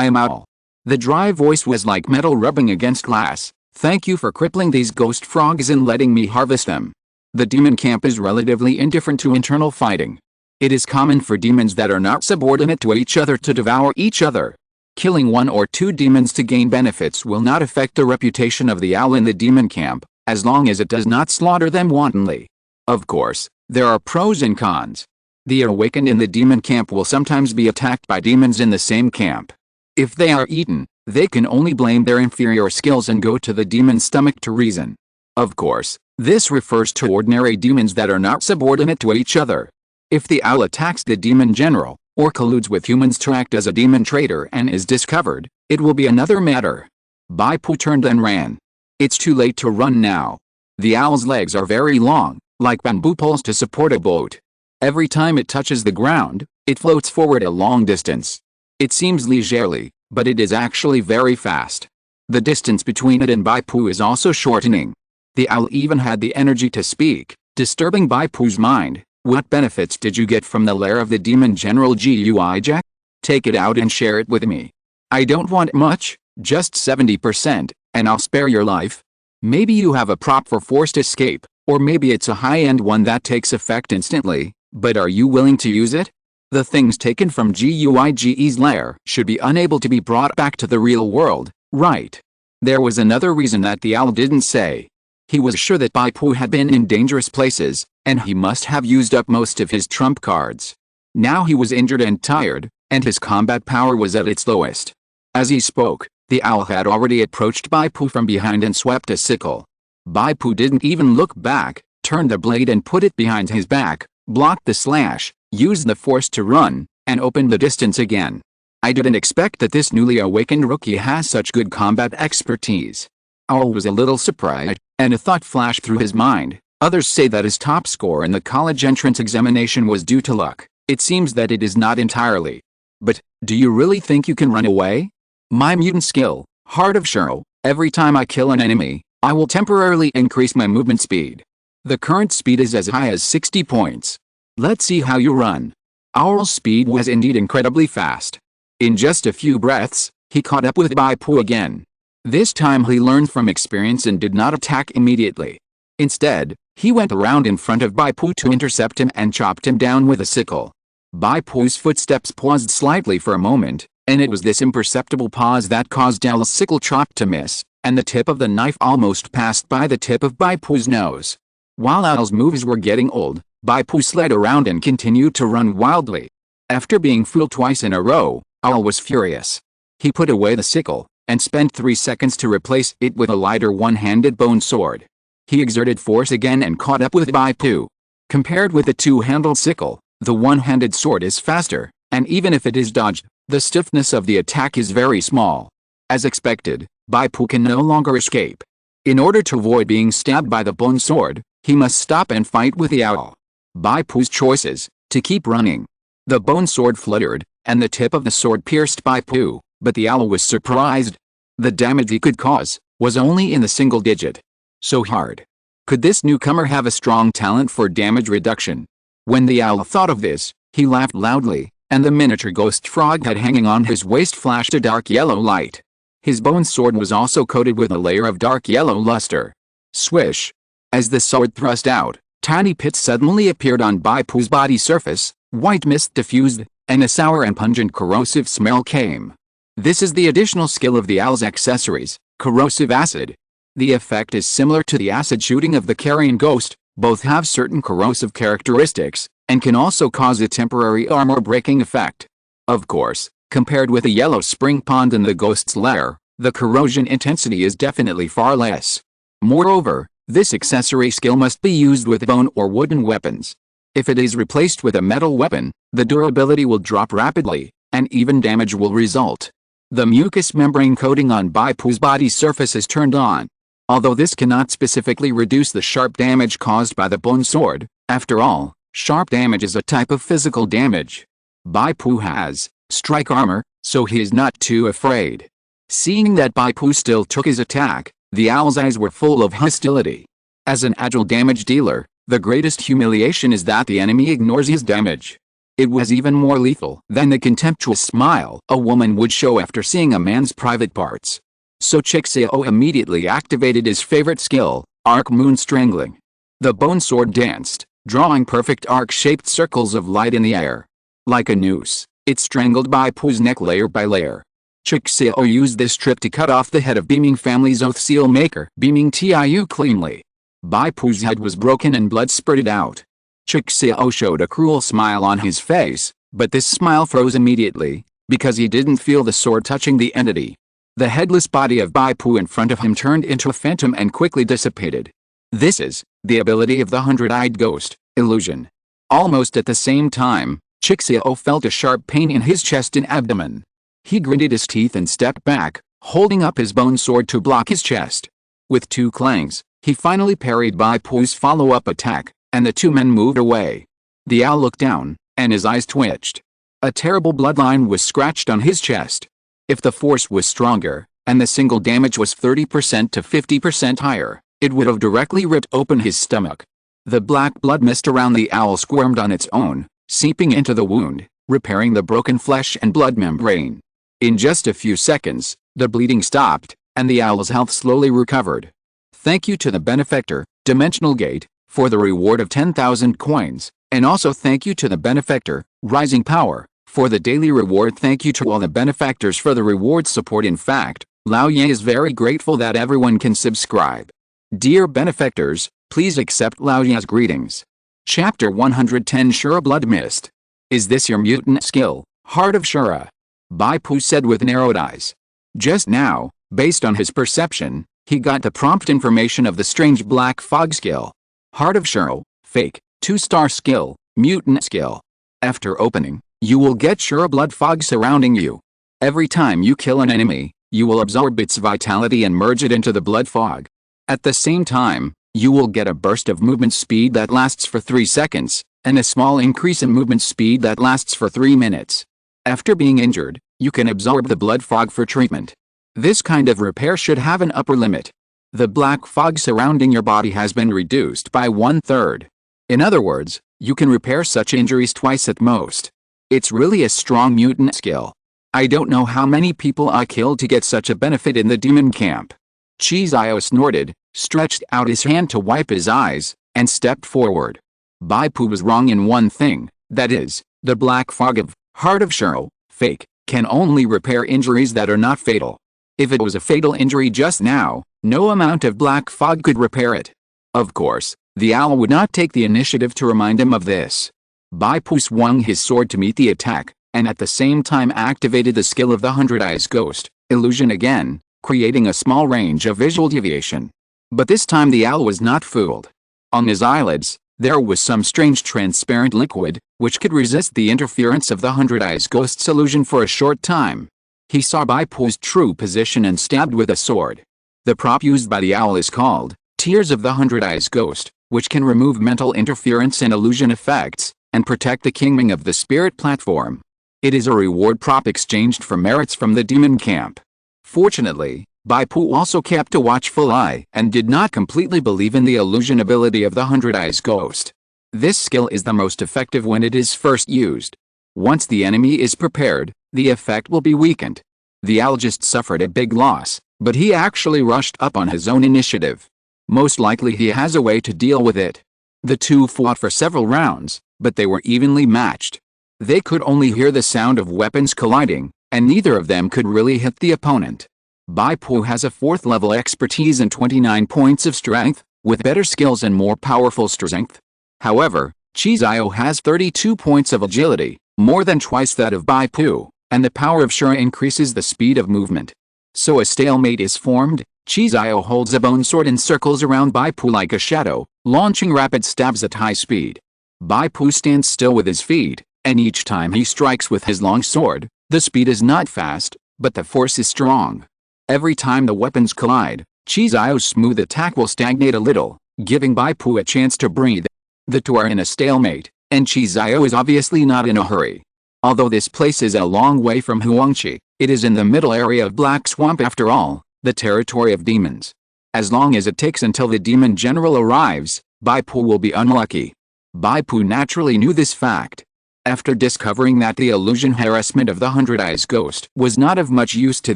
am Owl. The dry voice was like metal rubbing against glass. Thank you for crippling these ghost frogs and letting me harvest them. The demon camp is relatively indifferent to internal fighting. It is common for demons that are not subordinate to each other to devour each other. Killing 1 or 2 demons to gain benefits will not affect the reputation of the owl in the demon camp, as long as it does not slaughter them wantonly. Of course, there are pros and cons. The awakened in the demon camp will sometimes be attacked by demons in the same camp. If they are eaten, they can only blame their inferior skills and go to the demon's stomach to reason. Of course, this refers to ordinary demons that are not subordinate to each other. If the owl attacks the demon general, or colludes with humans to act as a demon traitor and is discovered, it will be another matter. Bai Pu turned and ran. It's too late to run now. The owl's legs are very long, like bamboo poles to support a boat. Every time it touches the ground, it floats forward a long distance. It seems leisurely, but it is actually very fast. The distance between it and Bai Pu is also shortening. The owl even had the energy to speak, disturbing Bai Pu's mind. What benefits did you get from the lair of the demon general Gui Jack? Take it out and share it with me. I don't want much, just 70%, and I'll spare your life. Maybe you have a prop for forced escape, or maybe it's a high-end one that takes effect instantly, but are you willing to use it? The things taken from Gui's lair should be unable to be brought back to the real world, right? There was another reason that the owl didn't say. He was sure that Bai Pu had been in dangerous places, and he must have used up most of his trump cards. Now he was injured and tired, and his combat power was at its lowest. As he spoke, the owl had already approached Bai Pu from behind and swept a sickle. Bai Pu didn't even look back, turned the blade and put it behind his back, blocked the slash, used the force to run, and opened the distance again. I didn't expect that this newly awakened rookie has such good combat expertise. Owl was a little surprised, and a thought flashed through his mind. Others say that his top score in the college entrance examination was due to luck. It seems that it is not entirely. But, do you really think you can run away? My mutant skill, Heart of Shiro, every time I kill an enemy, I will temporarily increase my movement speed. The current speed is as high as 60 points. Let's see how you run. Owl's speed was indeed incredibly fast. In just a few breaths, he caught up with Bai Pu again. This time he learned from experience and did not attack immediately. Instead, he went around in front of Bai Pu to intercept him and chopped him down with a sickle. Bai Pu's footsteps paused slightly for a moment, and it was this imperceptible pause that caused Owl's sickle chop to miss, and the tip of the knife almost passed by the tip of Bai Pu's nose. While Owl's moves were getting old, Bai Pu slid around and continued to run wildly. After being fooled twice in a row, Owl was furious. He put away the sickle, and spent 3 seconds to replace it with a lighter one-handed bone sword. He exerted force again and caught up with Bai Pu. Compared with the two-handled sickle, the one-handed sword is faster, and even if it is dodged, the stiffness of the attack is very small. As expected, Bai Pu can no longer escape. In order to avoid being stabbed by the bone sword, he must stop and fight with the owl. Bai Pu's choices: to keep running. The bone sword fluttered, and the tip of the sword pierced Bai Pu, but the owl was surprised. The damage he could cause was only in the single digit. So hard. Could this newcomer have a strong talent for damage reduction? When the owl thought of this, he laughed loudly, and the miniature ghost frog head hanging on his waist flashed a dark yellow light. His bone sword was also coated with a layer of dark yellow luster. Swish! As the sword thrust out, tiny pits suddenly appeared on Bai Pu's body surface, white mist diffused, and a sour and pungent corrosive smell came. This is the additional skill of the owl's accessories, corrosive acid. The effect is similar to the acid shooting of the carrion ghost. Both have certain corrosive characteristics, and can also cause a temporary armor-breaking effect. Of course, compared with the yellow spring pond in the ghost's lair, the corrosion intensity is definitely far less. Moreover, this accessory skill must be used with bone or wooden weapons. If it is replaced with a metal weapon, the durability will drop rapidly, and even damage will result. The mucous membrane coating on Bai Pu's body surface is turned on. Although this cannot specifically reduce the sharp damage caused by the bone sword, after all, sharp damage is a type of physical damage. Bai Pu has strike armor, so he is not too afraid. Seeing that Bai Pu still took his attack, the owl's eyes were full of hostility. As an agile damage dealer, the greatest humiliation is that the enemy ignores his damage. It was even more lethal than the contemptuous smile a woman would show after seeing a man's private parts. So Chixio immediately activated his favorite skill, Arc Moon Strangling. The bone sword danced, drawing perfect arc-shaped circles of light in the air. Like a noose, it strangled Bai Pu's neck layer by layer. Chixio used this trick to cut off the head of Beaming Family's Oath Seal Maker, Beaming Tiu cleanly. Bai Pu's head was broken and blood spurted out. Chixio showed a cruel smile on his face, but this smile froze immediately, because he didn't feel the sword touching the entity. The headless body of Bai Pu in front of him turned into a phantom and quickly dissipated. This is the ability of the hundred-eyed ghost, illusion. Almost at the same time, Chixio felt a sharp pain in his chest and abdomen. He gritted his teeth and stepped back, holding up his bone sword to block his chest. With two clangs, he finally parried Bai Pu's follow-up attack, and the two men moved away. The owl looked down, and his eyes twitched. A terrible bloodline was scratched on his chest. If the force was stronger, and the single damage was 30% to 50% higher, it would have directly ripped open his stomach. The black blood mist around the owl squirmed on its own, seeping into the wound, repairing the broken flesh and blood membrane. In just a few seconds, the bleeding stopped, and the owl's health slowly recovered. Thank you to the benefactor, Dimensional Gate, for the reward of 10,000 coins, and also thank you to the benefactor, Rising Power, for the daily reward. Thank you to all the benefactors for the reward support. In fact, Lao Ye is very grateful that everyone can subscribe. Dear benefactors, please accept Lao Ye's greetings. Chapter 110 Shura Blood Mist. Is this your mutant skill, Heart of Shura? Bai Pu said with narrowed eyes. Just now, based on his perception, he got the prompt information of the strange black fog skill. Heart of Shura, fake, 2-star skill, mutant skill. After opening, you will get Shura blood fog surrounding you. Every time you kill an enemy, you will absorb its vitality and merge it into the blood fog. At the same time, you will get a burst of movement speed that lasts for 3 seconds, and a small increase in movement speed that lasts for 3 minutes. After being injured, you can absorb the blood fog for treatment. This kind of repair should have an upper limit. The black fog surrounding your body has been reduced by 1/3. In other words, you can repair such injuries twice at most. It's really a strong mutant skill. I don't know how many people I killed to get such a benefit in the demon camp. Chizio snorted, stretched out his hand to wipe his eyes, and stepped forward. Bai Pu was wrong in one thing, that is, the black fog of Heart of Shura, fake, can only repair injuries that are not fatal. If it was a fatal injury just now, no amount of black fog could repair it. Of course, the owl would not take the initiative to remind him of this. Bai Pu swung his sword to meet the attack, and at the same time activated the skill of the Hundred Eyes Ghost, illusion again, creating a small range of visual deviation. But this time the owl was not fooled. On his eyelids, there was some strange transparent liquid, which could resist the interference of the Hundred Eyes Ghost's illusion for a short time. He saw Bai Pu's true position and stabbed with a sword. The prop used by the owl is called Tears of the Hundred Eyes Ghost, which can remove mental interference and illusion effects, and protect the kingdom of the spirit platform. It is a reward prop exchanged for merits from the demon camp. Fortunately, Bai Pu also kept a watchful eye and did not completely believe in the illusion ability of the Hundred Eyes Ghost. This skill is the most effective when it is first used. Once the enemy is prepared, the effect will be weakened. The owl just suffered a big loss, but he actually rushed up on his own initiative. Most likely he has a way to deal with it. The two fought for several rounds, but they were evenly matched. They could only hear the sound of weapons colliding, and neither of them could really hit the opponent. Bai Pu has a 4th level expertise and 29 points of strength, with better skills and more powerful strength. However, Chixiao has 32 points of agility, more than twice that of Bai Pu, and the power of Shura increases the speed of movement. So a stalemate is formed. Chixiao holds a bone sword and circles around Bai Pu like a shadow, launching rapid stabs at high speed. Bai Pu stands still with his feet, and each time he strikes with his long sword, the speed is not fast, but the force is strong. Every time the weapons collide, Chixiao's smooth attack will stagnate a little, giving Bai Pu a chance to breathe. The two are in a stalemate, and Chixiao is obviously not in a hurry. Although this place is a long way from Huangqi, it is in the middle area of Black Swamp after all, the territory of demons. As long as it takes until the demon general arrives, Bai Pu will be unlucky. Bai Pu naturally knew this fact. After discovering that the illusion harassment of the 100 Eyes ghost was not of much use to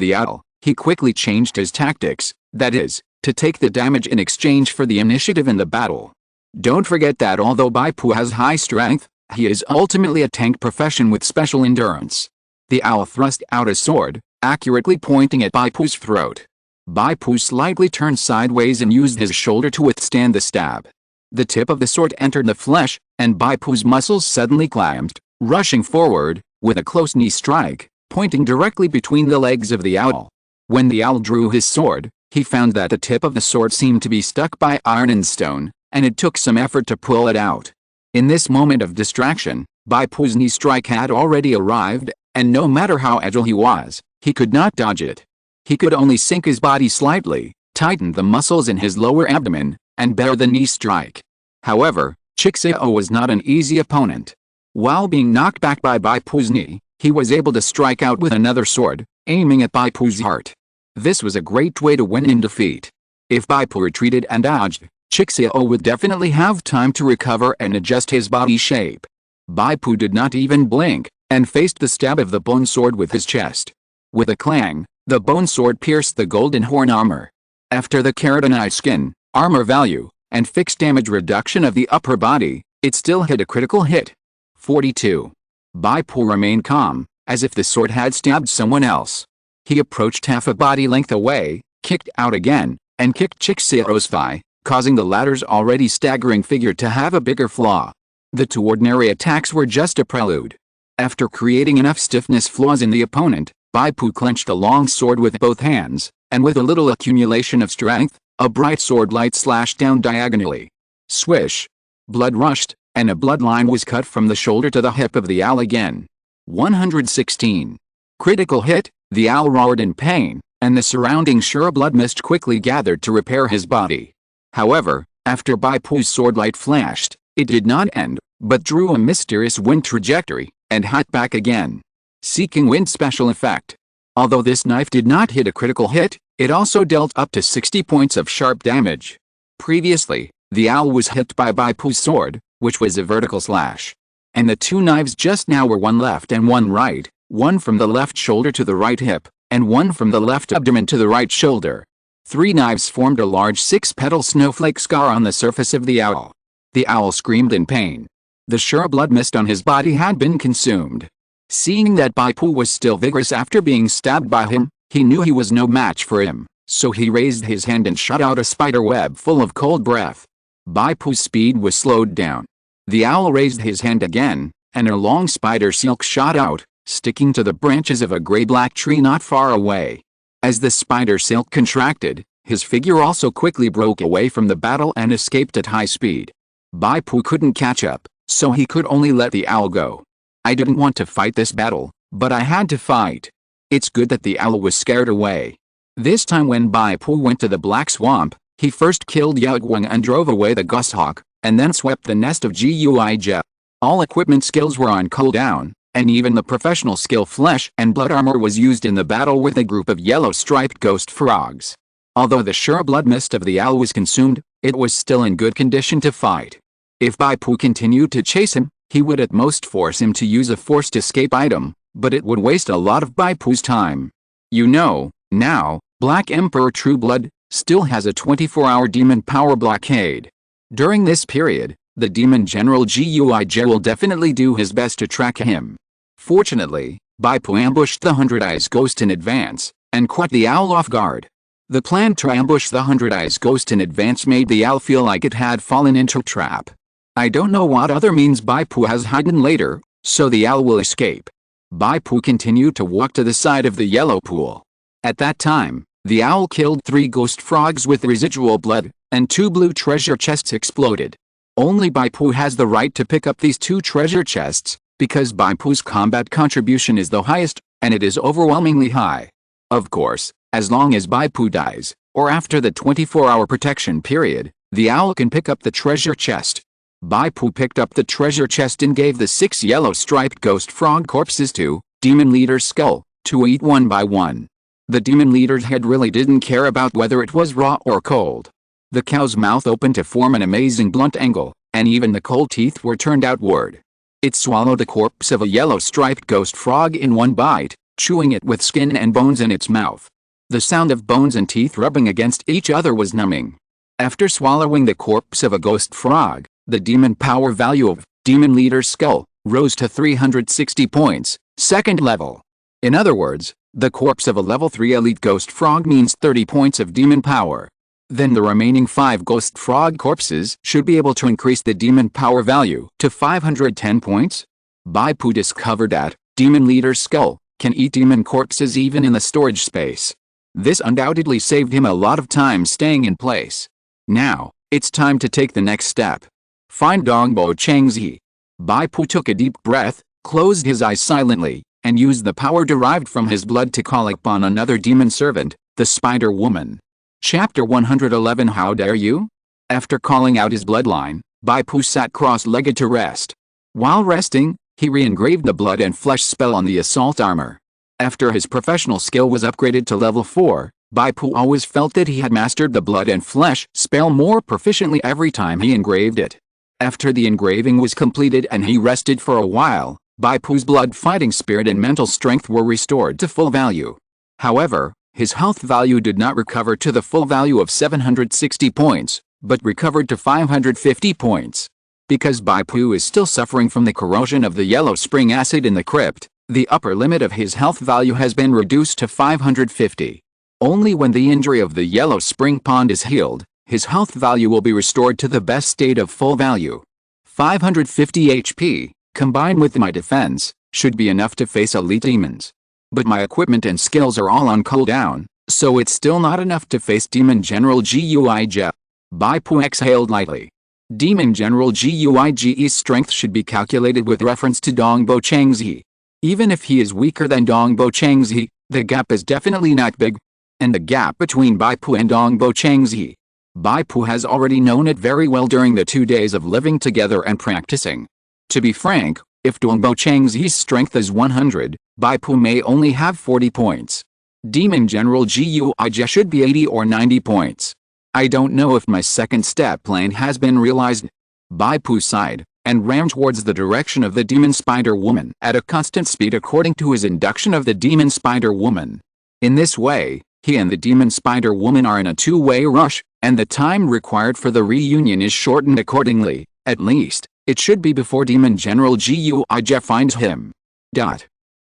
the owl, he quickly changed his tactics, that is, to take the damage in exchange for the initiative in the battle. Don't forget that although Bai Pu has high strength, he is ultimately a tank profession with special endurance. The owl thrust out a sword, accurately pointing at Bai Pu's throat. Bai Pu slightly turned sideways and used his shoulder to withstand the stab. The tip of the sword entered the flesh, and Bai Pu's muscles suddenly clamped, rushing forward, with a close knee strike, pointing directly between the legs of the owl. When the owl drew his sword, he found that the tip of the sword seemed to be stuck by iron and stone, and it took some effort to pull it out. In this moment of distraction, Bai Pu's knee strike had already arrived, and no matter how agile he was, he could not dodge it. He could only sink his body slightly, tighten the muscles in his lower abdomen, and bear the knee strike. However, Chixiao was not an easy opponent. While being knocked back by Bai Pu's knee, he was able to strike out with another sword, aiming at Bai Pu's heart. This was a great way to win in defeat. If Bai Pu retreated and dodged, Chixiao would definitely have time to recover and adjust his body shape. Bai Pu did not even blink, and faced the stab of the bone sword with his chest. With a clang, the bone sword pierced the golden horn armor. After the keratinized skin, armor value, and fixed damage reduction of the upper body, it still hit a critical hit. 42. Bai Pu remained calm, as if the sword had stabbed someone else. He approached half a body length away, kicked out again, and kicked Chixiao's thigh, causing the latter's already staggering figure to have a bigger flaw. The two ordinary attacks were just a prelude. After creating enough stiffness flaws in the opponent, Bai Pu clenched a long sword with both hands, and with a little accumulation of strength, a bright sword light slashed down diagonally. Swish! Blood rushed, and a bloodline was cut from the shoulder to the hip of the owl again. 116. Critical hit, the owl roared in pain, and the surrounding Shura blood mist quickly gathered to repair his body. However, after Bai Pu's sword light flashed, it did not end, but drew a mysterious wind trajectory, and hot back again. Seeking wind special effect. Although this knife did not hit a critical hit, it also dealt up to 60 points of sharp damage. Previously, the owl was hit by Bai Pu's sword, which was a vertical slash. And the two knives just now were one left and one right, one from the left shoulder to the right hip, and one from the left abdomen to the right shoulder. 3 knives formed a large 6-petal snowflake scar on the surface of the owl. The owl screamed in pain. The Shura blood mist on his body had been consumed. Seeing that Bai Pu was still vigorous after being stabbed by him, he knew he was no match for him, so he raised his hand and shot out a spider web full of cold breath. Bai Pu's speed was slowed down. The owl raised his hand again, and a long spider silk shot out, sticking to the branches of a gray-black tree not far away. As the spider silk contracted, his figure also quickly broke away from the battle and escaped at high speed. Bai Pu couldn't catch up, so he could only let the owl go. I didn't want to fight this battle, but I had to fight. It's good that the owl was scared away. This time when Bai Pu went to the Black Swamp, he first killed Yaoguang and drove away the goshawk, and then swept the nest of Guija. All equipment skills were on cooldown, and even the professional skill flesh and blood armor was used in the battle with a group of yellow-striped ghost frogs. Although the Shura blood mist of the owl was consumed, it was still in good condition to fight. If Bai Pu continued to chase him, he would at most force him to use a forced escape item, but it would waste a lot of Bai Pu's time. You know, now, Black Emperor True Blood still has a 24-hour demon power blockade. During this period, the demon general Guija will definitely do his best to track him. Fortunately, Bai Pu ambushed the 100 Eyes ghost in advance, and caught the owl off guard. The plan to ambush the 100-eyes ghost in advance made the owl feel like it had fallen into a trap. I don't know what other means Bai Pu has hidden later, so the owl will escape. Bai Pu continued to walk to the side of the yellow pool. At that time, the owl killed 3 ghost frogs with residual blood, and 2 blue treasure chests exploded. Only Bai Pu has the right to pick up these 2 treasure chests, because Bai Pu's combat contribution is the highest, and it is overwhelmingly high. Of course, as long as Bai Pu dies, or after the 24-hour protection period, the owl can pick up the treasure chest. Bai Pu picked up the treasure chest and gave the 6 yellow striped ghost frog corpses to Demon Leader's skull, to eat one by one. The Demon Leader's head really didn't care about whether it was raw or cold. The cow's mouth opened to form an amazing blunt angle, and even the cold teeth were turned outward. It swallowed the corpse of a yellow striped ghost frog in one bite, chewing it with skin and bones in its mouth. The sound of bones and teeth rubbing against each other was numbing. After swallowing the corpse of a ghost frog, the demon power value of Demon Leader's skull rose to 360 points, second level. In other words, the corpse of a level 3 elite ghost frog means 30 points of demon power. Then the remaining 5 ghost frog corpses should be able to increase the demon power value to 510 points. Bai Pu discovered that Demon Leader's skull can eat demon corpses even in the storage space. This undoubtedly saved him a lot of time staying in place. Now, it's time to take the next step. Find Dongbo Changzi. Bai Pu took a deep breath, closed his eyes silently, and used the power derived from his blood to call upon another demon servant, the Spider Woman. Chapter 111 How dare you? After calling out his bloodline, Bai Pu sat cross-legged to rest. While resting, he re-engraved the blood and flesh spell on the assault armor. After his professional skill was upgraded to level 4, Bai Pu always felt that he had mastered the blood and flesh spell more proficiently every time he engraved it. After the engraving was completed and he rested for a while, Bai Pu's blood fighting spirit and mental strength were restored to full value. However, his health value did not recover to the full value of 760 points, but recovered to 550 points. Because Bai Pu is still suffering from the corrosion of the yellow spring acid in the crypt, the upper limit of his health value has been reduced to 550. Only when the injury of the yellow spring pond is healed, his health value will be restored to the best state of full value. 550 HP, combined with my defense, should be enough to face elite demons. But my equipment and skills are all on cooldown, so it's still not enough to face Demon General Guige. Bai Pu exhaled lightly. Demon General Guige's strength should be calculated with reference to Dongbo Changzi. Even if he is weaker than Dongbo Changzi, the gap is definitely not big. And the gap between Bai Pu and Dongbo Changzi. Bai Pu has already known it very well during the 2 days of living together and practicing. To be frank, if Dongbo Changzi's strength is 100, Bai Pu may only have 40 points. Demon General Guige should be 80 or 90 points. I don't know if my second step plan has been realized. Bai Pu sighed, and ran towards the direction of the Demon Spider Woman at a constant speed according to his induction of the Demon Spider Woman. In this way, he and the Demon Spider Woman are in a two-way rush, and the time required for the reunion is shortened accordingly. At least, it should be before Demon General Guige finds him.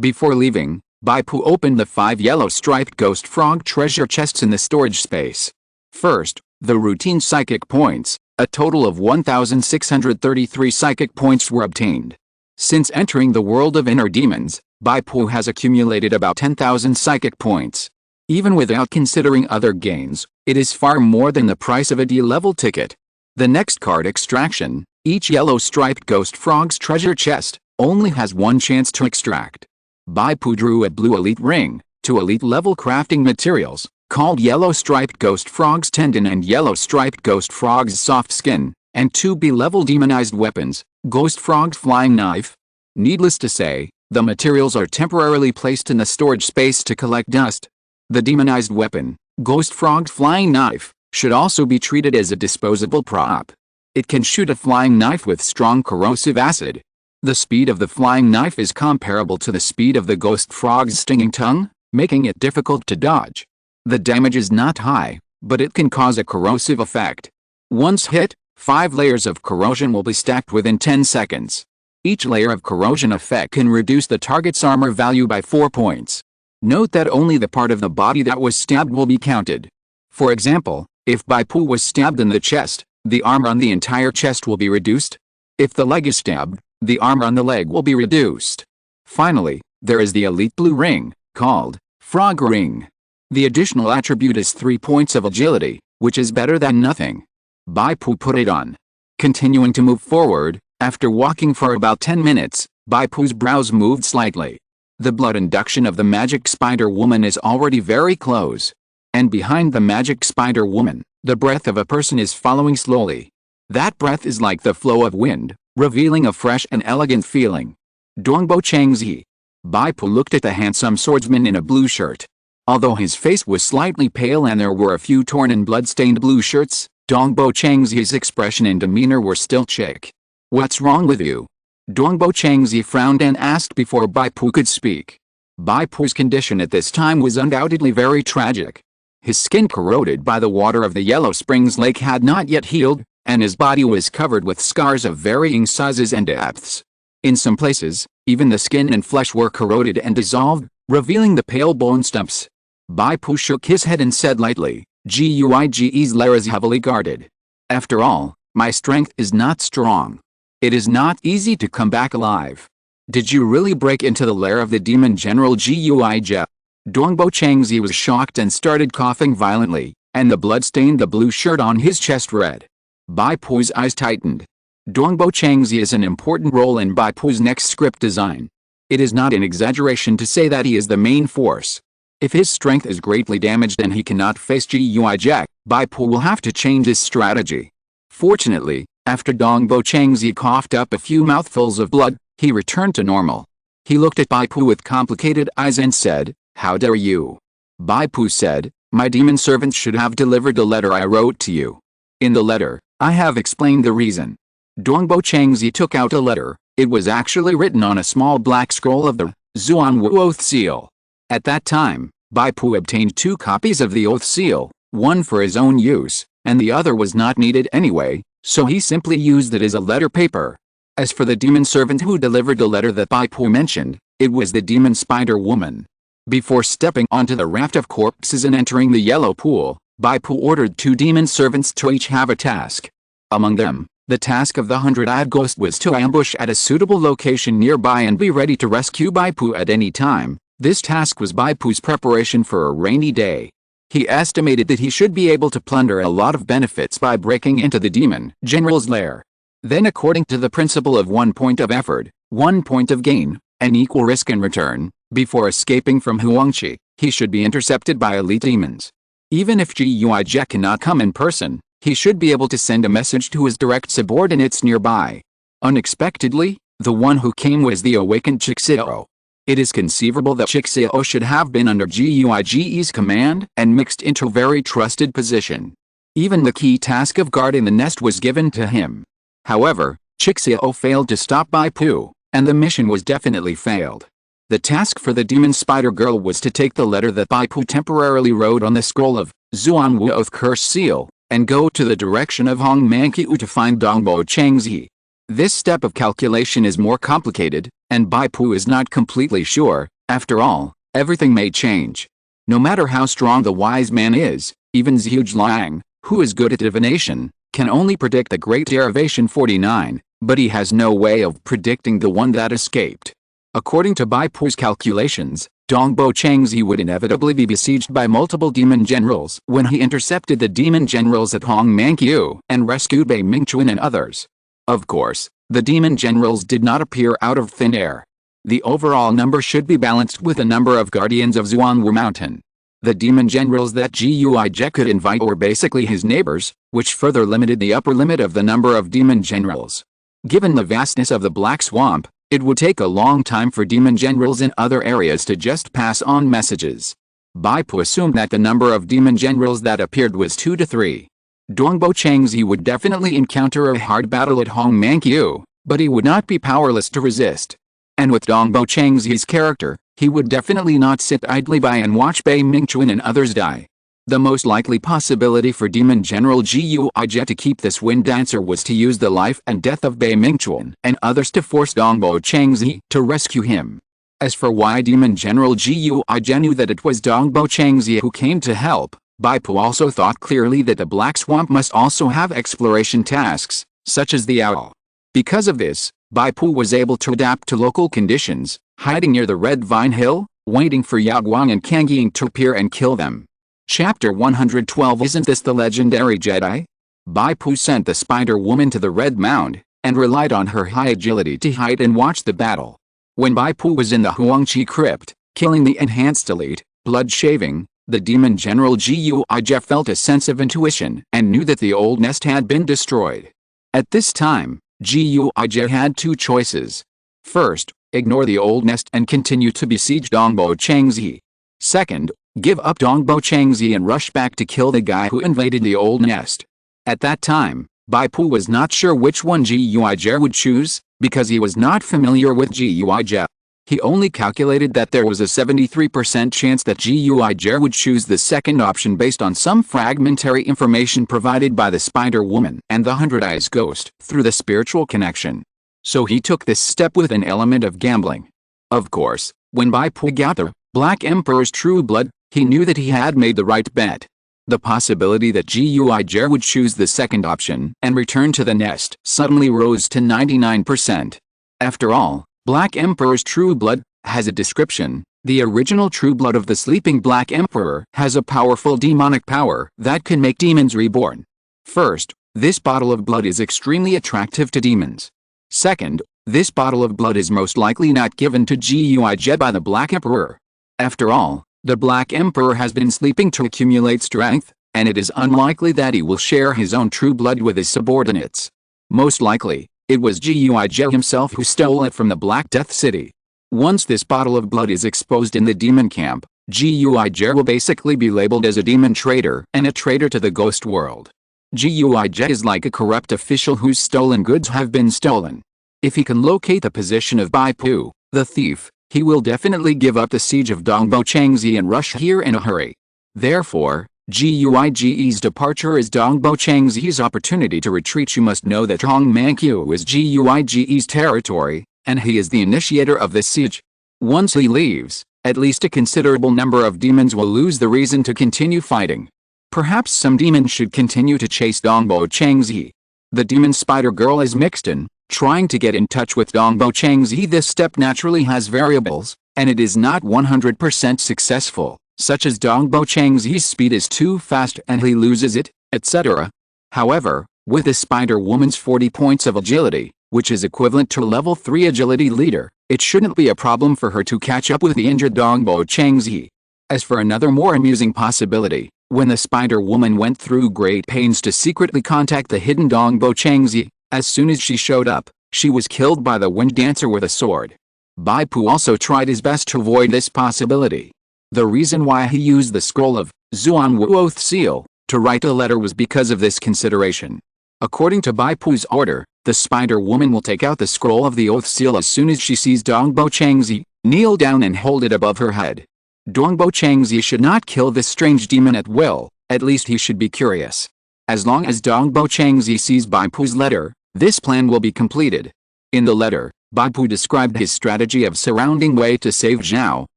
Before leaving, Bai Pu opened the 5 yellow striped ghost frog treasure chests in the storage space. First, the routine psychic points. A total of 1,633 psychic points were obtained. Since entering the world of inner demons, Bai Pu has accumulated about 10,000 psychic points. Even without considering other gains, it is far more than the price of a D-level ticket. The next card extraction, each yellow striped ghost frog's treasure chest, only has one chance to extract. Bai Pu drew a blue elite ring, 2 elite level crafting materials, called Yellow Striped Ghost Frog's Tendon and Yellow Striped Ghost Frog's Soft Skin, and 2 B-level demonized weapons, Ghost Frog's Flying Knife. Needless to say, the materials are temporarily placed in the storage space to collect dust. The demonized weapon, Ghost Frog's Flying Knife, should also be treated as a disposable prop. It can shoot a flying knife with strong corrosive acid. The speed of the flying knife is comparable to the speed of the Ghost Frog's stinging tongue, making it difficult to dodge. The damage is not high, but it can cause a corrosive effect. Once hit, 5 layers of corrosion will be stacked within 10 seconds. Each layer of corrosion effect can reduce the target's armor value by 4 points. Note that only the part of the body that was stabbed will be counted. For example, if Bai Pu was stabbed in the chest, the armor on the entire chest will be reduced. If the leg is stabbed, the armor on the leg will be reduced. Finally, there is the elite blue ring, called Frog Ring. The additional attribute is 3 points of agility, which is better than nothing. Bai Pu put it on. Continuing to move forward, after walking for about 10 minutes, Bai Pu's brows moved slightly. The blood induction of the magic spider woman is already very close. And behind the magic spider woman, the breath of a person is following slowly. That breath is like the flow of wind, revealing a fresh and elegant feeling. Dongbo Changzi. Bai Pu looked at the handsome swordsman in a blue shirt. Although his face was slightly pale and there were a few torn and blood-stained blue shirts, Dongbo Changzi's expression and demeanor were still chic. "What's wrong with you?" Dongbo Changzi frowned and asked before Bai Pu could speak. Bai Pu's condition at this time was undoubtedly very tragic. His skin corroded by the water of the Yellow Springs Lake had not yet healed, and his body was covered with scars of varying sizes and depths. In some places, even the skin and flesh were corroded and dissolved, revealing the pale bone stumps. Bai Pu shook his head and said lightly, "Guige's lair is heavily guarded. After all, my strength is not strong. It is not easy to come back alive." "Did you really break into the lair of the demon general Guige?" Dongbo Changzi was shocked and started coughing violently, and the blood stained the blue shirt on his chest red. Bai Pu's eyes tightened. Dongbo Changzi is an important role in Bai Pu's next script design. It is not an exaggeration to say that he is the main force. If his strength is greatly damaged and he cannot face Guige, Bai Pu will have to change his strategy. Fortunately, after Dongbo Changzi coughed up a few mouthfuls of blood, he returned to normal. He looked at Bai Pu with complicated eyes and said, "How dare you?" Bai Pu said, "My demon servant should have delivered the letter I wrote to you. In the letter, I have explained the reason." Dongbo Changzi took out a letter. It was actually written on a small black scroll of the Zuanwu oath seal. At that time, Bai Pu obtained 2 copies of the oath seal, one for his own use, and the other was not needed anyway, so he simply used it as a letter paper. As for the demon servant who delivered the letter that Bai Pu mentioned, it was the demon spider woman. Before stepping onto the raft of corpses and entering the yellow pool, Bai Pu ordered 2 demon servants to each have a task. Among them, the task of the 100-eyed ghost was to ambush at a suitable location nearby and be ready to rescue Bai Pu at any time. This task was Bai Pu's preparation for a rainy day. He estimated that he should be able to plunder a lot of benefits by breaking into the demon general's lair. Then, according to the principle of 1 point of effort, 1 point of gain, and equal risk in return, before escaping from Huangqi, he should be intercepted by elite demons. Even if Guige cannot come in person, he should be able to send a message to his direct subordinates nearby. Unexpectedly, the one who came was the awakened Chixio. It is conceivable that Chixio should have been under Guige's command and mixed into a very trusted position. Even the key task of guarding the nest was given to him. However, Chixio failed to stop Bai Pu, and the mission was definitely failed. The task for the demon spider girl was to take the letter that Bai Pu temporarily wrote on the scroll of Zuanwu oath curse seal, and go to the direction of Hongmanqiu to find Dongbo Changzi. This step of calculation is more complicated, and Bai Pu is not completely sure. After all, everything may change. No matter how strong the wise man is, even Zhuge Liang, who is good at divination, can only predict the Great Derivation 49, but he has no way of predicting the one that escaped. According to Bai Pu's calculations, Dongbo Changzi would inevitably be besieged by multiple demon generals when he intercepted the demon generals at Hongmanqiu and rescued Bai Mingchuan and others. Of course, the demon generals did not appear out of thin air. The overall number should be balanced with the number of guardians of Zuanwu Mountain. The demon generals that Guige could invite were basically his neighbors, which further limited the upper limit of the number of demon generals. Given the vastness of the Black Swamp, it would take a long time for demon generals in other areas to just pass on messages. Bai Pu assumed that the number of demon generals that appeared was 2 to 3. Dongbo Changzi would definitely encounter a hard battle at Hongmanqiu, but he would not be powerless to resist. And with Dongbo Changzi's character, he would definitely not sit idly by and watch Bai Mingchuan and others die. The most likely possibility for Demon General Guige to keep this wind dancer was to use the life and death of Bai Mingchuan and others to force Dongbo Changzi to rescue him. As for why Demon General Guizhen knew that it was Dongbo Changzi who came to help, Bai Pu also thought clearly that the Black Swamp must also have exploration tasks, such as the owl. Because of this, Bai Pu was able to adapt to local conditions, hiding near the Red Vine Hill, waiting for Yao Guang and Kang Ying to appear and kill them. Chapter 112. Isn't this the legendary Jedi? Bai Pu sent the Spider Woman to the Red Mound, and relied on her high agility to hide and watch the battle. When Bai Pu was in the Huangqi crypt, killing the enhanced elite, blood shaving, the demon general Guizhen felt a sense of intuition and knew that the old nest had been destroyed. At this time, Guizhen had two choices. First, ignore the old nest and continue to besiege Dongbo Changzi. Second, give up Dongbo Changzi and rush back to kill the guy who invaded the old nest. At that time, Bai Pu was not sure which one Guizhen would choose, because he was not familiar with Guizhen. He only calculated that there was a 73% chance that Guizhen would choose the second option based on some fragmentary information provided by the Spider Woman and the Hundred Eyes Ghost through the spiritual connection. So he took this step with an element of gambling. Of course, when Bai Pu got the Black Emperor's true blood, he knew that he had made the right bet. The possibility that Guizhen would choose the second option and return to the nest suddenly rose to 99%. After all, Black Emperor's true blood has a description. The original true blood of the sleeping Black Emperor has a powerful demonic power that can make demons reborn. First, this bottle of blood is extremely attractive to demons. Second, this bottle of blood is most likely not given to Guizhen by the Black Emperor. After all, the Black Emperor has been sleeping to accumulate strength, and it is unlikely that he will share his own true blood with his subordinates. Most likely, it was Guizhen himself who stole it from the Black Death City. Once this bottle of blood is exposed in the demon camp, Guizhen will basically be labeled as a demon traitor and a traitor to the ghost world. Guizhen is like a corrupt official whose stolen goods have been stolen. If he can locate the position of Bai Pu, the thief, he will definitely give up the siege of Dongbo Changzi and rush here in a hurry. Therefore, Guizhen's departure is Dongbo Changzi's opportunity to retreat. You must know that Hongmanqiu is Guizhen's territory, and he is the initiator of this siege. Once he leaves, at least a considerable number of demons will lose the reason to continue fighting. Perhaps some demons should continue to chase Dongbo Changzi. The demon spider girl is mixed in, trying to get in touch with Dongbo Changzi. This step naturally has variables, and it is not 100% successful, such as Dongbo Changzi's speed is too fast and he loses it, etc. However, with the Spider Woman's 40 points of agility, which is equivalent to a level 3 agility leader, it shouldn't be a problem for her to catch up with the injured Dongbo Changzi. As for another more amusing possibility, when the Spider Woman went through great pains to secretly contact the hidden Dongbo Changzi, as soon as she showed up, she was killed by the Wind Dancer with a sword. Bai Pu also tried his best to avoid this possibility. The reason why he used the scroll of Zuanwu Oath Seal to write a letter was because of this consideration. According to Bai Pu's order, the Spider Woman will take out the scroll of the Oath Seal as soon as she sees Dongbo Changzi, kneel down and hold it above her head. Dongbo Changzi should not kill this strange demon at will, at least he should be curious. As long as Dongbo Changzi sees Bai Pu's letter, this plan will be completed. In the letter, Bai Pu described his strategy of surrounding Wei to save Zhao,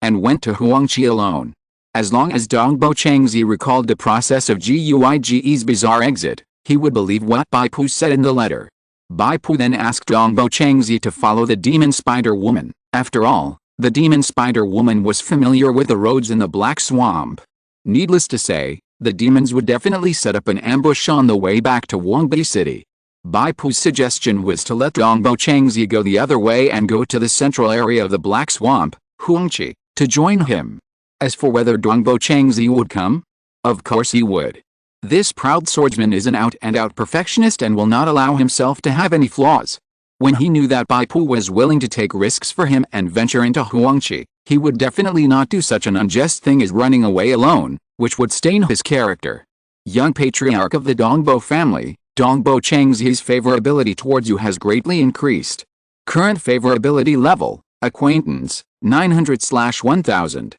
and went to Huangqi alone. As long as Dongbo Changzi recalled the process of Guizhen's bizarre exit, he would believe what Bai Pu said in the letter. Bai Pu then asked Dongbo Changzi to follow the Demon Spider Woman. After all, the Demon Spider Woman was familiar with the roads in the Black Swamp. Needless to say, the demons would definitely set up an ambush on the way back to Wangbi City. Bai Pu's suggestion was to let Dongbo Changzi go the other way and go to the central area of the Black Swamp, Huangqi, to join him. As for whether Dongbo Changzi would come, of course he would. This proud swordsman is an out-and-out perfectionist and will not allow himself to have any flaws. When he knew that Bai Pu was willing to take risks for him and venture into Huangqi, he would definitely not do such an unjust thing as running away alone, which would stain his character. Young patriarch of the Dongbo family, Dongbo Changzi's favorability towards you has greatly increased. Current favorability level, acquaintance, 900/1000.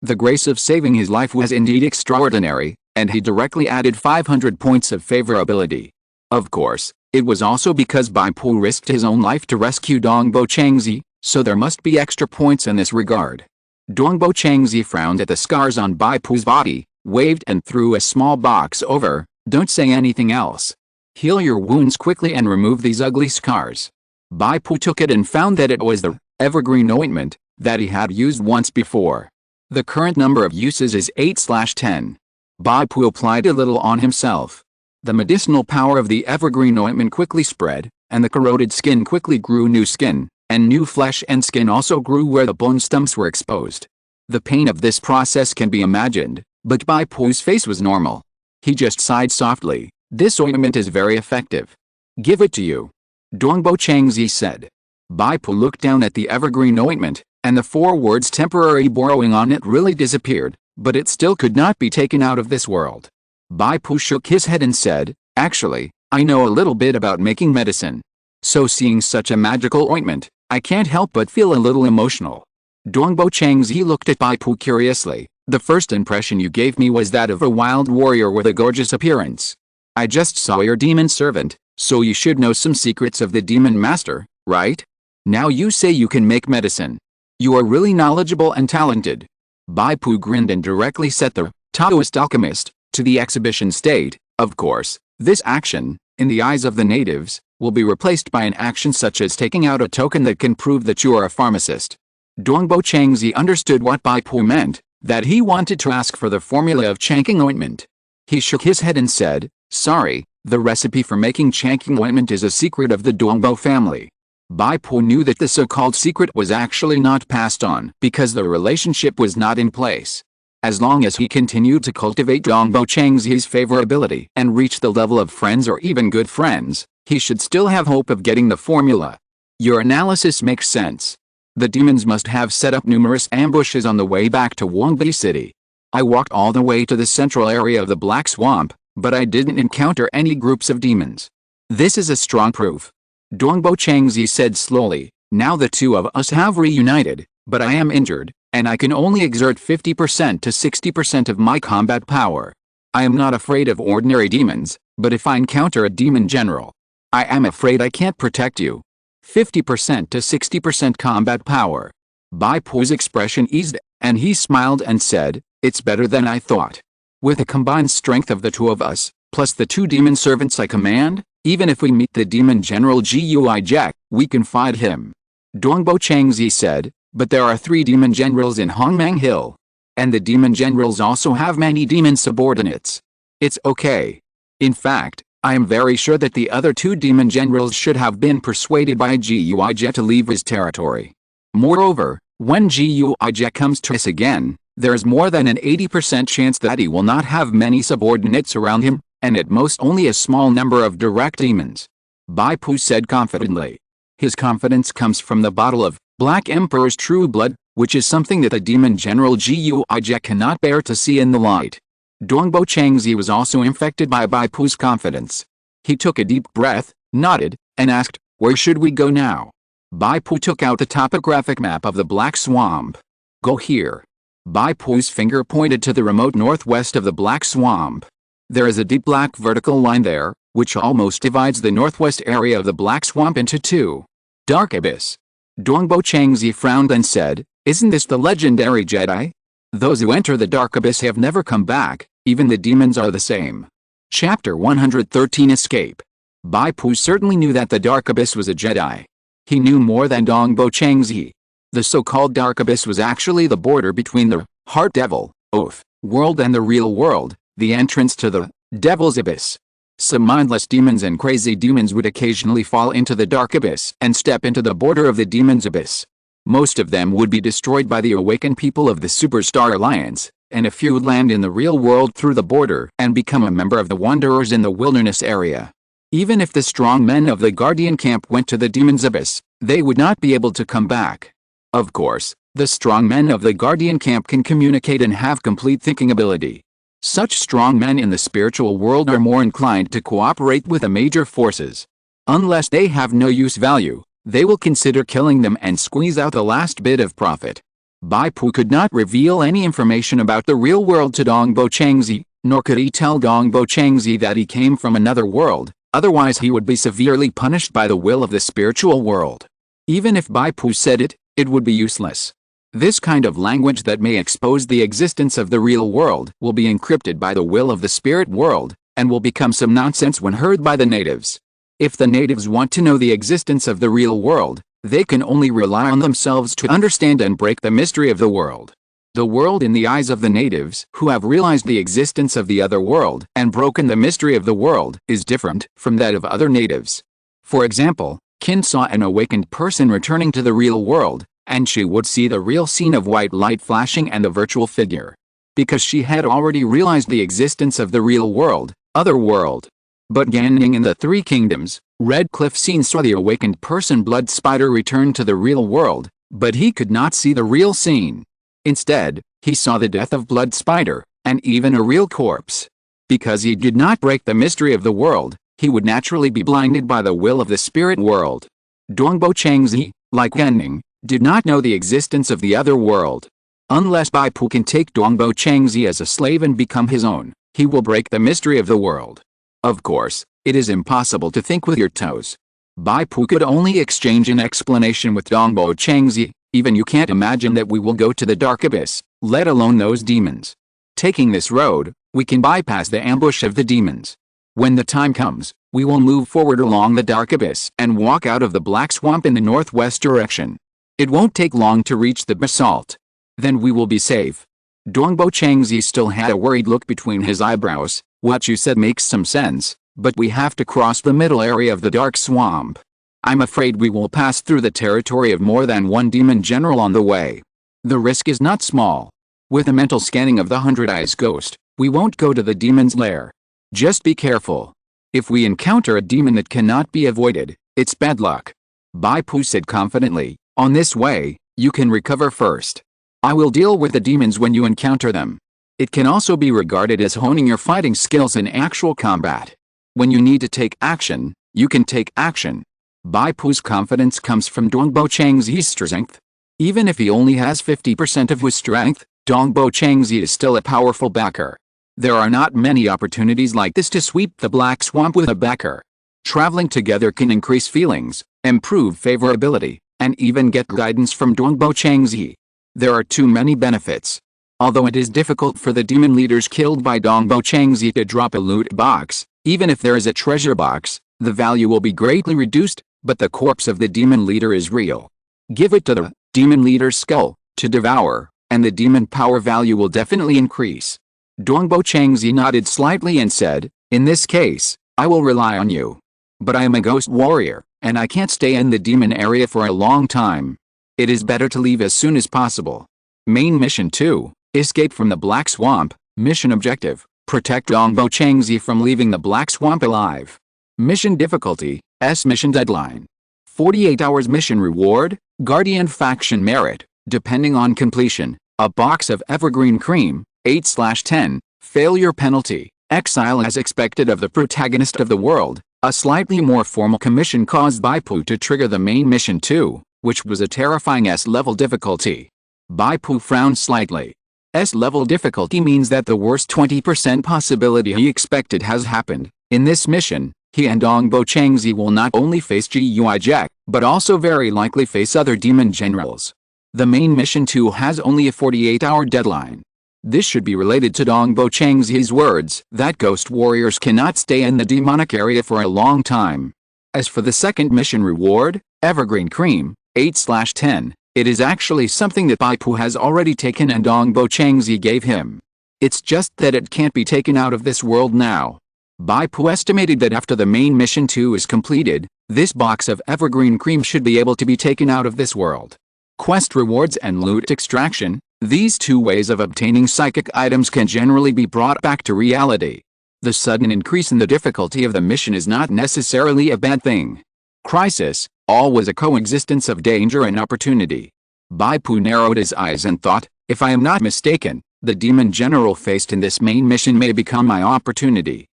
The grace of saving his life was indeed extraordinary, and he directly added 500 points of favorability. Of course, it was also because Bai Pu risked his own life to rescue Dongbo Changzi, so there must be extra points in this regard. Dongbo Changzi frowned at the scars on Bai Pu's body, waved and threw a small box over. Don't say anything else. Heal your wounds quickly and remove these ugly scars. Bai Pu took it and found that it was the evergreen ointment that he had used once before. The current number of uses is 8/10. Bai Pu applied a little on himself. The medicinal power of the evergreen ointment quickly spread, and the corroded skin quickly grew new skin, and new flesh and skin also grew where the bone stumps were exposed. The pain of this process can be imagined, but Bai Pu's face was normal. He just sighed softly. This ointment is very effective. Give it to you. Dongbo Changzi said. Bai Pu looked down at the evergreen ointment, and the 4 words temporary borrowing on it really disappeared, but it still could not be taken out of this world. Bai Pu shook his head and said, actually, I know a little bit about making medicine. So seeing such a magical ointment, I can't help but feel a little emotional. Dongbo Changzi looked at Bai Pu curiously. The first impression you gave me was that of a wild warrior with a gorgeous appearance. I just saw your demon servant, so you should know some secrets of the demon master, right? Now you say you can make medicine. You are really knowledgeable and talented. Bai Pu grinned and directly set the Taoist alchemist to the exhibition state. Of course, this action, in the eyes of the natives, will be replaced by an action such as taking out a token that can prove that you are a pharmacist. Dongbo Changzi understood what Bai Pu meant, that he wanted to ask for the formula of Changking ointment. He shook his head and said, sorry, the recipe for making Changking ointment is a secret of the Dongbo family. Bai Pu knew that the so-called secret was actually not passed on because the relationship was not in place. As long as he continued to cultivate Dongbo Changzi's favorability and reach the level of friends or even good friends, he should still have hope of getting the formula. Your analysis makes sense. The demons must have set up numerous ambushes on the way back to Wangbi City. I walked all the way to the central area of the Black Swamp, but I didn't encounter any groups of demons. This is a strong proof. Dongbo Changzi said slowly, now the 2 of us have reunited, but I am injured, and I can only exert 50% to 60% of my combat power. I am not afraid of ordinary demons, but if I encounter a demon general, I am afraid I can't protect you. 50% to 60% combat power. Bai Pu's expression eased, and he smiled and said, it's better than I thought. With the combined strength of the 2 of us, plus the 2 demon servants I command, even if we meet the demon general Gui Jack, we can fight him. Dongbo Changzi said, but there are 3 demon generals in Hongmang Hill. And the demon generals also have many demon subordinates. It's okay. In fact, I am very sure that the other 2 demon generals should have been persuaded by Gui Jack to leave his territory. Moreover, when Gui Jack comes to us again, there is more than an 80% chance that he will not have many subordinates around him, and at most only a small number of direct demons. Bai Pu said confidently. His confidence comes from the bottle of Black Emperor's true blood, which is something that the demon general Gui Jack cannot bear to see in the light. Dongbo Changzi was also infected by Bai Pu's confidence. He took a deep breath, nodded, and asked, where should we go now? Bai Pu took out the topographic map of the Black Swamp. Go here. Bai Pu's finger pointed to the remote northwest of the Black Swamp. There is a deep black vertical line there, which almost divides the northwest area of the Black Swamp into 2. Dark Abyss. Dongbo Changzi frowned and said, isn't this the legendary Jedi? Those who enter the Dark Abyss have never come back, even the demons are the same. Chapter 113 Escape. Bai Pu certainly knew that the Dark Abyss was a Jedi. He knew more than Dongbo Changzi. The so-called Dark Abyss was actually the border between the Heart Devil, Oath, world and the real world, the entrance to the Devil's Abyss. Some mindless demons and crazy demons would occasionally fall into the Dark Abyss and step into the border of the Demon's Abyss. Most of them would be destroyed by the awakened people of the Superstar Alliance, and a few would land in the real world through the border and become a member of the Wanderers in the wilderness area. Even if the strong men of the Guardian camp went to the Demon's Abyss, they would not be able to come back. Of course, the strong men of the Guardian camp can communicate and have complete thinking ability. Such strong men in the spiritual world are more inclined to cooperate with the major forces. Unless they have no use value, they will consider killing them and squeeze out the last bit of profit. Bai Pu could not reveal any information about the real world to Dongbo Changzi, nor could he tell Dongbo Changzi that he came from another world, otherwise he would be severely punished by the will of the spiritual world. Even if Bai Pu said it, it would be useless. This kind of language that may expose the existence of the real world will be encrypted by the will of the spirit world, and will become some nonsense when heard by the natives. If the natives want to know the existence of the real world, they can only rely on themselves to understand and break the mystery of the world. The world in the eyes of the natives who have realized the existence of the other world and broken the mystery of the world is different from that of other natives. For example, Kin saw an awakened person returning to the real world, and she would see the real scene of white light flashing and the virtual figure. Because she had already realized the existence of the real world, other world. But Ganning in the Three Kingdoms, Red Cliff Scene saw the awakened person Blood Spider return to the real world, but he could not see the real scene. Instead, he saw the death of Blood Spider, and even a real corpse. Because he did not break the mystery of the world, he would naturally be blinded by the will of the spirit world. Dongbo Changzi, like Ganning, did not know the existence of the other world. Unless Bai Pu can take Dongbo Changzi as a slave and become his own, he will break the mystery of the world. Of course, it is impossible to think with your toes. Bai Pu could only exchange an explanation with Dongbo Changzi. Even you can't imagine that we will go to the dark abyss, let alone those demons. Taking this road, we can bypass the ambush of the demons. When the time comes, we will move forward along the dark abyss and walk out of the black swamp in the northwest direction. It won't take long to reach the basalt. Then we will be safe. Dongbo Changzi still had a worried look between his eyebrows. What you said makes some sense, but we have to cross the middle area of the dark swamp. I'm afraid we will pass through the territory of more than one demon general on the way. The risk is not small. With a mental scanning of the Hundred Eyes ghost, we won't go to the demon's lair. Just be careful. If we encounter a demon that cannot be avoided, it's bad luck. Bai Pu said confidently, on this way, you can recover first. I will deal with the demons when you encounter them. It can also be regarded as honing your fighting skills in actual combat. When you need to take action, you can take action. Bai Pu's confidence comes from Dongbo Changzi's strength. Even if he only has 50% of his strength, Dongbo Changzi is still a powerful backer. There are not many opportunities like this to sweep the black swamp with a backer. Traveling together can increase feelings, improve favorability, and even get guidance from Dongbo Changzi. There are too many benefits. Although it is difficult for the demon leaders killed by Dongbo Changzi to drop a loot box, even if there is a treasure box, the value will be greatly reduced, but the corpse of the demon leader is real. Give it to the demon leader's skull to devour, and the demon power value will definitely increase. Dongbo Changzi nodded slightly and said, in this case, I will rely on you. But I am a ghost warrior, and I can't stay in the demon area for a long time. It is better to leave as soon as possible. Main Mission 2, Escape from the Black Swamp. Mission Objective, protect Dongbo Changzi from leaving the Black Swamp alive. Mission Difficulty, S Mission Deadline. 48 hours Mission Reward, Guardian Faction Merit, depending on completion, a box of Evergreen Cream, 8/10, Failure Penalty, exile as expected of the protagonist of the world, a slightly more formal commission caused Bai Pu to trigger the main Mission 2, which was a terrifying S-level difficulty. Bai Pu frowned slightly. S-level difficulty means that the worst 20% possibility he expected has happened. In this mission, he and Dongbo Changzi will not only face Gui Jack, but also very likely face other demon generals. The main Mission 2 has only a 48-hour deadline. This should be related to Dongbo Changzi's words that ghost warriors cannot stay in the demonic area for a long time. As for the second mission reward, Evergreen Cream, 8/10, it is actually something that Bai Pu has already taken and Dongbo Changzi gave him. It's just that it can't be taken out of this world now. Bai Pu estimated that after the main Mission 2 is completed, this box of Evergreen Cream should be able to be taken out of this world. Quest rewards and loot extraction, these two ways of obtaining psychic items can generally be brought back to reality. The sudden increase in the difficulty of the mission is not necessarily a bad thing. Crisis, always a coexistence of danger and opportunity. Bai Pu narrowed his eyes and thought, if I am not mistaken, the demon general faced in this main mission may become my opportunity.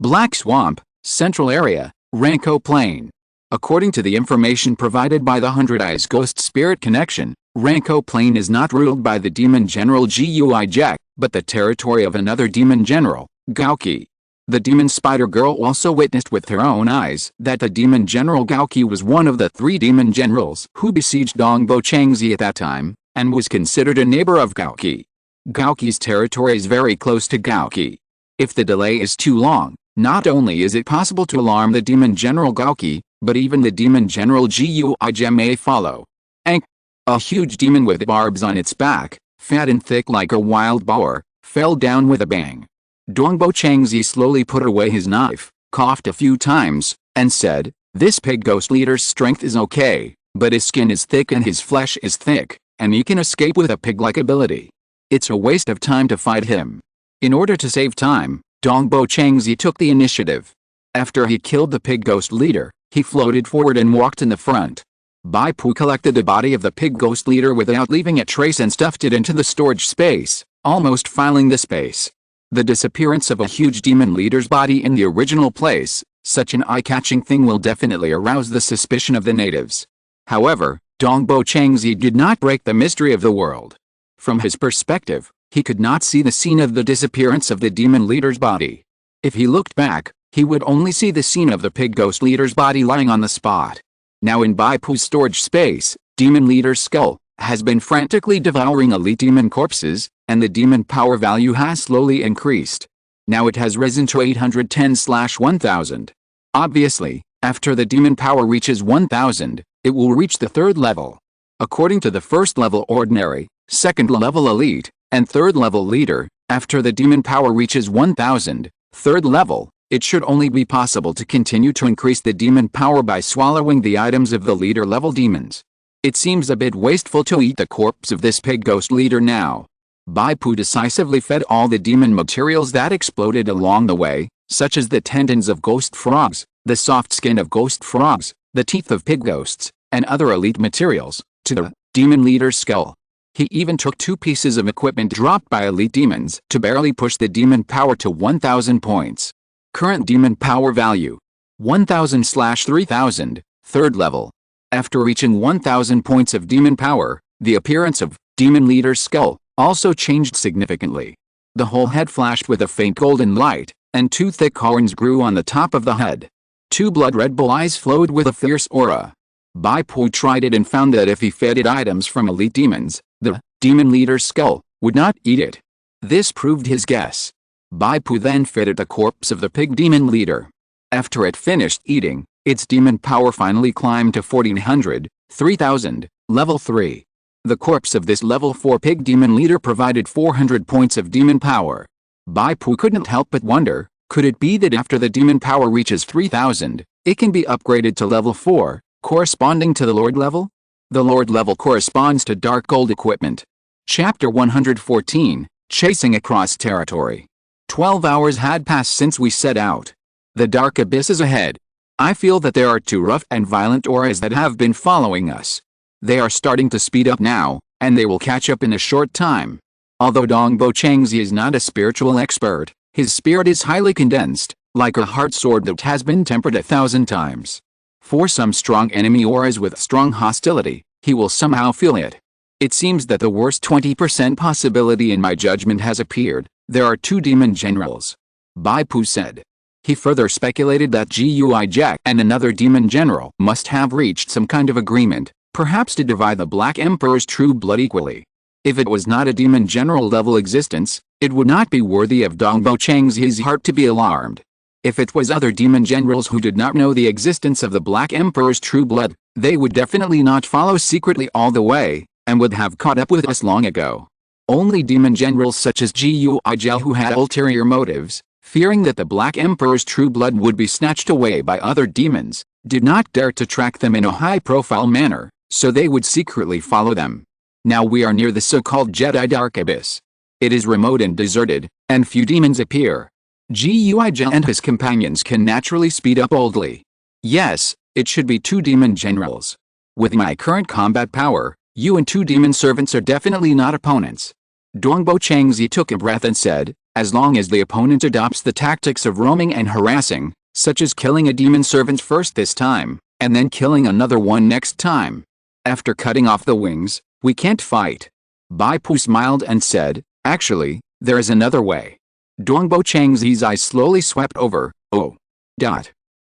Black Swamp, Central Area, Ranko Plain. According to the information provided by the Hundred Eyes Ghost Spirit Connection, Ranko Plain is not ruled by the demon general Gui Jack, but the territory of another demon general, Gaoki. The demon spider girl also witnessed with her own eyes that the demon general Gaoqi was one of the 3 demon generals who besieged Dongbo Changzi at that time, and was considered a neighbor of Gaoqi. Gaoqi's territory is very close to Gaoqi. If the delay is too long, not only is it possible to alarm the demon general Gaoqi, but even the demon general Guizhe may follow. Ankh, a huge demon with barbs on its back, fat and thick like a wild boar, fell down with a bang. Dongbo Changzi slowly put away his knife, coughed a few times, and said, "This pig ghost leader's strength is okay, but his skin is thick and his flesh is thick, and he can escape with a pig-like ability. It's a waste of time to fight him." In order to save time, Dongbo Changzi took the initiative. After he killed the pig ghost leader, he floated forward and walked in the front. Bai Pu collected the body of the pig ghost leader without leaving a trace and stuffed it into the storage space, almost filling the space. The disappearance of a huge demon leader's body in the original place, such an eye-catching thing will definitely arouse the suspicion of the natives. However, Dongbo Changzi did not break the mystery of the world. From his perspective, he could not see the scene of the disappearance of the demon leader's body. If he looked back, he would only see the scene of the pig ghost leader's body lying on the spot. Now in Bai Pu's storage space, demon leader's skull has been frantically devouring elite demon corpses, and the demon power value has slowly increased. Now it has risen to 810/1000. Obviously, after the demon power reaches 1000, it will reach the 3rd level. According to the 1st level ordinary, 2nd level elite, and 3rd level leader, after the demon power reaches 1000, 3rd level, it should only be possible to continue to increase the demon power by swallowing the items of the leader level demons. It seems a bit wasteful to eat the corpse of this pig ghost leader now. Bai Pu decisively fed all the demon materials that exploded along the way, such as the tendons of ghost frogs, the soft skin of ghost frogs, the teeth of pig ghosts, and other elite materials, to the demon leader's skull. He even took 2 pieces of equipment dropped by elite demons to barely push the demon power to 1000 points. Current demon power value: 1000/3000, 3rd level. After reaching 1000 points of demon power, the appearance of demon leader's skull also changed significantly. The whole head flashed with a faint golden light, and 2 thick horns grew on the top of the head. 2 blood-red bull eyes flowed with a fierce aura. Bai Pu tried it and found that if he fed it items from elite demons, the demon leader's skull would not eat it. This proved his guess. Bai Pu then fed it the corpse of the pig demon leader. After it finished eating, its demon power finally climbed to 1400, 3000, level 3. The corpse of this level 4 pig demon leader provided 400 points of demon power. Bai Pu couldn't help but wonder, could it be that after the demon power reaches 3000, it can be upgraded to level 4, corresponding to the Lord level? The Lord level corresponds to dark gold equipment. Chapter 114, Chasing Across Territory. 12 hours had passed since we set out. The dark abyss is ahead. I feel that there are 2 rough and violent auras that have been following us. They are starting to speed up now, and they will catch up in a short time. Although Dongbo Changzi is not a spiritual expert, his spirit is highly condensed, like a hard sword that has been tempered 1,000 times. For some strong enemy auras with strong hostility, he will somehow feel it. It seems that the worst 20% possibility in my judgment has appeared. There are 2 demon generals. Bai Pu said. He further speculated that Guizhe and another demon general must have reached some kind of agreement, perhaps to divide the Black Emperor's true blood equally. If it was not a demon general level existence, it would not be worthy of Dongbo Changzi's heart to be alarmed. If it was other demon generals who did not know the existence of the Black Emperor's true blood, they would definitely not follow secretly all the way, and would have caught up with us long ago. Only demon generals such as Guizhe who had ulterior motives, fearing that the Black Emperor's true blood would be snatched away by other demons, did not dare to track them in a high-profile manner, so they would secretly follow them. Now we are near the so-called Jedi Dark Abyss. It is remote and deserted, and few demons appear. Guizhe and his companions can naturally speed up boldly. Yes, it should be 2 demon generals. With my current combat power, you and 2 demon servants are definitely not opponents. Dongbo Changzi took a breath and said, as long as the opponent adopts the tactics of roaming and harassing, such as killing a demon servant first this time, and then killing another one next time. After cutting off the wings, we can't fight. Bai Pu smiled and said, actually, there is another way. Dongbo Changzi's eyes slowly swept over. Oh.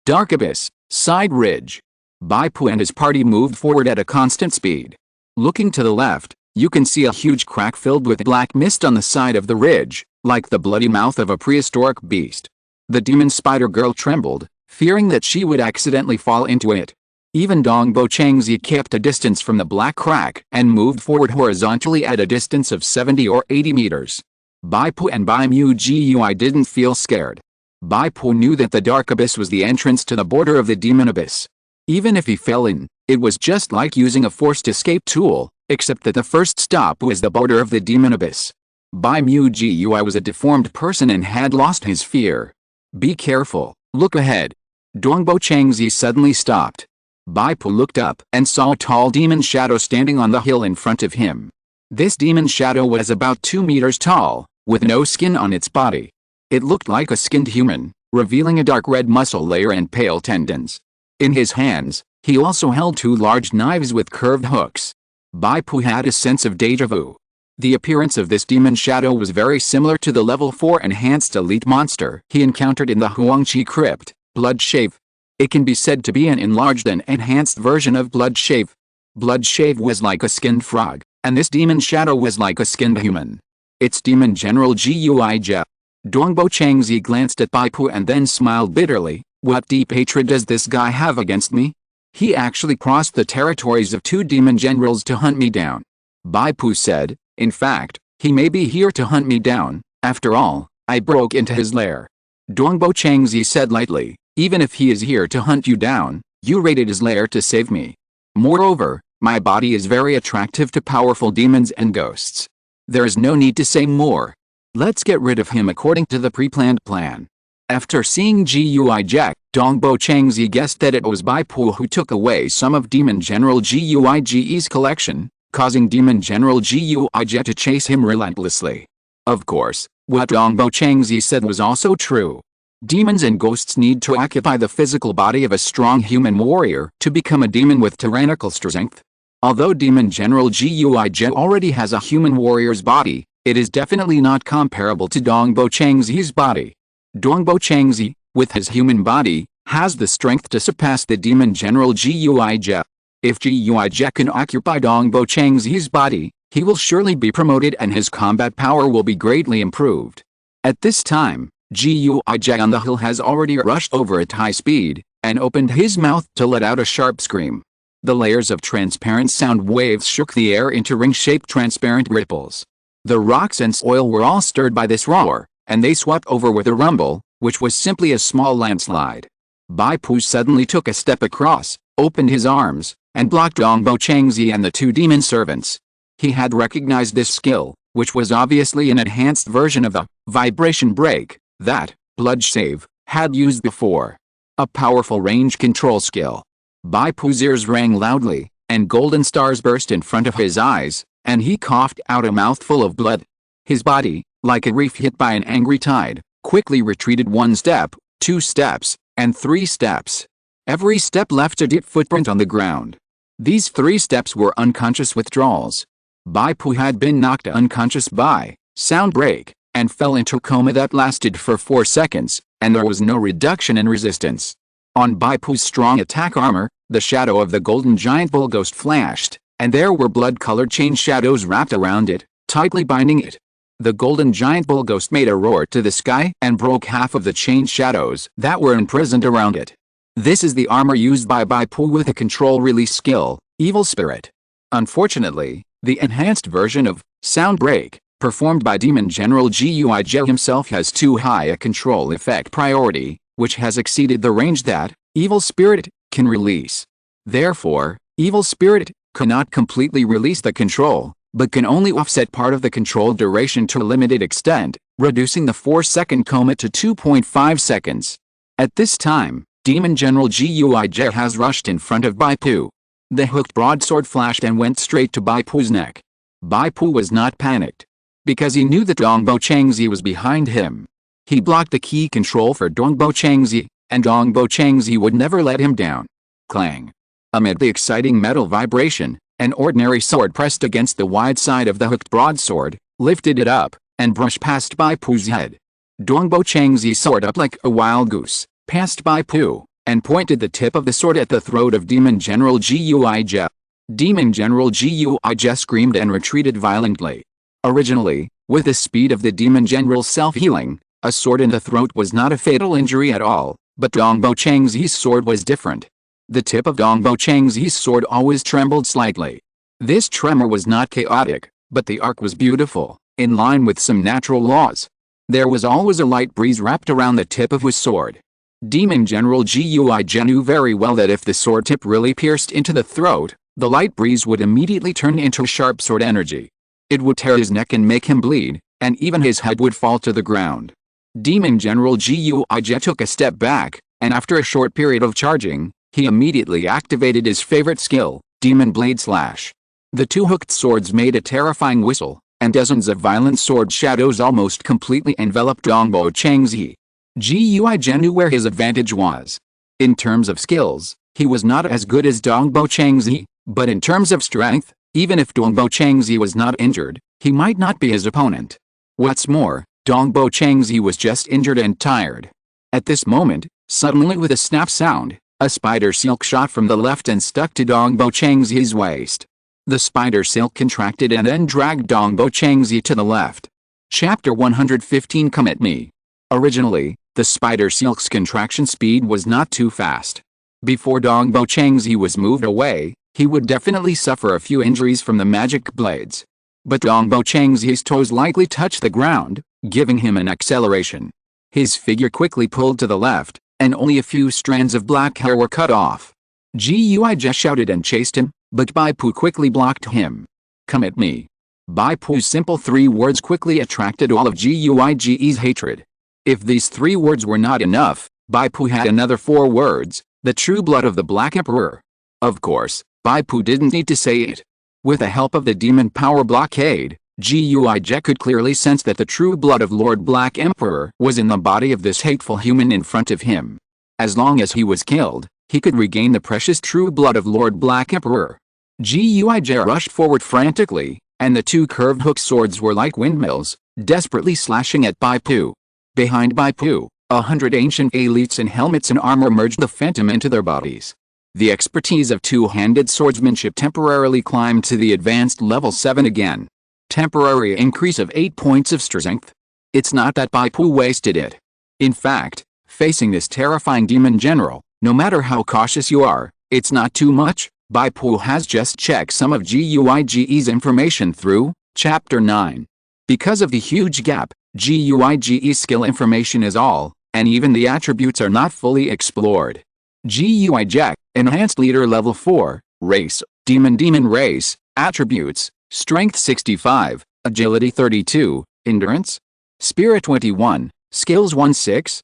Dark abyss, side ridge. Bai Pu and his party moved forward at a constant speed. Looking to the left, you can see a huge crack filled with black mist on the side of the ridge, like the bloody mouth of a prehistoric beast. The demon spider girl trembled, fearing that she would accidentally fall into it. Even Dongbo Changzi kept a distance from the black crack and moved forward horizontally at a distance of 70 or 80 meters. Bai Pu and Bai Mu Gui didn't feel scared. Bai Pu knew that the dark abyss was the entrance to the border of the demon abyss. Even if he fell in, it was just like using a forced escape tool, except that the first stop was the border of the demon abyss. Bai Mu Gui was a deformed person and had lost his fear. Be careful, look ahead. Dongbo Changzi suddenly stopped. Bai Pu looked up and saw a tall demon shadow standing on the hill in front of him. This demon shadow was about 2 meters tall, with no skin on its body. It looked like a skinned human, revealing a dark red muscle layer and pale tendons. In his hands, he also held 2 large knives with curved hooks. Bai Pu had a sense of deja vu. The appearance of this demon shadow was very similar to the level 4 enhanced elite monster he encountered in the Huangqi crypt, Bloodshave. It can be said to be an enlarged and enhanced version of Bloodshave. Bloodshave was like a skinned frog, and this demon shadow was like a skinned human. It's Demon General Guija. Dongbo Changzi glanced at Bai Pu and then smiled bitterly. What deep hatred does this guy have against me? He actually crossed the territories of 2 demon generals to hunt me down. Bai Pu said, in fact, he may be here to hunt me down. After all, I broke into his lair. Dongbo Changzi said lightly, even if he is here to hunt you down, you raided his lair to save me. Moreover, my body is very attractive to powerful demons and ghosts. There is no need to say more. Let's get rid of him according to the pre-planned plan. After seeing Guija, Dongbo Changzi guessed that it was Bai Pu who took away some of Demon General Guiji's collection, causing Demon General Guija to chase him relentlessly. Of course, what Dongbo Changzi said was also true. Demons and ghosts need to occupy the physical body of a strong human warrior to become a demon with tyrannical strength. Although Demon General Guija already has a human warrior's body, it is definitely not comparable to Dongbo Changzi's body. Dongbo Changzi, with his human body, has the strength to surpass the Demon General Guija. If Guija can occupy Dongbo Changzi's body, he will surely be promoted and his combat power will be greatly improved. At this time, Guija on the hill has already rushed over at high speed, and opened his mouth to let out a sharp scream. The layers of transparent sound waves shook the air into ring-shaped transparent ripples. The rocks and soil were all stirred by this roar, and they swept over with a rumble, which was simply a small landslide. Bai Pu suddenly took a step across, opened his arms, and blocked Dongbo Changzi and the 2 demon servants. He had recognized this skill, which was obviously an enhanced version of the vibration break that Bloodshave had used before. A powerful range control skill. Bai Pu's ears rang loudly, and golden stars burst in front of his eyes, and he coughed out a mouthful of blood. His body, like a reef hit by an angry tide, quickly retreated 1 step, 2 steps, and 3 steps. Every step left a deep footprint on the ground. These 3 steps were unconscious withdrawals. Bai Pu had been knocked unconscious by sound break, and fell into a coma that lasted for 4 seconds, and there was no reduction in resistance. On Bai Pu's strong attack armor, the shadow of the golden giant bull ghost flashed, and there were blood-colored chain shadows wrapped around it, tightly binding it. The golden giant bull ghost made a roar to the sky and broke half of the chain shadows that were imprisoned around it. This is the armor used by Bai Pu with a control-release skill, Evil Spirit. Unfortunately, the enhanced version of Sound Break, performed by Demon General Guija himself, has too high a control effect priority, which has exceeded the range that Evil Spirit can release. Therefore, Evil Spirit cannot completely release the control, but can only offset part of the control duration to a limited extent, reducing the 4-second coma to 2.5 seconds. At this time, Demon General Guija has rushed in front of Bai Pu. The hooked broadsword flashed and went straight to Bai Pu's neck. Bai Pu was not panicked, because he knew that Dongbo Changzi was behind him. He blocked the key control for Dongbo Changzi, and Dongbo Changzi would never let him down. Clang! Amid the exciting metal vibration, an ordinary sword pressed against the wide side of the hooked broadsword, lifted it up, and brushed past Bai Pu's head. Dongbo Changzi soared up like a wild goose, past Bai Pu, and pointed the tip of the sword at the throat of Demon General Gui Jie. Demon General Gui Jie screamed and retreated violently. Originally, with the speed of the Demon General's self-healing, a sword in the throat was not a fatal injury at all, but Dongbo Changzi's sword was different. The tip of Dongbo Changzi's sword always trembled slightly. This tremor was not chaotic, but the arc was beautiful, in line with some natural laws. There was always a light breeze wrapped around the tip of his sword. Demon General Gui Jie knew very well that if the sword tip really pierced into the throat, the light breeze would immediately turn into sharp sword energy. It would tear his neck and make him bleed, and even his head would fall to the ground. Demon General Gui Jie took a step back, and after a short period of charging, he immediately activated his favorite skill, Demon Blade Slash. The two hooked swords made a terrifying whistle, and dozens of violent sword shadows almost completely enveloped Dongbo Changzi. Gui Jie knew where his advantage was. In terms of skills, he was not as good as Dongbo Changzi, but in terms of strength, even if Dongbo Changzi was not injured, he might not be his opponent. What's more, Dongbo Changzi was just injured and tired. At this moment, suddenly with a snap sound, a spider silk shot from the left and stuck to Dongbo Changzi's waist. The spider silk contracted and then dragged Dongbo Changzi to the left. Chapter 115 Come at Me. Originally, the spider silk's contraction speed was not too fast. Before Dongbo Changzi was moved away, he would definitely suffer a few injuries from the magic blades. But Dongbo Changzi's toes lightly touched the ground, giving him an acceleration. His figure quickly pulled to the left, and only a few strands of black hair were cut off. Gui Jie shouted and chased him, but Bai Pu quickly blocked him. Come at me. Bai Pu's simple 3 words quickly attracted all of Gui Jie's hatred. If these 3 words were not enough, Bai Pu had another 4 words, the true blood of the Black Emperor. Of course, Bai Pu didn't need to say it. With the help of the demon power blockade, Gui Jie could clearly sense that the true blood of Lord Black Emperor was in the body of this hateful human in front of him. As long as he was killed, he could regain the precious true blood of Lord Black Emperor. Gui Jie rushed forward frantically, and the 2 curved hook swords were like windmills, desperately slashing at Bai Pu. Behind Bai Pu, 100 ancient elites in helmets and armor merged the phantom into their bodies. The expertise of two-handed swordsmanship temporarily climbed to the advanced level 7 again. Temporary increase of 8 points of strength. It's not that Bai Pu wasted it. In fact, facing this terrifying demon general, no matter how cautious you are, it's not too much. Bai Pu has just checked some of Gui Jie's information through Chapter 9. Because of the huge gap, Gui Jie's skill information is all, and even the attributes are not fully explored. Gui Jie, Enhanced Leader Level 4, Race, Demon Race, Attributes, Strength 65, Agility 32, Endurance, Spirit 21, Skills 16,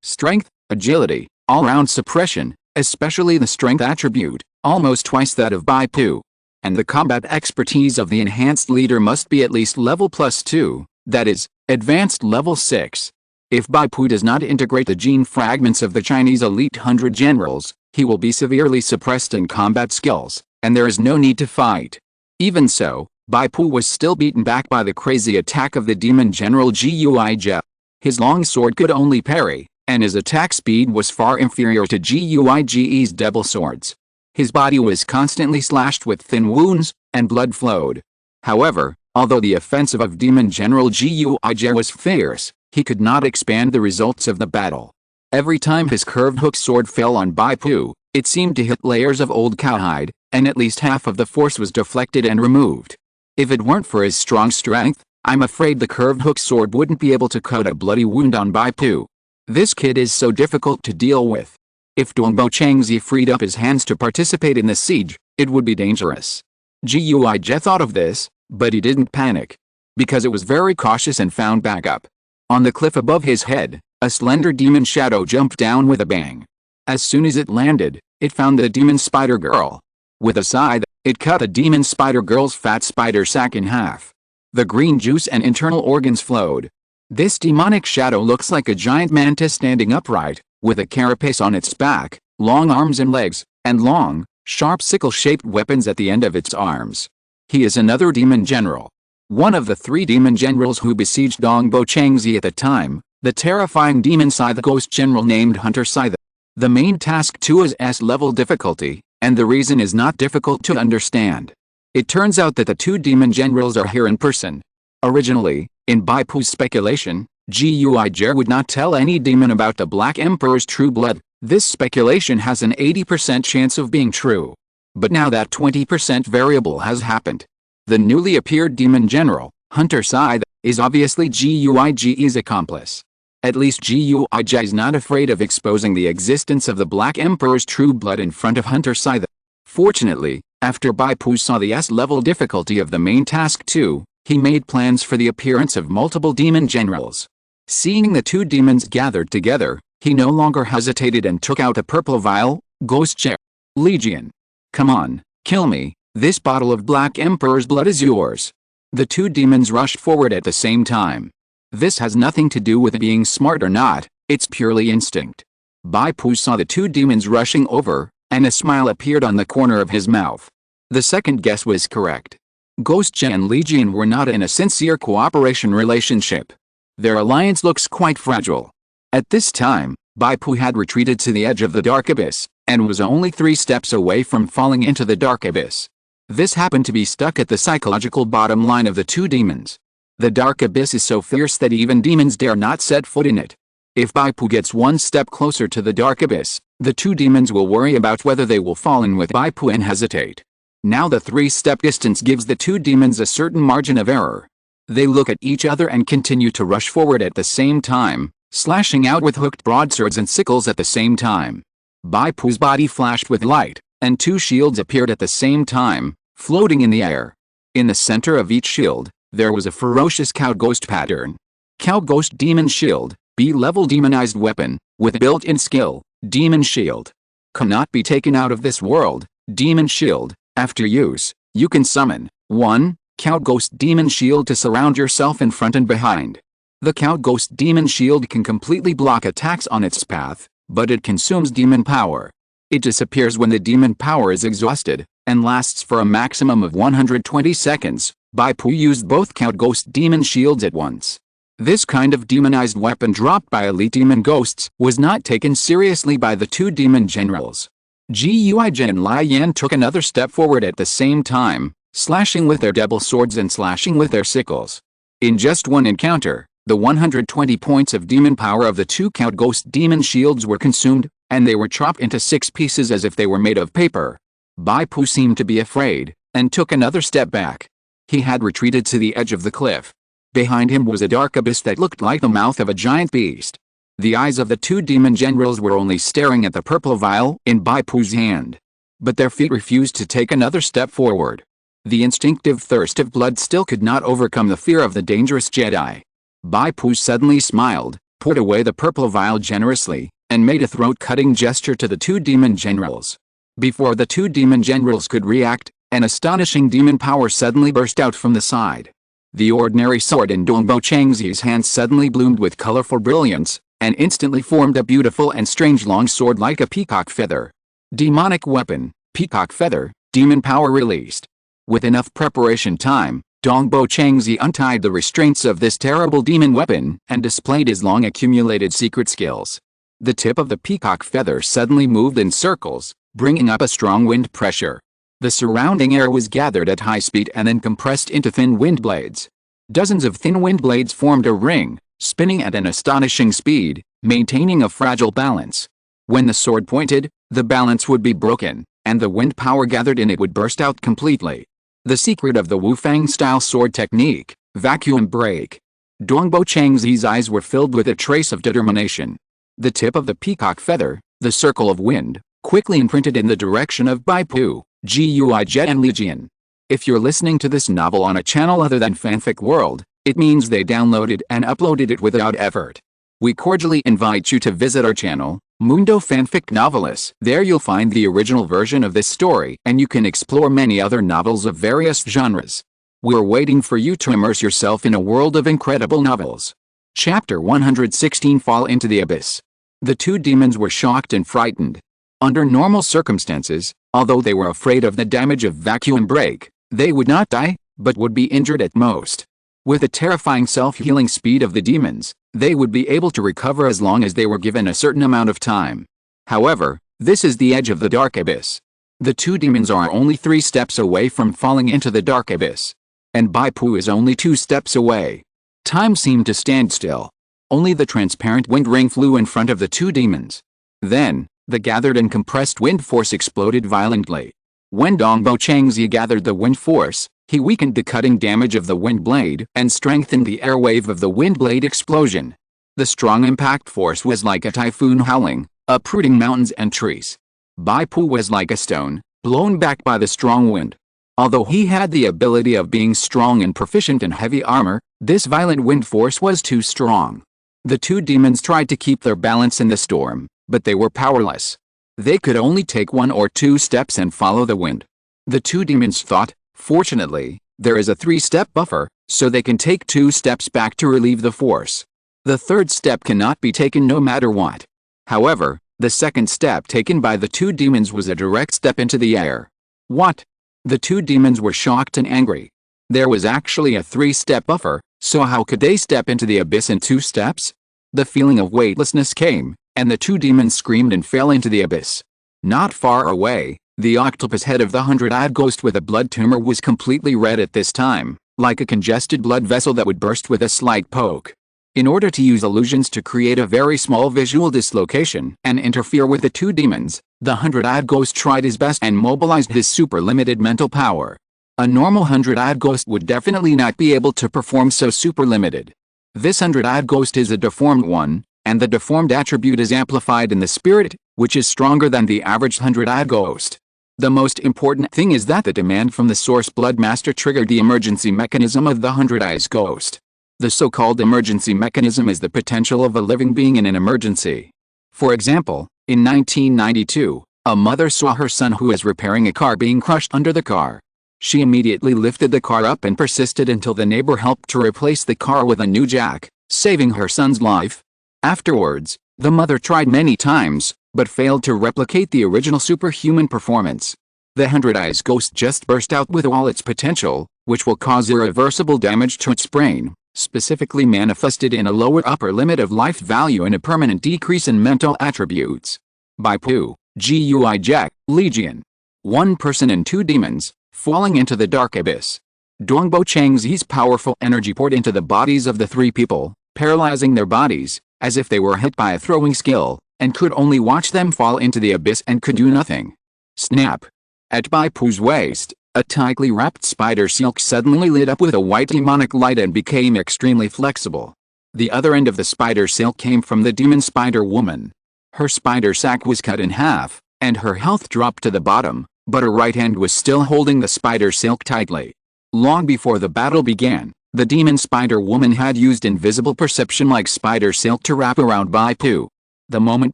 Strength, Agility, All-Round Suppression, especially the Strength attribute, almost twice that of Bai Pu. And the combat expertise of the Enhanced Leader must be at least level +2, that is, Advanced level 6. If Bai Pu does not integrate the gene fragments of the Chinese elite 100 generals, he will be severely suppressed in combat skills, and there is no need to fight. Even so, Bai Pu was still beaten back by the crazy attack of the demon general Gui Jie. His long sword could only parry, and his attack speed was far inferior to Gui Jie's double swords. His body was constantly slashed with thin wounds, and blood flowed. However, although the offensive of demon general Gui Jie was fierce, he could not expand the results of the battle. Every time his curved hook sword fell on Bai Pu, it seemed to hit layers of old cowhide, and at least half of the force was deflected and removed. If it weren't for his strong strength, I'm afraid the curved hook sword wouldn't be able to cut a bloody wound on Bai Pu. This kid is so difficult to deal with. If Dongbo Changzi freed up his hands to participate in the siege, it would be dangerous. Gui Jie thought of this, but he didn't panic. Because it was very cautious and found backup. On the cliff above his head, a slender demon shadow jumped down with a bang. As soon as it landed, it found the demon spider girl. With a scythe, it cut the demon spider girl's fat spider sack in half. The green juice and internal organs flowed. This demonic shadow looks like a giant mantis standing upright, with a carapace on its back, long arms and legs, and long, sharp sickle-shaped weapons at the end of its arms. He is another demon general. one of the three demon generals who besieged Dongbo Changzi at the time, the terrifying demon Scythe ghost general named Hunter Scythe. The main task 2 is S-level difficulty, and the reason is not difficult to understand. It turns out that the two demon generals are here in person. Originally, in Bai Pu's speculation, Guijer would not tell any demon about the Black Emperor's true blood. This speculation has an 80% chance of being true. But now that 20% variable has happened. The newly appeared demon general, Hunter Scythe, is obviously Guije's accomplice. At least Guij is not afraid of exposing the existence of the Black Emperor's true blood in front of Hunter Scythe. Fortunately, after Bai Pu saw the S-level difficulty of the main task 2, he made plans for the appearance of multiple demon generals. Seeing the two demons gathered together, he no longer hesitated and took out a purple vial. Ghost chair. Legion. Come on, kill me, this bottle of Black Emperor's blood is yours. The two demons rushed forward at the same time. This has nothing to do with being smart or not, it's purely instinct. Bai Pu saw the two demons rushing over, and a smile appeared on the corner of his mouth. The second guess was correct. Ghost and Legion were not in a sincere cooperation relationship. Their alliance looks quite fragile. At this time, Bai Pu had retreated to the edge of the dark abyss, and was only 3 steps away from falling into the dark abyss. This happened to be stuck at the psychological bottom line of the two demons. The dark abyss is so fierce that even demons dare not set foot in it. If Bai Pu gets 1 step closer to the dark abyss, the two demons will worry about whether they will fall in with Bai Pu and hesitate. Now the 3-step distance gives the two demons a certain margin of error. They look at each other and continue to rush forward at the same time, slashing out with hooked broadswords and sickles at the same time. Bai Pu's body flashed with light, and 2 shields appeared at the same time, floating in the air. In the center of each shield, there was a ferocious cow ghost pattern. Cow ghost demon shield, B-level demonized weapon, with built-in skill, demon shield. Cannot be taken out of this world, demon shield. After use, you can summon 1. Cow ghost demon shield to surround yourself in front and behind. The cow ghost demon shield can completely block attacks on its path, but it consumes demon power. It disappears when the demon power is exhausted, and lasts for a maximum of 120 seconds. Bai Pu used both cow ghost demon shields at once. This kind of demonized weapon dropped by elite demon ghosts was not taken seriously by the two demon generals. Guij and Lai Yan took another step forward at the same time, slashing with their double swords and slashing with their sickles. In just one encounter, the 120 points of demon power of the two cow ghost demon shields were consumed, and they were chopped into 6 pieces as if they were made of paper. Bai Pu seemed to be afraid, and took another step back. He had retreated to the edge of the cliff. Behind him was a dark abyss that looked like the mouth of a giant beast. The eyes of the two demon generals were only staring at the purple vial in Bai Pu's hand. But their feet refused to take another step forward. The instinctive thirst of blood still could not overcome the fear of the dangerous Jedi. Bai Pu suddenly smiled, poured away the purple vial generously, and made a throat-cutting gesture to the two demon generals. Before the two demon generals could react, an astonishing demon power suddenly burst out from the side. The ordinary sword in Dongbo Changzi's hand suddenly bloomed with colorful brilliance, and instantly formed a beautiful and strange long sword like a peacock feather. Demonic weapon, peacock feather, demon power released. With enough preparation time, Dongbo Changzi untied the restraints of this terrible demon weapon and displayed his long accumulated secret skills. The tip of the peacock feather suddenly moved in circles, bringing up a strong wind pressure. The surrounding air was gathered at high speed and then compressed into thin wind blades. Dozens of thin wind blades formed a ring, spinning at an astonishing speed, maintaining a fragile balance. When the sword pointed, the balance would be broken, and the wind power gathered in it would burst out completely. The secret of the Wu-Fang-style sword technique, vacuum break. Dongbo Changzi's eyes were filled with a trace of determination. The tip of the peacock feather, the circle of wind, quickly imprinted in the direction of Bai Pu, Guij and Legion. If you're listening to this novel on a channel other than Fanfic World, it means they downloaded and uploaded it without effort. We cordially invite you to visit our channel, Mundo Fanfic Novelists. There you'll find the original version of this story, and you can explore many other novels of various genres. We're waiting for you to immerse yourself in a world of incredible novels. Chapter 116 Fall into the Abyss. The two demons were shocked and frightened. Under normal circumstances, although they were afraid of the damage of vacuum break, they would not die. but would be injured at most. With the terrifying self-healing speed of the demons, they would be able to recover as long as they were given a certain amount of time. However, this is the edge of the dark abyss. The two demons are only 3 steps away from falling into the dark abyss. And Bai Pu is only 2 steps away. Time seemed to stand still. Only the transparent wind ring flew in front of the two demons. Then, the gathered and compressed wind force exploded violently. When Dongbo Changzi gathered the wind force, he weakened the cutting damage of the wind blade and strengthened the air wave of the wind blade explosion. The strong impact force was like a typhoon howling, uprooting mountains and trees. Bai Pu was like a stone, blown back by the strong wind. Although he had the ability of being strong and proficient in heavy armor, this violent wind force was too strong. The two demons tried to keep their balance in the storm, but they were powerless. They could only take 1 or 2 steps and follow the wind. The two demons thought, fortunately, there is a 3-step buffer, so they can take 2 steps back to relieve the force. The 3rd step cannot be taken no matter what. However, the 2nd step taken by the two demons was a direct step into the air. What? The two demons were shocked and angry. There was actually a 3-step buffer, so how could they step into the abyss in 2 steps? The feeling of weightlessness came, and the two demons screamed and fell into the abyss. Not far away, the octopus head of the 100-eyed ghost with a blood tumor was completely red at this time, like a congested blood vessel that would burst with a slight poke. In order to use illusions to create a very small visual dislocation and interfere with the two demons, the 100-eyed ghost tried his best and mobilized his super-limited mental power. A normal 100-eyed ghost would definitely not be able to perform so super-limited. This 100-eyed ghost is a deformed one, and the deformed attribute is amplified in the spirit, which is stronger than the average 100-eyed ghost. The most important thing is that the demand from the source blood master triggered the emergency mechanism of the 100-eyed ghost. The so-called emergency mechanism is the potential of a living being in an emergency. For example, in 1992, a mother saw her son who was repairing a car being crushed under the car. She immediately lifted the car up and persisted until the neighbor helped to replace the car with a new jack, saving her son's life. Afterwards, the mother tried many times, but failed to replicate the original superhuman performance. The 100-eyed ghost just burst out with all its potential, which will cause irreversible damage to its brain, specifically manifested in a lower upper limit of life value and a permanent decrease in mental attributes. Bai Pu, GUI Jack, Legion. 1 person and 2 demons, falling into the dark abyss. Dongbo Changzi's powerful energy poured into the bodies of the 3 people, paralyzing their bodies, as if they were hit by a throwing skill, and could only watch them fall into the abyss and could do nothing. Snap! At Bai Pu's waist, a tightly wrapped spider silk suddenly lit up with a white demonic light and became extremely flexible. The other end of the spider silk came from the demon spider woman. Her spider sac was cut in half, and her health dropped to the bottom, but her right hand was still holding the spider silk tightly. Long before the battle began, the demon spider woman had used invisible perception like spider silk to wrap around Bai Pu. The moment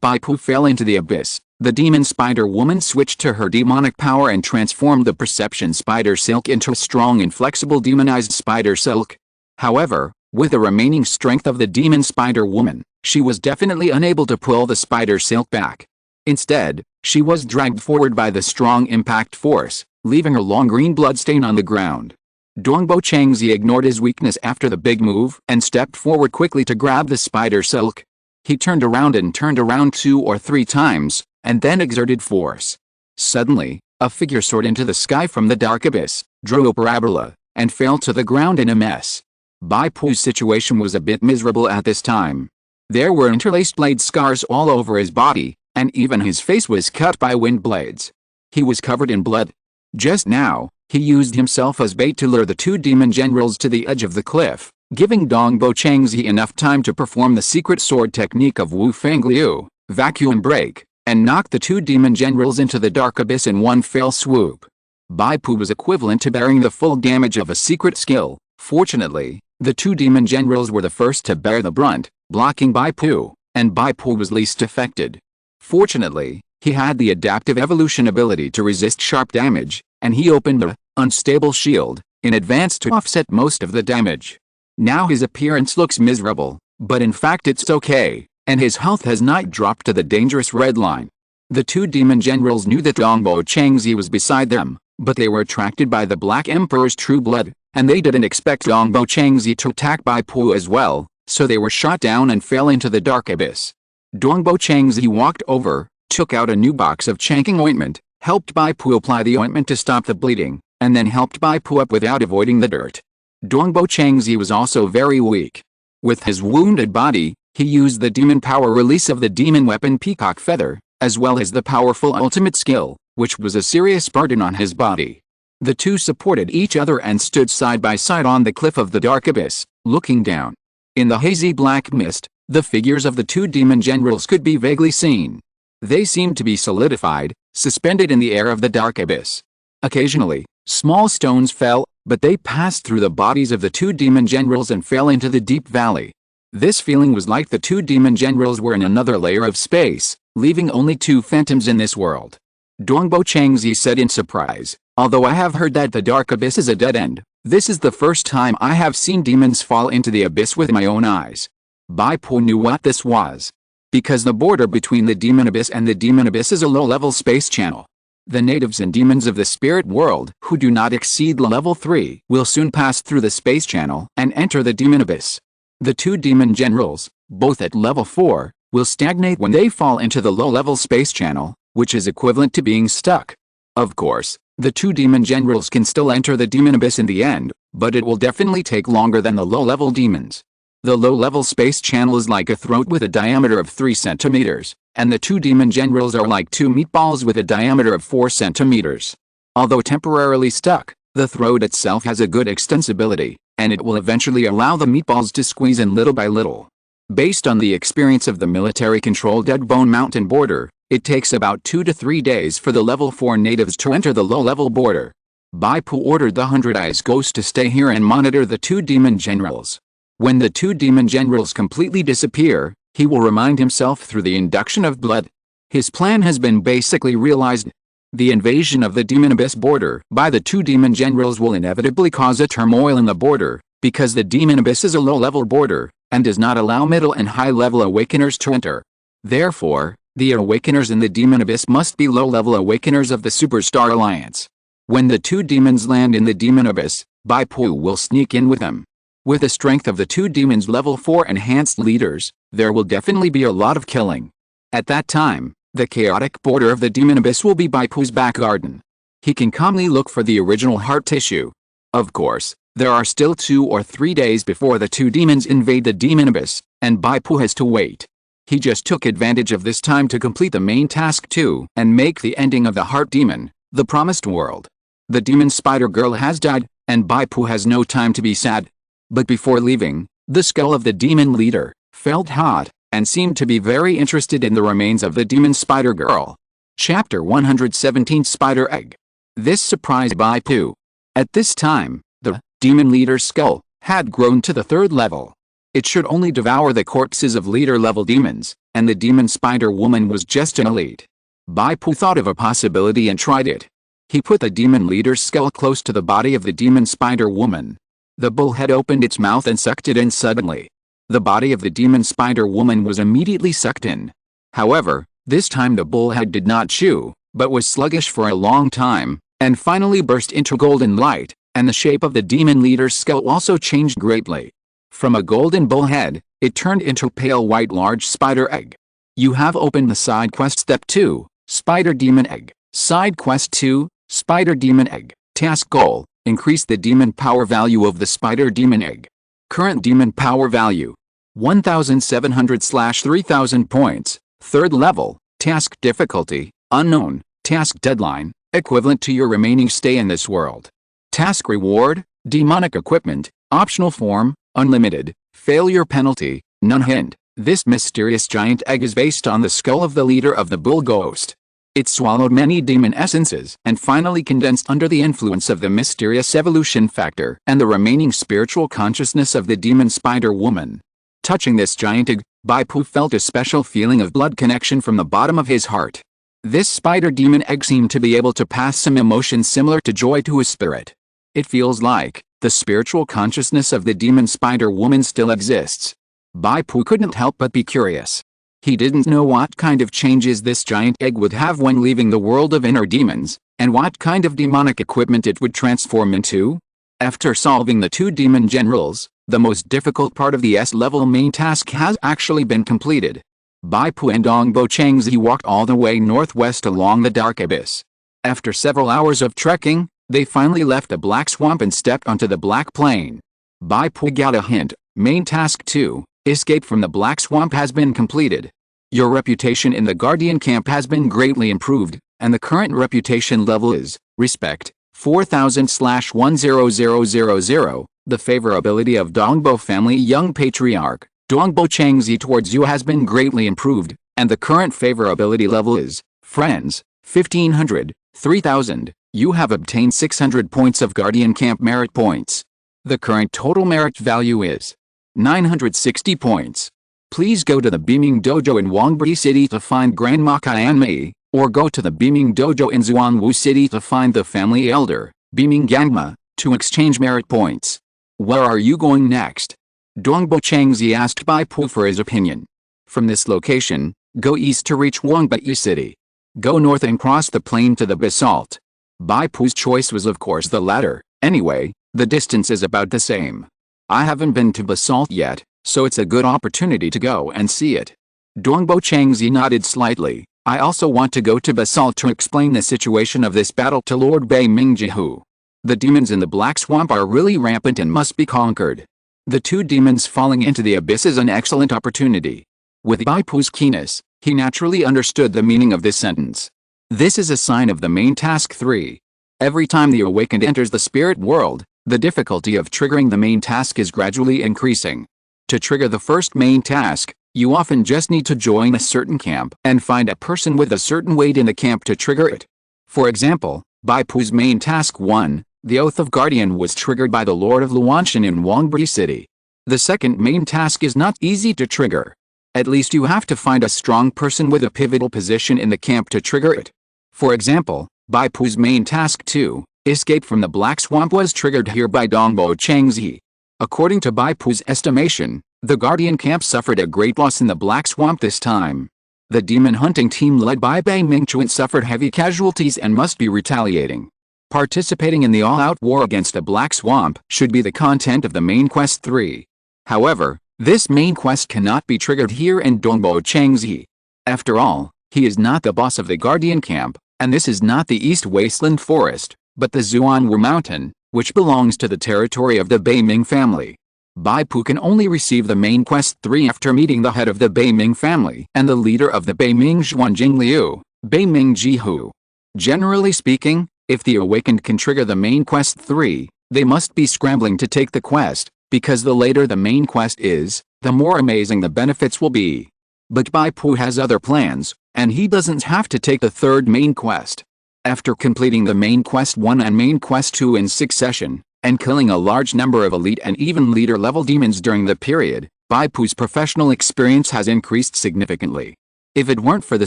Bai Pu fell into the abyss, the demon spider woman switched to her demonic power and transformed the perception spider silk into a strong and flexible demonized spider silk. However, with the remaining strength of the demon spider woman, she was definitely unable to pull the spider silk back. Instead, she was dragged forward by the strong impact force, leaving her long green blood stain on the ground. Dongbo Changzi ignored his weakness after the big move and stepped forward quickly to grab the spider silk. He turned around and turned around 2 or 3 times, and then exerted force. Suddenly, a figure soared into the sky from the dark abyss, drew a parabola, and fell to the ground in a mess. Bai Pu's situation was a bit miserable at this time. There were interlaced blade scars all over his body, and even his face was cut by wind blades. He was covered in blood. Just now, he used himself as bait to lure the 2 demon generals to the edge of the cliff, giving Dongbo Changzi enough time to perform the secret sword technique of Wu Fang Liu, vacuum break, and knock the 2 demon generals into the dark abyss in one fell swoop. Bai Pu was equivalent to bearing the full damage of a secret skill. Fortunately, the 2 demon generals were the first to bear the brunt, blocking Bai Pu, and Bai Pu was least affected. Fortunately, he had the adaptive evolution ability to resist sharp damage, and he opened the unstable shield in advance to offset most of the damage. Now his appearance looks miserable, but in fact it's okay, and his health has not dropped to the dangerous red line. The 2 demon generals knew that Dongbo Changzi was beside them, but they were attracted by the Black Emperor's true blood, and they didn't expect Dongbo Changzi to attack Bai Pu as well, so they were shot down and fell into the dark abyss. Dongbo Changzi walked over, took out a new box of Changking ointment, helped Bai Pu apply the ointment to stop the bleeding, and then helped Bai Pu up without avoiding the dirt. Dongbo Changzi was also very weak. With his wounded body, he used the demon power release of the demon weapon Peacock Feather, as well as the powerful ultimate skill, which was a serious burden on his body. The two supported each other and stood side by side on the cliff of the dark abyss, looking down. In the hazy black mist, the figures of the two demon generals could be vaguely seen. They seemed to be solidified, suspended in the air of the dark abyss. Occasionally, small stones fell, but they passed through the bodies of the two demon generals and fell into the deep valley. This feeling was like the two demon generals were in another layer of space, leaving only two phantoms in this world. Dongbo Changzi said in surprise, "Although I have heard that the dark abyss is a dead end, this is the first time I have seen demons fall into the abyss with my own eyes." Bai Pu knew what this was. Because the border between the demon abyss and the demon abyss is a low-level space channel. The natives and demons of the spirit world who do not exceed level 3 will soon pass through the space channel and enter the demon abyss. The two demon generals, both at level 4, will stagnate when they fall into the low-level space channel, which is equivalent to being stuck. Of course, the two demon generals can still enter the demon abyss in the end, but it will definitely take longer than the low-level demons. The low-level space channel is like a throat with a diameter of 3 centimeters, and the two demon generals are like two meatballs with a diameter of 4 centimeters. Although temporarily stuck, the throat itself has a good extensibility, and it will eventually allow the meatballs to squeeze in little by little. Based on the experience of the military-controlled Dead Bone Mountain border, it takes about 2 to 3 days for the level 4 natives to enter the low-level border. Bai Pu ordered the 100 Eyes Ghost to stay here and monitor the two demon generals. When the two demon generals completely disappear, he will remind himself through the induction of blood. His plan has been basically realized. The invasion of the demon abyss border by the two demon generals will inevitably cause a turmoil in the border, because the demon abyss is a low-level border, and does not allow middle and high-level awakeners to enter. Therefore, the awakeners in the demon abyss must be low-level awakeners of the Superstar Alliance. When the two demons land in the demon abyss, Bai Pu will sneak in with them. With the strength of the two demons level 4 enhanced leaders, there will definitely be a lot of killing. At that time, the chaotic border of the demon abyss will be Bai Pu's back garden. He can calmly look for the original heart tissue. Of course, there are still 2 or 3 days before the two demons invade the demon abyss, and Bai Pu has to wait. He just took advantage of this time to complete the main task 2 and make the ending of the heart demon, the promised world. The demon spider girl has died, and Bai Pu has no time to be sad. But before leaving, the skull of the demon leader felt hot, and seemed to be very interested in the remains of the demon spider girl. Chapter 117 Spider Egg. This surprised Bai Pu. At this time, the demon leader's skull had grown to the 3rd level. It should only devour the corpses of leader-level demons, and the demon spider woman was just an elite. Bai Pu thought of a possibility and tried it. He put the demon leader's skull close to the body of the demon spider woman. The bullhead opened its mouth and sucked it in suddenly. The body of the demon spider woman was immediately sucked in. However, this time the bullhead did not chew, but was sluggish for a long time, and finally burst into golden light, and the shape of the demon leader's skull also changed greatly. From a golden bullhead, it turned into a pale white large spider egg. You have opened the side quest step 2, Spider Demon Egg. Side quest 2, Spider Demon Egg. Task goal: increase the demon power value of the spider demon egg. Current demon power value: 1,700/3000 points. 3rd level. Task difficulty: unknown. Task deadline: equivalent to your remaining stay in this world. Task reward: demonic equipment. Optional form: unlimited. Failure penalty: none. Hint: this mysterious giant egg is based on the skull of the leader of the bull ghost. It swallowed many demon essences and finally condensed under the influence of the mysterious evolution factor and the remaining spiritual consciousness of the demon spider woman. Touching this giant egg, Bai Pu felt a special feeling of blood connection from the bottom of his heart. This spider demon egg seemed to be able to pass some emotions similar to joy to his spirit. It feels like the spiritual consciousness of the demon spider woman still exists. Bai Pu couldn't help but be curious. He didn't know what kind of changes this giant egg would have when leaving the world of inner demons, and what kind of demonic equipment it would transform into. After solving the two demon generals, the most difficult part of the S-level main task has actually been completed. Bai Pu and Dongbo Changzi walked all the way northwest along the dark abyss. After several hours of trekking, they finally left the black swamp and stepped onto the black plain. Bai Pu got a hint. Main task 2, escape from the black swamp, has been completed. Your reputation in the Guardian camp has been greatly improved, and the current reputation level is, respect, 4000/10000. The favorability of Dongbo family young patriarch, Dongbo Changzi towards you has been greatly improved, and the current favorability level is, friends, 1500, 3000. You have obtained 600 points of Guardian camp merit points. The current total merit value is 960 points. Please go to the Beaming Dojo in Wangbi City to find Grandma Kayanmei, or go to the Beaming Dojo in Zuanwu City to find the family elder, Beaming Gangma, to exchange merit points. Where are you going next? Dongbo Changzi asked Bai Pu for his opinion. From this location, go east to reach Wangbi City. Go north and cross the plain to the basalt. Bai Pu's choice was of course the latter. Anyway, the distance is about the same. I haven't been to basalt yet, so it's a good opportunity to go and see it. Dongbo Changzi nodded slightly. I also want to go to basalt to explain the situation of this battle to Lord Bai Mingjihu. The demons in the black swamp are really rampant and must be conquered. The two demons falling into the abyss is an excellent opportunity. With Bai Pu's keenness, he naturally understood the meaning of this sentence. This is a sign of the main task 3. Every time the awakened enters the spirit world, the difficulty of triggering the main task is gradually increasing. To trigger the first main task, you often just need to join a certain camp and find a person with a certain weight in the camp to trigger it. For example, Bai Pu's main task 1, the Oath of Guardian, was triggered by the Lord of Luanshan in Wangbi City. The second main task is not easy to trigger. At least you have to find a strong person with a pivotal position in the camp to trigger it. For example, Bai Pu's main task 2, escape from the black swamp, was triggered here by Dongbo Changzi. According to Bai Pu's estimation, the Guardian camp suffered a great loss in the black swamp this time. The demon hunting team led by Bai Mingchuan suffered heavy casualties and must be retaliating. Participating in the all-out war against the black swamp should be the content of the main quest 3. However, this main quest cannot be triggered here in Dongbo Changzi. After all, he is not the boss of the Guardian camp, and this is not the East Wasteland Forest, but the Zuanwu Mountain, which belongs to the territory of the Bai Ming family. Bai Pu can only receive the main quest 3 after meeting the head of the Bai Ming family and the leader of the Bai Ming Zhuanjing Liu, Bai Ming Jihu. Generally speaking, if the awakened can trigger the main quest 3, they must be scrambling to take the quest, because the later the main quest is, the more amazing the benefits will be. But Bai Pu has other plans, and he doesn't have to take the third main quest. After completing the main quest 1 and main quest 2 in succession, and killing a large number of elite and even leader level demons during the period, Bai Pu's professional experience has increased significantly. If it weren't for the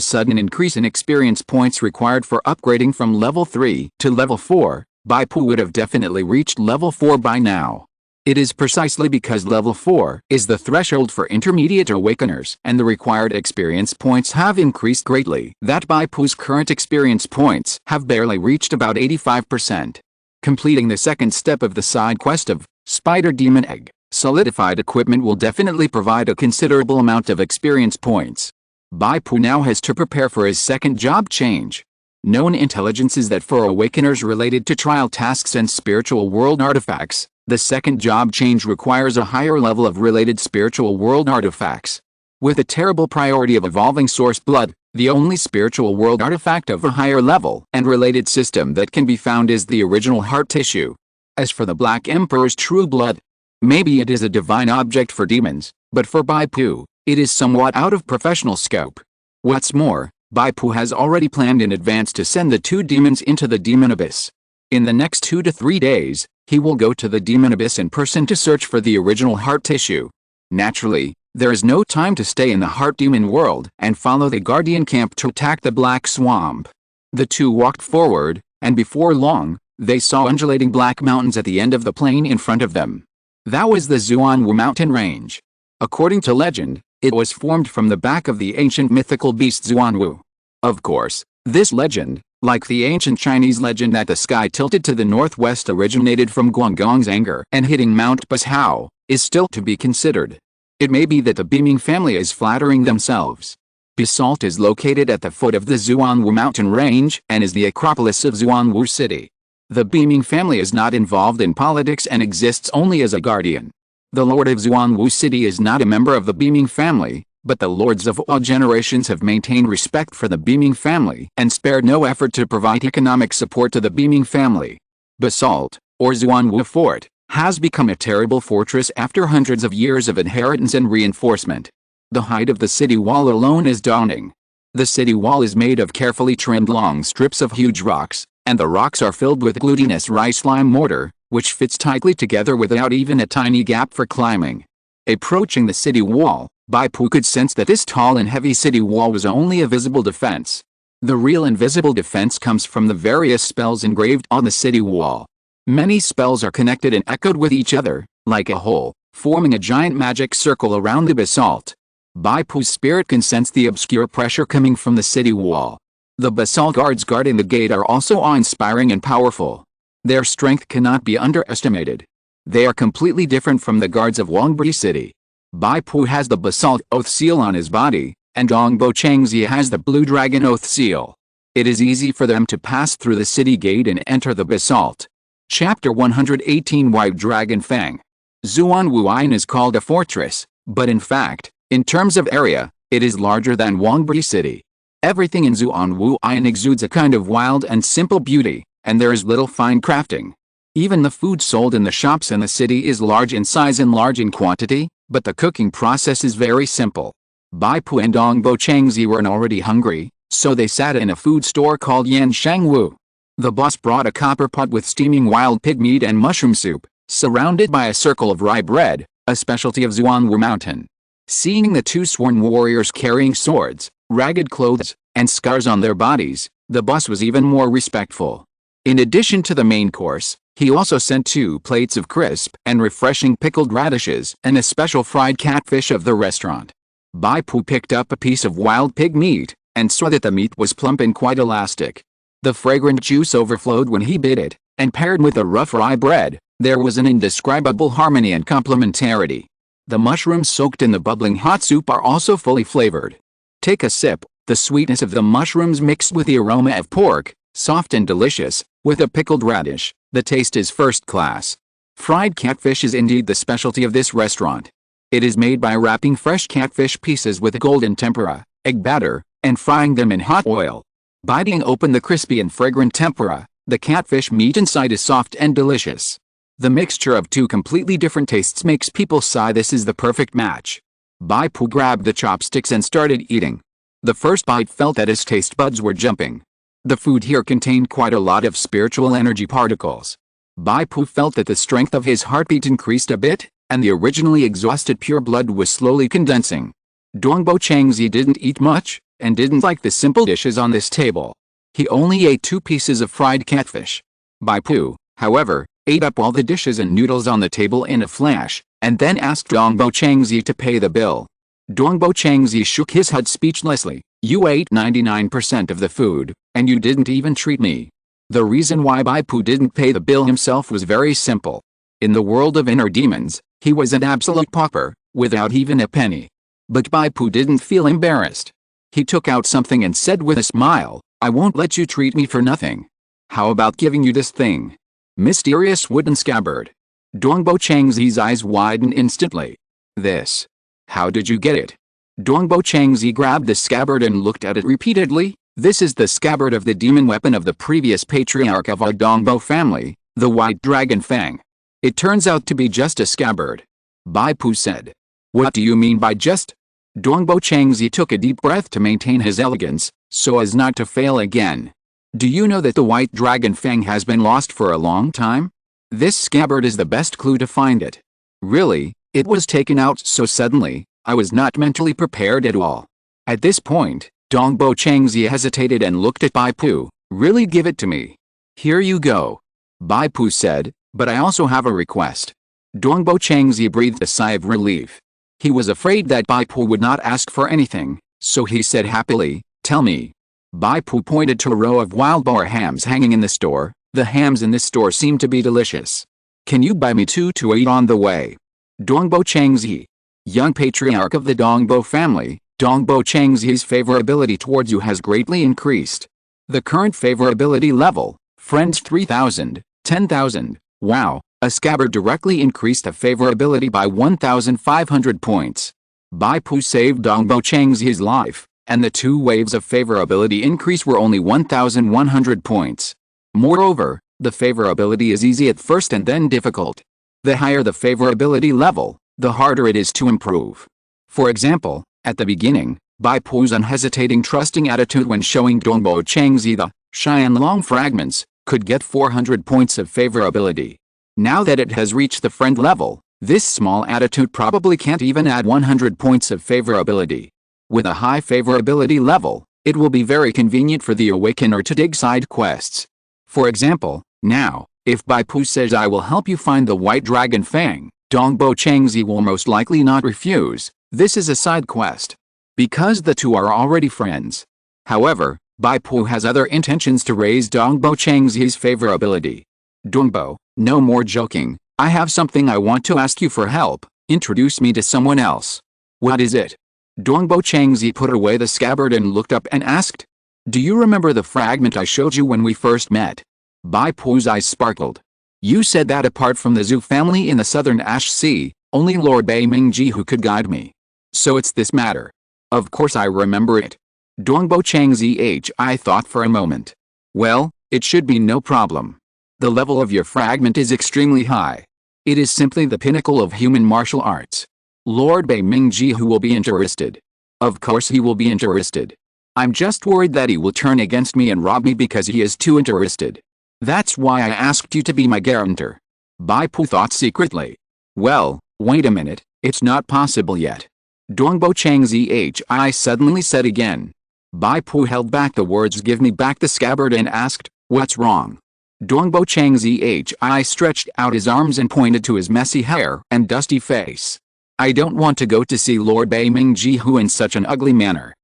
sudden increase in experience points required for upgrading from level 3 to level 4, Bai Pu would have definitely reached level 4 by now. It is precisely because level 4 is the threshold for intermediate awakeners and the required experience points have increased greatly that Bai Pu's current experience points have barely reached about 85%. Completing the second step of the side quest of Spider Demon Egg, solidified equipment will definitely provide a considerable amount of experience points. Bai Pu now has to prepare for his second job change. Known intelligence is that for awakeners related to trial tasks and spiritual world artifacts, the second job change requires a higher level of related spiritual world artifacts. With a terrible priority of evolving source blood, the only spiritual world artifact of a higher level and related system that can be found is the original heart tissue. As for the Black Emperor's true blood, maybe it is a divine object for demons, but for Bai Pu, it is somewhat out of professional scope. What's more, Bai Pu has already planned in advance to send the two demons into the demon abyss. In the next 2 to 3 days, he will go to the demon abyss in person to search for the original heart tissue. Naturally, there is no time to stay in the heart demon world and follow the Guardian camp to attack the black swamp. The two walked forward, and before long, they saw undulating black mountains at the end of the plain in front of them. That was the Zuanwu mountain range. According to legend, it was formed from the back of the ancient mythical beast Zuanwu. Of course, this legend Like the ancient Chinese legend that the sky tilted to the northwest originated from Guangdong's anger and hitting Mount Basao, is still to be considered. It may be that the beaming family is flattering themselves. Basalt is located at the foot of the Zhuangwu mountain range and is the acropolis of Zhuangwu city. The beaming family is not involved in politics and exists only as a guardian. The lord of Zhuangwu city is not a member of the beaming family, but the lords of all generations have maintained respect for the beaming family and spared no effort to provide economic support to the beaming family. Basalt, or Zhuangwu Fort, has become a terrible fortress after hundreds of years of inheritance and reinforcement. The height of the city wall alone is daunting. The city wall is made of carefully trimmed long strips of huge rocks, and the rocks are filled with glutinous rice lime mortar, which fits tightly together without even a tiny gap for climbing. Approaching the city wall, Bai Pu could sense that this tall and heavy city wall was only a visible defense. The real invisible defense comes from the various spells engraved on the city wall. Many spells are connected and echoed with each other, like a whole, forming a giant magic circle around the basalt. Bai Pu's spirit can sense the obscure pressure coming from the city wall. The basalt guards guarding the gate are also awe-inspiring and powerful. Their strength cannot be underestimated. They are completely different from the guards of Wangbi City. Bai Pu has the basalt oath seal on his body, and Dongbo Changzi has the blue dragon oath seal. It is easy for them to pass through the city gate and enter the basalt. Chapter 118 White Dragon Fang. Zhuangwu is called a fortress, but in fact, in terms of area, it is larger than Wangbi City. Everything in Zhuangwu exudes a kind of wild and simple beauty, and there is little fine crafting. Even the food sold in the shops in the city is large in size and large in quantity, but the cooking process is very simple. Bai Pu and Dongbo Changzi were already hungry, so they sat in a food store called Yan Shangwu. The boss brought a copper pot with steaming wild pig meat and mushroom soup, surrounded by a circle of rye bread, a specialty of Zhuangwu Mountain. Seeing the two sworn warriors carrying swords, ragged clothes, and scars on their bodies, the boss was even more respectful. In addition to the main course, he also sent 2 plates of crisp and refreshing pickled radishes and a special fried catfish of the restaurant. Bai Pu picked up a piece of wild pig meat, and saw that the meat was plump and quite elastic. The fragrant juice overflowed when he bit it, and paired with the rough rye bread, there was an indescribable harmony and complementarity. The mushrooms soaked in the bubbling hot soup are also fully flavored. Take a sip. The sweetness of the mushrooms mixed with the aroma of pork, soft and delicious, with a pickled radish. The taste is first class. Fried catfish is indeed the specialty of this restaurant. It is made by wrapping fresh catfish pieces with golden tempura, egg batter, and frying them in hot oil. Biting open the crispy and fragrant tempura, the catfish meat inside is soft and delicious. The mixture of 2 completely different tastes makes people sigh. This is the perfect match. Bai Pu grabbed the chopsticks and started eating. The first bite felt that his taste buds were jumping. The food here contained quite a lot of spiritual energy particles. Bai Pu felt that the strength of his heartbeat increased a bit, and the originally exhausted pure blood was slowly condensing. Dongbo Changzi didn't eat much, and didn't like the simple dishes on this table. He only ate 2 pieces of fried catfish. Bai Pu, however, ate up all the dishes and noodles on the table in a flash, and then asked Dongbo Changzi to pay the bill. Dongbo Changzi shook his head speechlessly. You ate 99% of the food, and you didn't even treat me. The reason why Bai Pu didn't pay the bill himself was very simple. In the world of inner demons, he was an absolute pauper, without even a penny. But Bai Pu didn't feel embarrassed. He took out something and said with a smile, I won't let you treat me for nothing. How about giving you this thing? Mysterious wooden scabbard. Dongbo Changzi's eyes widened instantly. This. How did you get it? Dongbo Changzi grabbed the scabbard and looked at it repeatedly. This is the scabbard of the demon weapon of the previous patriarch of our Dongbo family, the White Dragon Fang. It turns out to be just a scabbard. Bai Pu said. What do you mean by just? Dongbo Changzi took a deep breath to maintain his elegance, so as not to fail again. Do you know that the White Dragon Fang has been lost for a long time? This scabbard is the best clue to find it. Really, it was taken out so suddenly, I was not mentally prepared at all. At this point, Dongbo Changzi hesitated and looked at Bai Pu. Really, give it to me. Here you go. Bai Pu said, but I also have a request. Dongbo Changzi breathed a sigh of relief. He was afraid that Bai Pu would not ask for anything, so he said happily, tell me. Bai Pu pointed to a row of wild boar hams hanging in the store. The hams in this store seem to be delicious. Can you buy me 2 to eat on the way? Dongbo Changzi. Young patriarch of the Dongbo family, Dongbo Changzi's favorability towards you has greatly increased. The current favorability level, friends 3,000, 10,000, wow, a scabbard directly increased the favorability by 1,500 points. Bai Pu saved Dongbo Changzi's life, and the 2 waves of favorability increase were only 1,100 points. Moreover, the favorability is easy at first and then difficult. The higher the favorability level, the harder it is to improve. For example, at the beginning, Bai Pu's unhesitating trusting attitude when showing Dongbo Changzi the Xianlong fragments could get 400 points of favorability. Now that it has reached the friend level, this small attitude probably can't even add 100 points of favorability. With a high favorability level, it will be very convenient for the awakener to dig side quests. For example, now, if Bai Pu says I will help you find the White Dragon Fang, Dongbo Changzi will most likely not refuse. This is a side quest, because the 2 are already friends. However, Bai Pu has other intentions to raise Dongbo Changzi's favorability. Dongbo, no more joking, I have something I want to ask you for help, introduce me to someone else. What is it? Dongbo Changzi put away the scabbard and looked up and asked. Do you remember the fragment I showed you when we first met? Bai Pu's eyes sparkled. You said that apart from the Zhu family in the southern Ash Sea, only Lord Bai Mingji who could guide me. So it's this matter. Of course I remember it. Dongbo Changzi I thought for a moment. Well, it should be no problem. The level of your fragment is extremely high. It is simply the pinnacle of human martial arts. Lord Bai Mingji who will be interested. Of course he will be interested. I'm just worried that he will turn against me and rob me because he is too interested. That's why I asked you to be my guarantor. Bai Pu thought secretly. Well, wait a minute, it's not possible yet. Dongbo Changzi I suddenly said again. Bai Pu held back the words give me back the scabbard and asked, what's wrong? Dongbo Changzi I stretched out his arms and pointed to his messy hair and dusty face. I don't want to go to see Lord Bai Mingji who in such an ugly manner.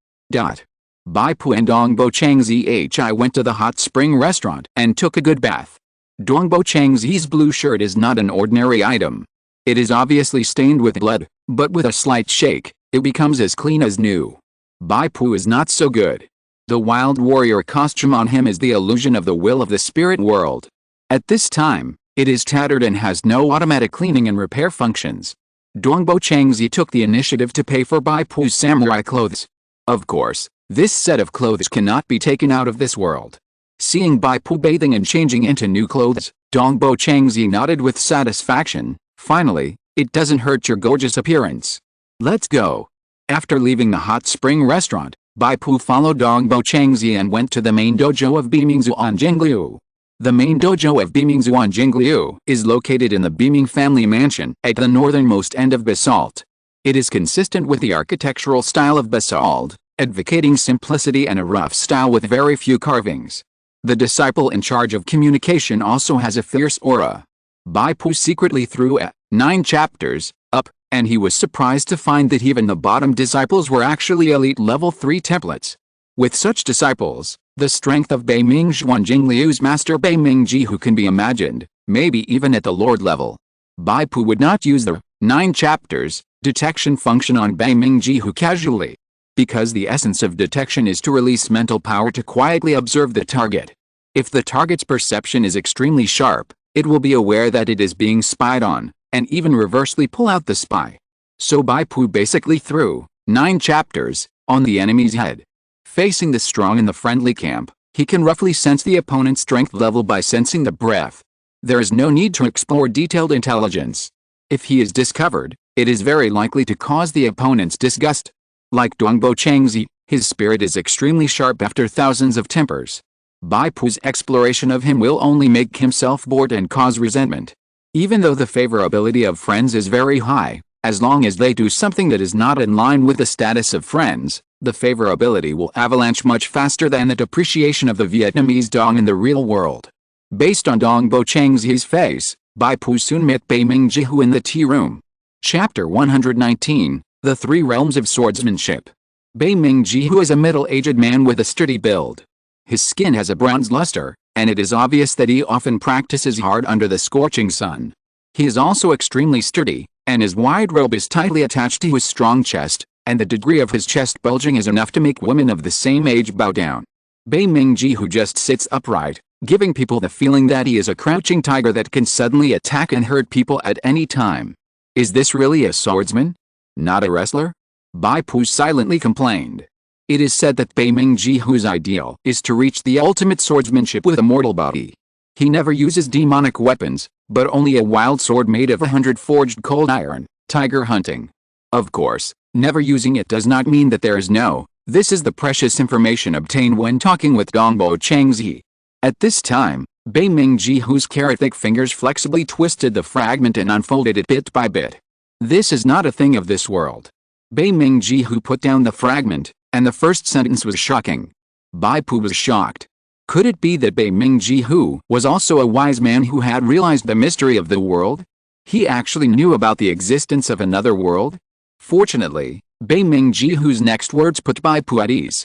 Bai Pu and Dongbo Changzi I went to the hot spring restaurant and took a good bath. Dongbo Changzi's blue shirt is not an ordinary item. It is obviously stained with blood, but with a slight shake, it becomes as clean as new. Bai Pu is not so good. The wild warrior costume on him is the illusion of the will of the spirit world. At this time, it is tattered and has no automatic cleaning and repair functions. Dongbo Changzi took the initiative to pay for Bai Pu's samurai clothes. Of course, this set of clothes cannot be taken out of this world. Seeing Bai Pu bathing and changing into new clothes, Dongbo Changzi nodded with satisfaction. Finally, it doesn't hurt your gorgeous appearance. Let's go. After leaving the hot spring restaurant, Bai Pu followed Dongbo Changzi and went to the main dojo of Bimingzu on Jingliu. The main dojo of Bimingzu on Jingliu is located in the Beaming family mansion at the northernmost end of Basalt. It is consistent with the architectural style of Basalt, advocating simplicity and a rough style with very few carvings. The disciple in charge of communication also has a fierce aura. Bai Pu secretly threw 9 chapters up, and he was surprised to find that even the bottom disciples were actually elite level 3 templates. With such disciples, the strength of Bai Mingzhuan Jingliu's master Bai Mingji who can be imagined, maybe even at the lord level. Bai Pu would not use the 9 chapters detection function on Bai Mingji who casually, because the essence of detection is to release mental power to quietly observe the target. If the target's perception is extremely sharp, it will be aware that it is being spied on, and even reversely pull out the spy. So Bai Pu basically threw 9 chapters on the enemy's head. Facing the strong in the friendly camp, he can roughly sense the opponent's strength level by sensing the breath. There is no need to explore detailed intelligence. If he is discovered, it is very likely to cause the opponent's disgust. Like Dongbo Changzi, his spirit is extremely sharp after thousands of tempers. Bai Pu's exploration of him will only make himself bored and cause resentment. Even though the favorability of friends is very high, as long as they do something that is not in line with the status of friends, the favorability will avalanche much faster than the depreciation of the Vietnamese dong in the real world. Based on Dongbo Changzi's face, Bai Pu soon met Bai Mingji in the tea room. Chapter 119, The 3 Realms of Swordsmanship. Bai Mingji is a middle-aged man with a sturdy build. His skin has a bronze luster, and it is obvious that he often practices hard under the scorching sun. He is also extremely sturdy, and his wide robe is tightly attached to his strong chest, and the degree of his chest bulging is enough to make women of the same age bow down. Bai Mingji just sits upright, giving people the feeling that he is a crouching tiger that can suddenly attack and hurt people at any time. Is this really a swordsman? Not a wrestler? Bai Pu silently complained. It is said that Bai Mingji's ideal is to reach the ultimate swordsmanship with a mortal body. He never uses demonic weapons, but only a wild sword made of 100 forged cold iron, tiger hunting. Of course, never using it does not mean that there is no. This is the precious information obtained when talking with Dongbo Changzi. At this time, Bai Mingji's carrot-thick fingers flexibly twisted the fragment and unfolded it bit by bit. This is not a thing of this world. Bai Mingji put down the fragment, and the first sentence was shocking. Bai Pu was shocked. Could it be that Bai Mingji was also a wise man who had realized the mystery of the world? He actually knew about the existence of another world? Fortunately, Bai Mingji's next words put Bai Pu at ease.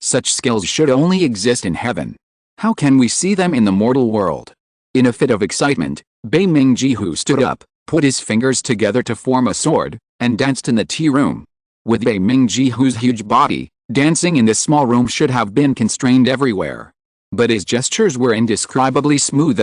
Such skills should only exist in heaven. How can we see them in the mortal world? In a fit of excitement, Bai Mingji stood up, put his fingers together to form a sword, and danced in the tea room. With Bai Mingji's huge body, dancing in this small room should have been constrained everywhere. But his gestures were indescribably smooth,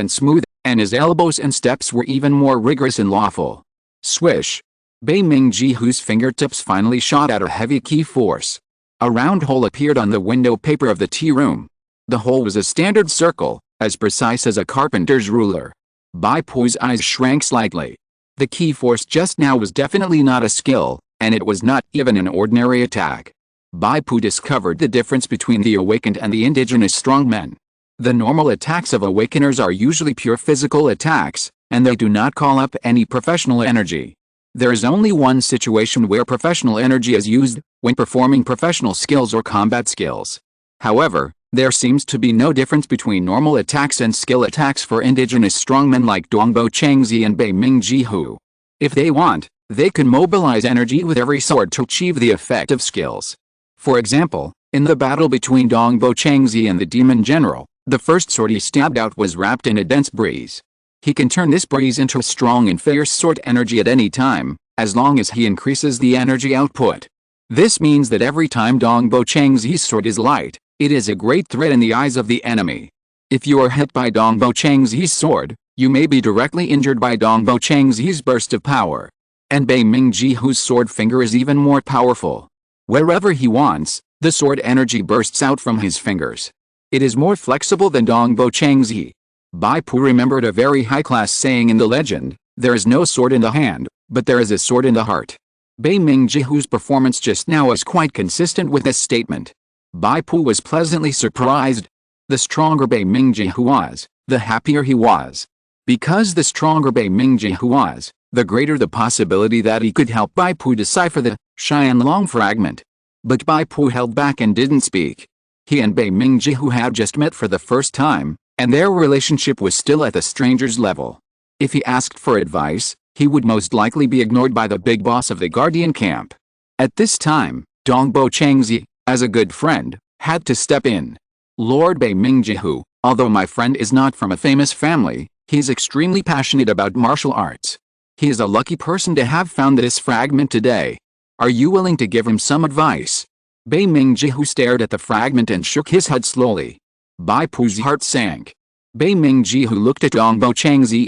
and his elbows and steps were even more rigorous and lawful. Swish! Bai Mingji's fingertips finally shot out a heavy key force. A round hole appeared on the window paper of the tea room. The hole was a standard circle, as precise as a carpenter's ruler. Bai Pu's eyes shrank slightly. The key force just now was definitely not a skill, and it was not even an ordinary attack. Bai Pu discovered the difference between the awakened and the indigenous strongmen. The normal attacks of awakeners are usually pure physical attacks, and they do not call up any professional energy. There is only one situation where professional energy is used, when performing professional skills or combat skills. However, there seems to be no difference between normal attacks and skill attacks for indigenous strongmen like Dongbo Changzi and Bai Mingji. If they want, they can mobilize energy with every sword to achieve the effect of skills. For example, in the battle between Dongbo Changzi and the demon general, the first sword he stabbed out was wrapped in a dense breeze. He can turn this breeze into a strong and fierce sword energy at any time, as long as he increases the energy output. This means that every time Dongbo Changzi's sword is light, it is a great threat in the eyes of the enemy. If you are hit by Dongbo Changzi's sword, you may be directly injured by Dongbo Changzi's burst of power. And Bai Mingji's sword finger is even more powerful. Wherever he wants, the sword energy bursts out from his fingers. It is more flexible than Dongbo Changzi. Bai Pu remembered a very high-class saying in the legend, "There is no sword in the hand, but there is a sword in the heart." Bai Mingji's performance just now was quite consistent with this statement. Bai Pu was pleasantly surprised. The stronger Bai Mingji was, the happier he was. Because the stronger Bai Mingji was, the greater the possibility that he could help Bai Pu decipher the Qianlong fragment. But Bai Pu held back and didn't speak. He and Bai Mingji had just met for the first time, and their relationship was still at the stranger's level. If he asked for advice, he would most likely be ignored by the big boss of the Guardian camp. At this time, Dongbo Changzi, as a good friend, had to step in. "Lord Bai Mingji, although my friend is not from a famous family, he is extremely passionate about martial arts. He is a lucky person to have found this fragment today. Are you willing to give him some advice?" Bai Mingji stared at the fragment and shook his head slowly. Bai Pu's heart sank. Bai Mingji looked at Dongbo Changzi.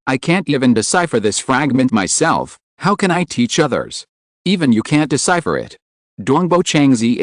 I can't even decipher this fragment myself, how can I teach others? Even you can't decipher it. Dongbo Changzi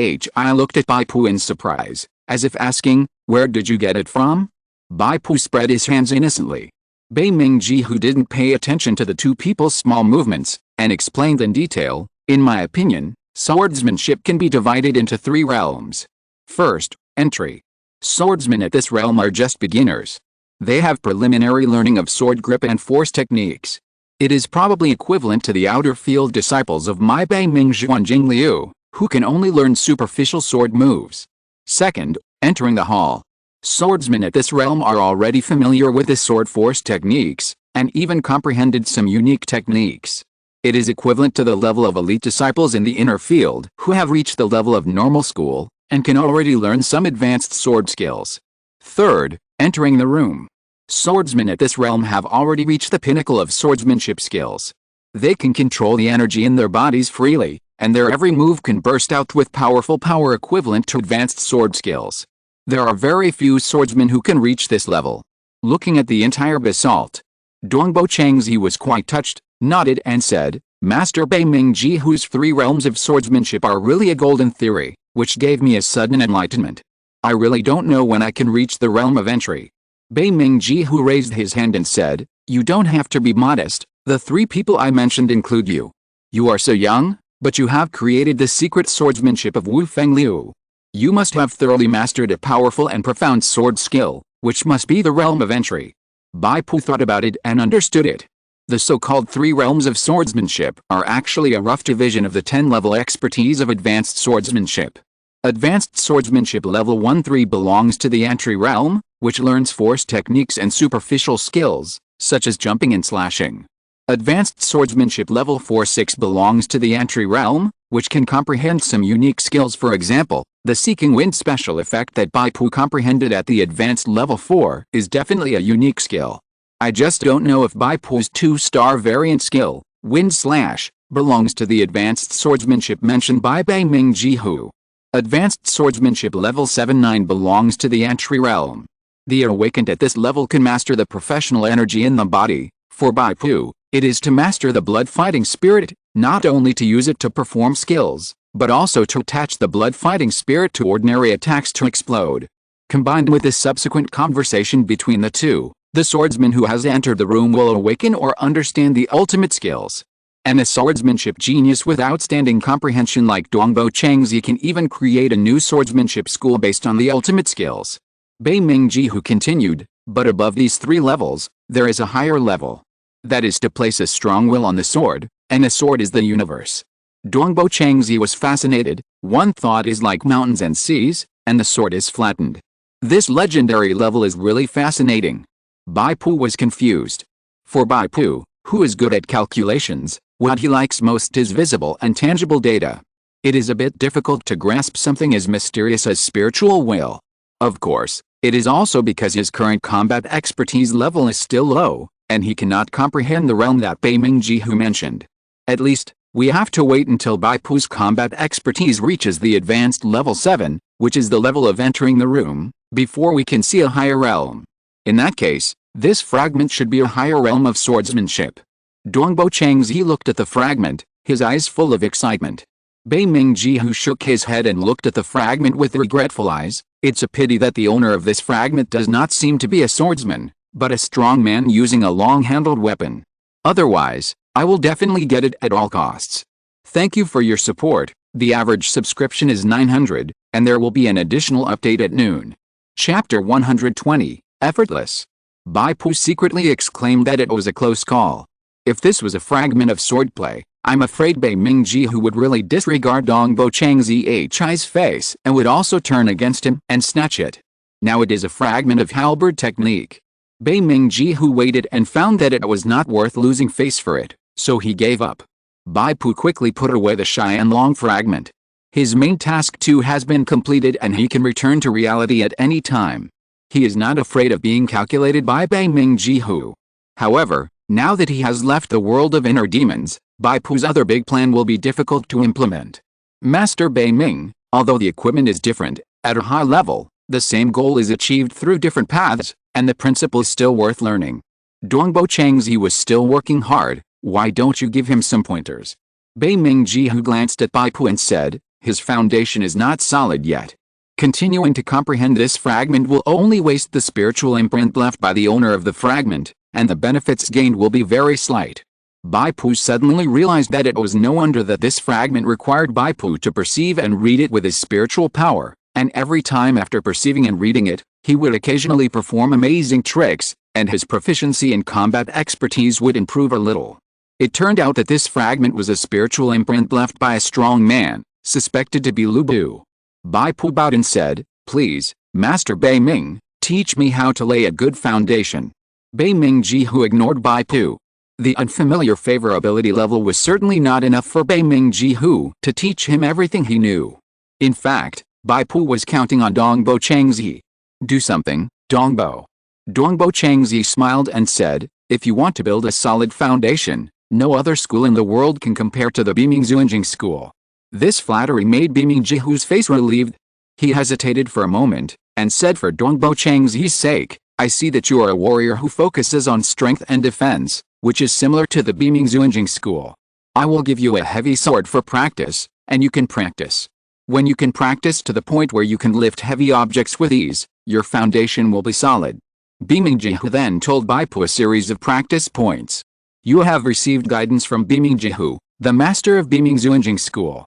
looked at Bai Pu in surprise, as if asking, "Where did you get it from?" Bai Pu spread his hands innocently. Bai Mingji didn't pay attention to the two people's small movements, and explained in detail, "In my opinion, swordsmanship can be divided into 3 realms. First, entry. Swordsmen at this realm are just beginners. They have preliminary learning of sword grip and force techniques. It is probably equivalent to the outer field disciples of my Bai Mingzhu and Jing Liu, who can only learn superficial sword moves. Second, entering the hall. Swordsmen at this realm are already familiar with the sword force techniques, and even comprehended some unique techniques. It is equivalent to the level of elite disciples in the inner field who have reached the level of normal school and can already learn some advanced sword skills. Third, entering the room. Swordsmen at this realm have already reached the pinnacle of swordsmanship skills. They can control the energy in their bodies freely, and their every move can burst out with powerful power equivalent to advanced sword skills. There are very few swordsmen who can reach this level. Looking at the entire basalt, Dongbo Changzi was quite touched, nodded and said, Master Bai Mingji, whose 3 realms of swordsmanship are really a golden theory, which gave me a sudden enlightenment. I really don't know when I can reach the realm of entry. Bai Mingji who raised his hand and said, You don't have to be modest, the 3 people I mentioned include you. You are so young, but you have created the secret swordsmanship of Wu Feng Liu. You must have thoroughly mastered a powerful and profound sword skill, which must be the realm of entry. Bai Pu thought about it and understood it. The so-called 3 realms of swordsmanship are actually a rough division of the 10-level expertise of advanced swordsmanship. Advanced swordsmanship level 1-3 belongs to the entry realm, which learns force techniques and superficial skills, such as jumping and slashing. Advanced swordsmanship level 4-6 belongs to the entry realm, which can comprehend some unique skills. For example, the Seeking Wind special effect that Bai Pu comprehended at the advanced level 4 is definitely a unique skill. I just don't know if Bai Pu's 2-star variant skill, Wind Slash, belongs to the advanced swordsmanship mentioned by Bai Mingji Hu. Advanced swordsmanship level 7-9 belongs to the entry realm. The awakened at this level can master the professional energy in the body. For Bai Pu, it is to master the blood fighting spirit, not only to use it to perform skills, but also to attach the blood fighting spirit to ordinary attacks to explode. Combined with this subsequent conversation between the two, the swordsman who has entered the room will awaken or understand the ultimate skills. And a swordsmanship genius with outstanding comprehension like Dongbo Changzi can even create a new swordsmanship school based on the ultimate skills. Bai Mingji who continued, but above these 3 levels, there is a higher level. That is to place a strong will on the sword, and a sword is the universe. Dongbo Changzi was fascinated. One thought is like mountains and seas, and the sword is flattened. This legendary level is really fascinating. Bai Pu was confused. For Bai Pu, who is good at calculations, what he likes most is visible and tangible data. It is a bit difficult to grasp something as mysterious as spiritual will. Of course, it is also because his current combat expertise level is still low, and he cannot comprehend the realm that Bai Mingji Hu mentioned. At least, we have to wait until Bai Pu's combat expertise reaches the advanced level 7, which is the level of entering the room, before we can see a higher realm. In that case, this fragment should be a higher realm of swordsmanship. Dongbo Changzi looked at the fragment, his eyes full of excitement. Bai Mingji Hu shook his head and looked at the fragment with regretful eyes. It's a pity that the owner of this fragment does not seem to be a swordsman, but a strong man using a long-handled weapon. Otherwise, I will definitely get it at all costs. Thank you for your support. The average subscription is 900, and there will be an additional update at noon. Chapter 120, Effortless. Bai Pu secretly exclaimed that it was a close call. If this was a fragment of swordplay, I'm afraid Bai Mingji Hu would really disregard Dongbo Changzi Hi's face and would also turn against him and snatch it. Now it is a fragment of halberd technique. Bai Mingji Hu waited and found that it was not worth losing face for it, so he gave up. Bai Pu quickly put away the Xianlong fragment. His main task too has been completed and he can return to reality at any time. He is not afraid of being calculated by Bai Mingji Hu. However, now that he has left the world of inner demons, Bai Pu's other big plan will be difficult to implement. Master Bai Ming, although the equipment is different, at a high level, the same goal is achieved through different paths, and the principle is still worth learning. Dongbo Changzi was still working hard. Why don't you give him some pointers? Bai Mingji Hu glanced at Bai Pu and said, his foundation is not solid yet. Continuing to comprehend this fragment will only waste the spiritual imprint left by the owner of the fragment, and the benefits gained will be very slight. Bai Pu suddenly realized that it was no wonder that this fragment required Bai Pu to perceive and read it with his spiritual power, and every time after perceiving and reading it, he would occasionally perform amazing tricks, and his proficiency in combat expertise would improve a little. It turned out that this fragment was a spiritual imprint left by a strong man, suspected to be Lu Bu. Bai Pu bowed and said, please, Master Bai Ming, teach me how to lay a good foundation. Bai Mingji Hu ignored Bai Pu. The unfamiliar favorability level was certainly not enough for Bai Mingjihu to teach him everything he knew. In fact, Bai Pu was counting on Dongbo Changzi. Do something, Dongbo. Dongbo Changzi smiled and said, if you want to build a solid foundation, no other school in the world can compare to the Bimingzuanjing school. This flattery made Bimingjihu's face relieved. He hesitated for a moment, and said, for Dongbo Changzi's sake, I see that you are a warrior who focuses on strength and defense, which is similar to the Bimingzuanjing school. I will give you a heavy sword for practice, and you can practice. When you can practice to the point where you can lift heavy objects with ease, your foundation will be solid. Bimingjihu then told Bai Pu a series of practice points. You have received guidance from Bimingjihu, the master of Bimingzuanjing school.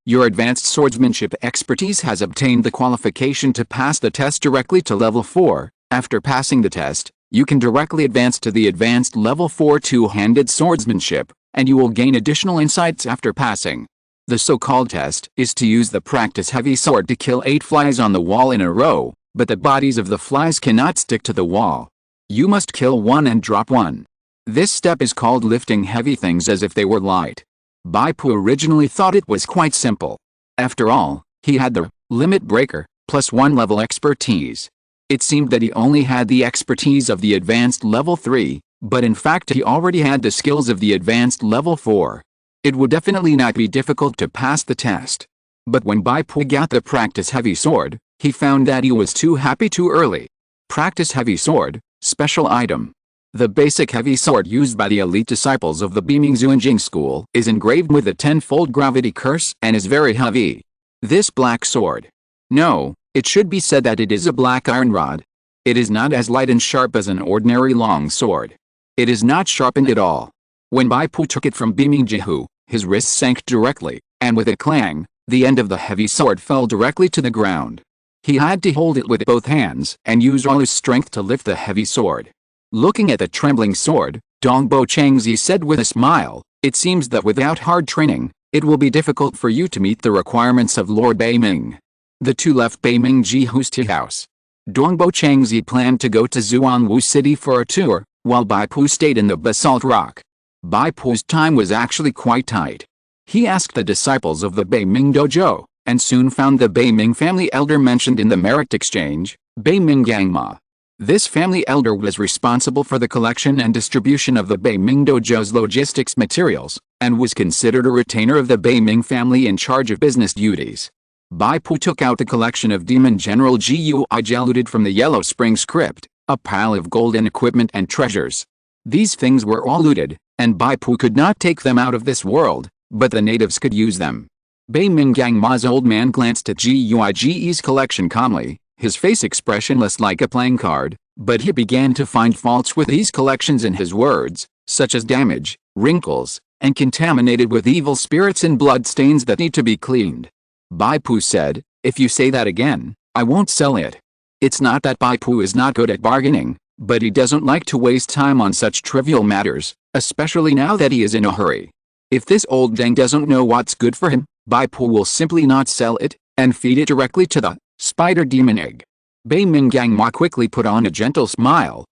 Your advanced swordsmanship expertise has obtained the qualification to pass the test directly to level 4. After passing the test, you can directly advance to the advanced level 4 two-handed swordsmanship, and you will gain additional insights after passing. The so-called test is to use the practice heavy sword to kill 8 flies on the wall in a row, but the bodies of the flies cannot stick to the wall. You must kill one and drop one. This step is called lifting heavy things as if they were light. Bai Pu originally thought it was quite simple. After all, he had the limit breaker, plus 1 level expertise. It seemed that he only had the expertise of the advanced level 3, but in fact he already had the skills of the advanced level 4. It would definitely not be difficult to pass the test. But when Bai Pu got the practice heavy sword, he found that he was too happy too early. Practice heavy sword, special item. The basic heavy sword used by the elite disciples of the Bimingzuanjing school is engraved with a 10-fold gravity curse and is very heavy. This black sword. No, it should be said that it is a black iron rod. It is not as light and sharp as an ordinary long sword. It is not sharpened at all. When Bai Pu took it from Bimingjihu, his wrist sank directly, and with a clang, the end of the heavy sword fell directly to the ground. He had to hold it with both hands and use all his strength to lift the heavy sword. Looking at the trembling sword, Dongbo Changzi said with a smile, it seems that without hard training, it will be difficult for you to meet the requirements of Lord Bai Ming. The two left Bai Mingjihu's tea house. Dongbo Changzi planned to go to Zuanwu City for a tour, while Bai Pu stayed in the basalt rock. Bai Pu's time was actually quite tight. He asked the disciples of the Bai Ming dojo, and soon found the Bai Ming family elder mentioned in the merit exchange, Bai Ming Gangma. This family elder was responsible for the collection and distribution of the Bai Ming dojo's logistics materials, and was considered a retainer of the Bai Ming family in charge of business duties. Bai Pu took out the collection of Demon General Gui looted from the Yellow Springs crypt, a pile of gold and equipment and treasures. These things were all looted, and Bai Pu could not take them out of this world, but the natives could use them. Bai Ming Gangma's old man glanced at Gui's collection calmly, his face expressionless like a playing card, but he began to find faults with these collections in his words, such as damage, wrinkles, and contaminated with evil spirits and blood stains that need to be cleaned. Bai Pu said, if you say that again, I won't sell it. It's not that Bai Pu is not good at bargaining, but he doesn't like to waste time on such trivial matters, especially now that he is in a hurry. If this old dang doesn't know what's good for him, Bai Pu will simply not sell it, and feed it directly to the spider demon egg. Bai Ming Gangma quickly put on a gentle smile.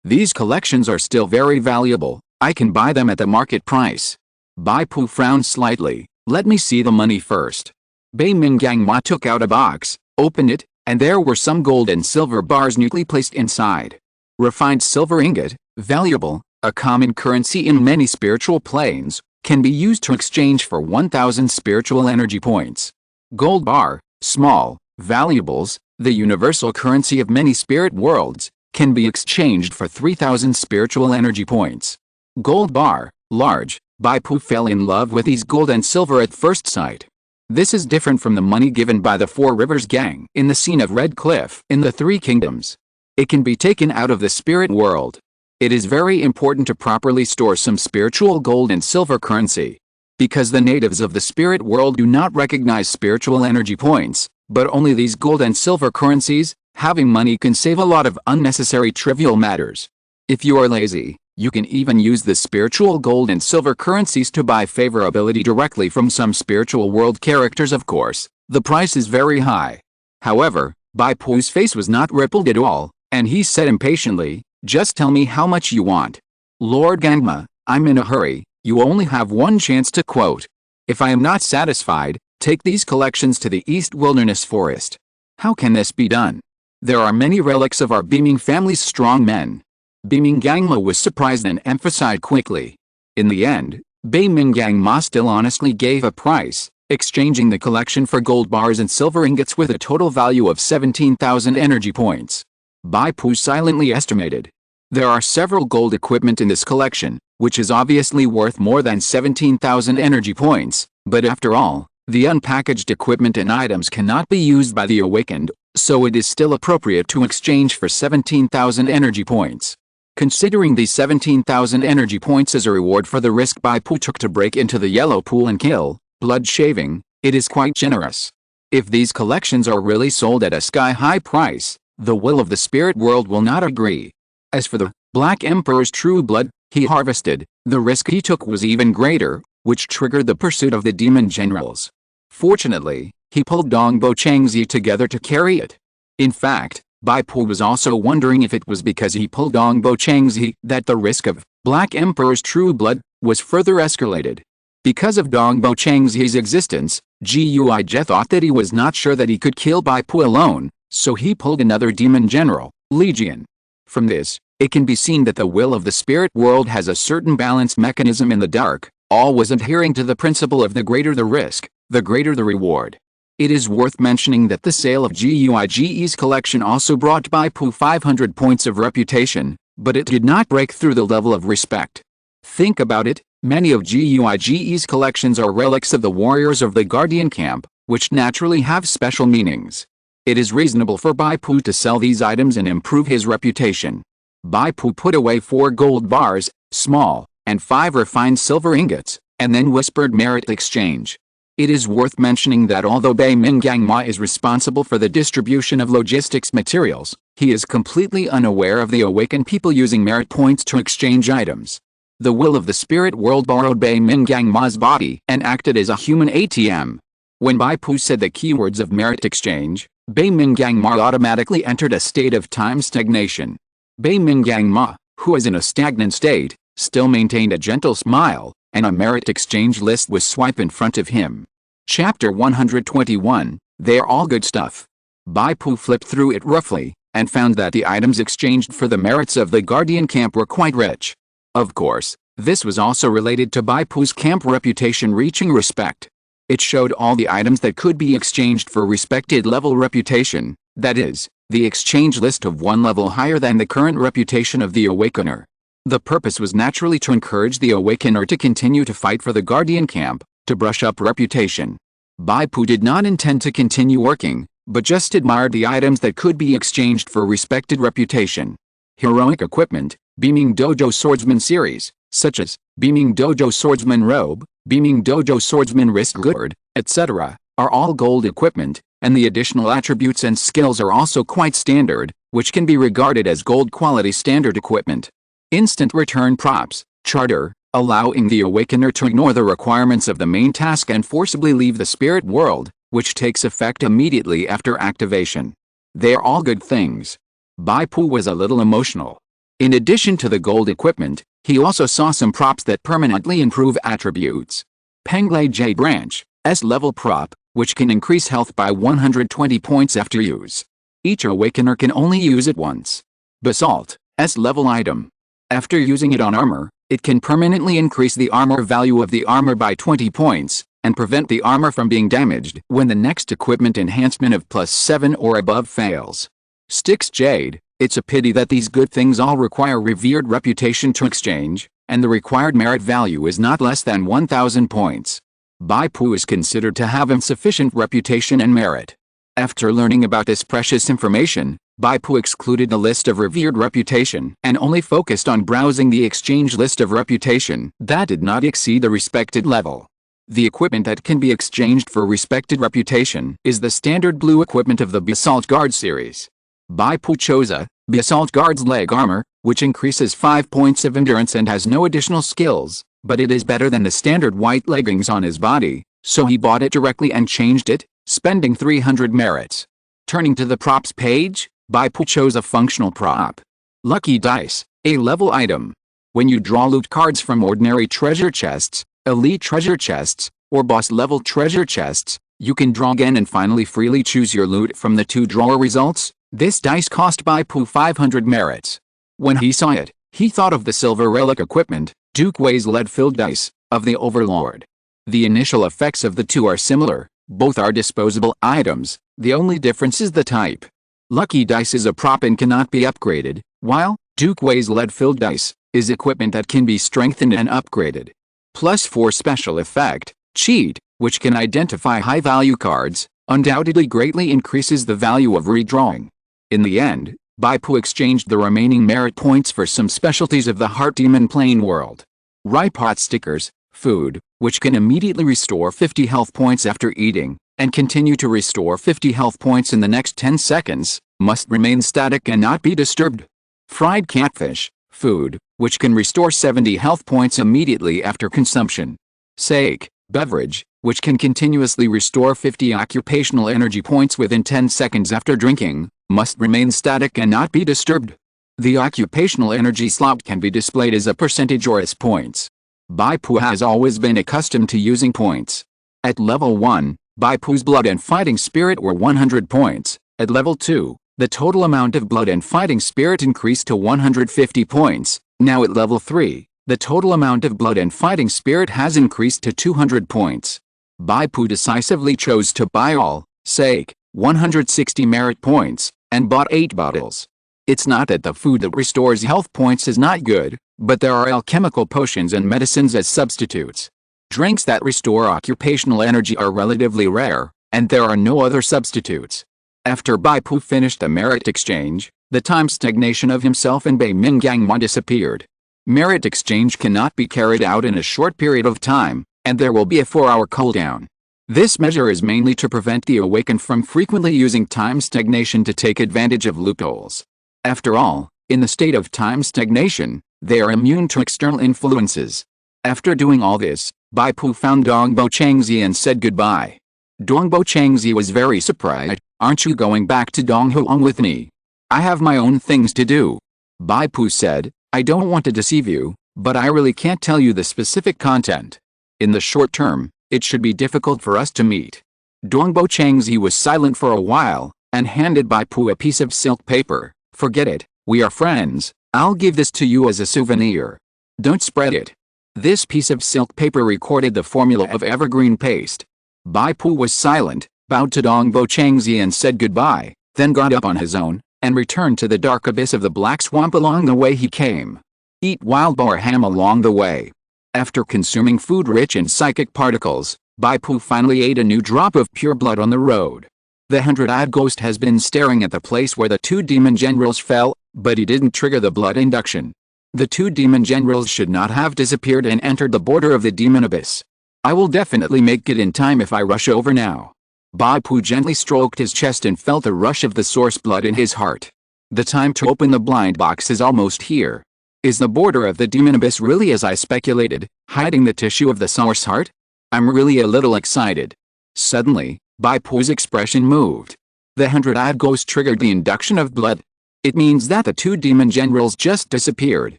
These collections are still very valuable, I can buy them at the market price. Bai Pu frowned slightly, let me see the money first. Bai Ming Gangma took out a box, opened it, and there were some gold and silver bars neatly placed inside. Refined silver ingot, valuable, a common currency in many spiritual planes, can be used to exchange for 1,000 spiritual energy points. Gold bar, small, valuables, the universal currency of many spirit worlds, can be exchanged for 3,000 spiritual energy points. Gold bar, large, Bai Pu fell in love with these gold and silver at first sight. This is different from the money given by the Four Rivers gang in the scene of Red Cliff in the Three Kingdoms. It can be taken out of the spirit world. It is very important to properly store some spiritual gold and silver currency. Because the natives of the spirit world do not recognize spiritual energy points, but only these gold and silver currencies, having money can save a lot of unnecessary trivial matters. If you are lazy, you can even use the spiritual gold and silver currencies to buy favorability directly from some spiritual world characters. Of course, the price is very high. However, Bai Pu's face was not rippled at all, and he said impatiently, just tell me how much you want. Lord Gangma, I'm in a hurry, you only have one chance to quote. If I am not satisfied, take these collections to the East Wilderness Forest. How can this be done? There are many relics of our beaming family's strong men. Beaming Gangma was surprised and emphasized quickly. In the end, Beiming Gangma still honestly gave a price, exchanging the collection for gold bars and silver ingots with a total value of 17,000 energy points. Bai Pu silently estimated. There are several gold equipment in this collection, which is obviously worth more than 17,000 energy points, but after all, the unpackaged equipment and items cannot be used by the awakened, so it is still appropriate to exchange for 17,000 energy points. Considering these 17,000 energy points as a reward for the risk Bai Pu took to break into the yellow pool and kill, blood shaving, it is quite generous. If these collections are really sold at a sky-high price, the will of the spirit world will not agree. As for the Black Emperor's true blood he harvested, the risk he took was even greater, which triggered the pursuit of the demon generals. Fortunately, he pulled Dongbo Changzi together to carry it. In fact, Bai Pu was also wondering if it was because he pulled Dongbo Changzi that the risk of Black Emperor's true blood was further escalated. Because of Dongbo Changzi's existence, Guije thought that he was not sure that he could kill Bai Pu alone, so he pulled another demon general, Legion. From this, it can be seen that the will of the spirit world has a certain balance mechanism in the dark, always adhering to the principle of the greater the risk, the greater the reward. It is worth mentioning that the sale of Guige's collection also brought Bai Pu 500 points of reputation, but it did not break through the level of respect. Think about it, many of Guige's collections are relics of the warriors of the Guardian Camp, which naturally have special meanings. It is reasonable for Bai Pu to sell these items and improve his reputation. Bai Pu put away 4 gold bars, small, and 5 refined silver ingots, and then whispered merit exchange. It is worth mentioning that although Beiming Gangma is responsible for the distribution of logistics materials, he is completely unaware of the awakened people using merit points to exchange items. The will of the spirit world borrowed Beiming Gangma's body and acted as a human ATM. When Bai Pu said the keywords of merit exchange, Beiming Gangma automatically entered a state of time stagnation. Beiming Gangma, who is in a stagnant state, still maintained a gentle smile, and a merit exchange list was swiped in front of him. Chapter 121, They're all good stuff. Bai Pu flipped through it roughly, and found that the items exchanged for the merits of the Guardian Camp were quite rich. Of course, this was also related to Bai Pu's camp reputation reaching respect. It showed all the items that could be exchanged for respected level reputation, that is, the exchange list of one level higher than the current reputation of the Awakener. The purpose was naturally to encourage the Awakener to continue to fight for the Guardian Camp, to brush up reputation. Bai Pu did not intend to continue working, but just admired the items that could be exchanged for respected reputation. Heroic equipment, Beaming Dojo Swordsman series, such as Beaming Dojo Swordsman Robe, Beaming Dojo Swordsman Wrist Guard, etc., are all gold equipment, and the additional attributes and skills are also quite standard, which can be regarded as gold quality standard equipment. Instant return props, charter, allowing the Awakener to ignore the requirements of the main task and forcibly leave the spirit world, which takes effect immediately after activation. They are all good things. Bai Pu was a little emotional. In addition to the gold equipment, he also saw some props that permanently improve attributes. Penglai J Branch, S-level prop, which can increase health by 120 points after use. Each Awakener can only use it once. Basalt, S-level item. After using it on armor, it can permanently increase the armor value of the armor by 20 points, and prevent the armor from being damaged when the next equipment enhancement of +7 or above fails. Styx Jade, it's a pity that these good things all require revered reputation to exchange, and the required merit value is not less than 1,000 points. Bai Pu is considered to have insufficient reputation and merit. After learning about this precious information, Bai Pu excluded the list of revered reputation and only focused on browsing the exchange list of reputation that did not exceed the respected level. The equipment that can be exchanged for respected reputation is the standard blue equipment of the Basalt Guard series. Bai Pu chose a Basalt Guard's leg armor, which increases 5 points of endurance and has no additional skills, but it is better than the standard white leggings on his body, so he bought it directly and changed it, spending 300 merits. Turning to the props page, Bai Pu chose a functional prop. Lucky Dice, a level item. When you draw loot cards from ordinary treasure chests, elite treasure chests, or boss-level treasure chests, you can draw again and finally freely choose your loot from the 2 drawer results. This dice cost Bai Pu 500 merits. When he saw it, he thought of the silver relic equipment, Duke Wei's lead-filled dice, of the Overlord. The initial effects of the 2 are similar, both are disposable items, the only difference is the type. Lucky Dice is a prop and cannot be upgraded, while Duke Wei's lead-filled dice is equipment that can be strengthened and upgraded. Plus 4 special effect, Cheat, which can identify high-value cards, undoubtedly greatly increases the value of redrawing. In the end, Bai Pu exchanged the remaining merit points for some specialties of the Heart Demon Plane world. Ripe Hot Stickers, food, which can immediately restore 50 health points after eating, and continue to restore 50 health points in the next 10 seconds, must remain static and not be disturbed. Fried Catfish, food, which can restore 70 health points immediately after consumption. Sake, beverage, which can continuously restore 50 occupational energy points within 10 seconds after drinking, must remain static and not be disturbed. The occupational energy slot can be displayed as a percentage or as points. Bai Pu has always been accustomed to using points. At level 1, Bai Pu's blood and fighting spirit were 100 points. At level 2, the total amount of blood and fighting spirit increased to 150 points. Now at level 3, the total amount of blood and fighting spirit has increased to 200 points. Bai Pu decisively chose to buy all, sake, 160 merit points, and bought 8 bottles. It's not that the food that restores health points is not good, but there are alchemical potions and medicines as substitutes. Drinks that restore occupational energy are relatively rare, and there are no other substitutes. After Bai Pu finished the merit exchange, the time stagnation of himself and Bei Mingyangwan disappeared. Merit exchange cannot be carried out in a short period of time, and there will be a 4-hour cooldown. This measure is mainly to prevent the awakened from frequently using time stagnation to take advantage of loopholes. After all, in the state of time stagnation, they are immune to external influences. After doing all this, Bai Pu found Dongbo Changzi and said goodbye. Dongbo Changzi was very surprised. "Aren't you going back to Donghuang with me? I have my own things to do." Bai Pu said, "I don't want to deceive you, but I really can't tell you the specific content. In the short term, it should be difficult for us to meet." Dongbo Changzi was silent for a while, and handed Bai Pu a piece of silk paper. "Forget it, we are friends, I'll give this to you as a souvenir. Don't spread it." This piece of silk paper recorded the formula of evergreen paste. Bai Pu was silent, bowed to Dongbo Changzi and said goodbye, then got up on his own, and returned to the dark abyss of the black swamp along the way he came. Eat wild boar ham along the way. After consuming food rich in psychic particles, Bai Pu finally ate a new drop of pure blood on the road. The 100-eyed ghost has been staring at the place where the 2 demon generals fell, but he didn't trigger the blood induction. The 2 demon generals should not have disappeared and entered the border of the demon abyss. I will definitely make it in time if I rush over now. Bai Pu gently stroked his chest and felt a rush of the source blood in his heart. The time to open the blind box is almost here. Is the border of the demon abyss really as I speculated, hiding the tissue of the source heart? I'm really a little excited. Suddenly, Bai Pu's expression moved. The 100-eyed ghost triggered the induction of blood. It means that the 2 demon generals just disappeared.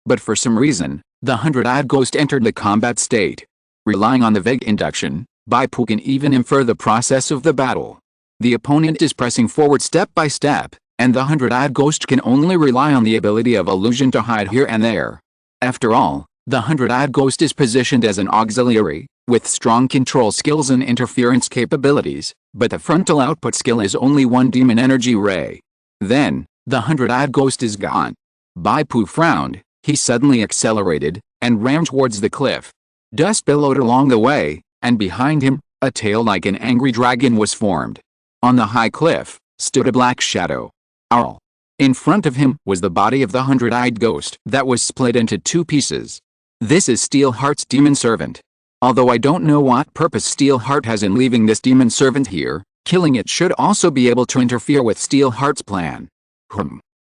But for some reason, the 100-eyed ghost entered the combat state. Relying on the vague induction, Bai Pu can even infer the process of the battle. The opponent is pressing forward step by step, and the 100-eyed ghost can only rely on the ability of illusion to hide here and there. After all, the 100-eyed ghost is positioned as an auxiliary, with strong control skills and interference capabilities, but the frontal output skill is only 1 demon energy ray. Then, the 100-eyed ghost is gone. Bai Pu frowned, he suddenly accelerated, and ran towards the cliff. Dust billowed along the way, and behind him, a tail like an angry dragon was formed. On the high cliff, stood a black shadow. Owl. In front of him was the body of the 100-eyed ghost that was split into 2 pieces. This is Steelheart's demon servant. Although I don't know what purpose Steelheart has in leaving this demon servant here, killing it should also be able to interfere with Steelheart's plan.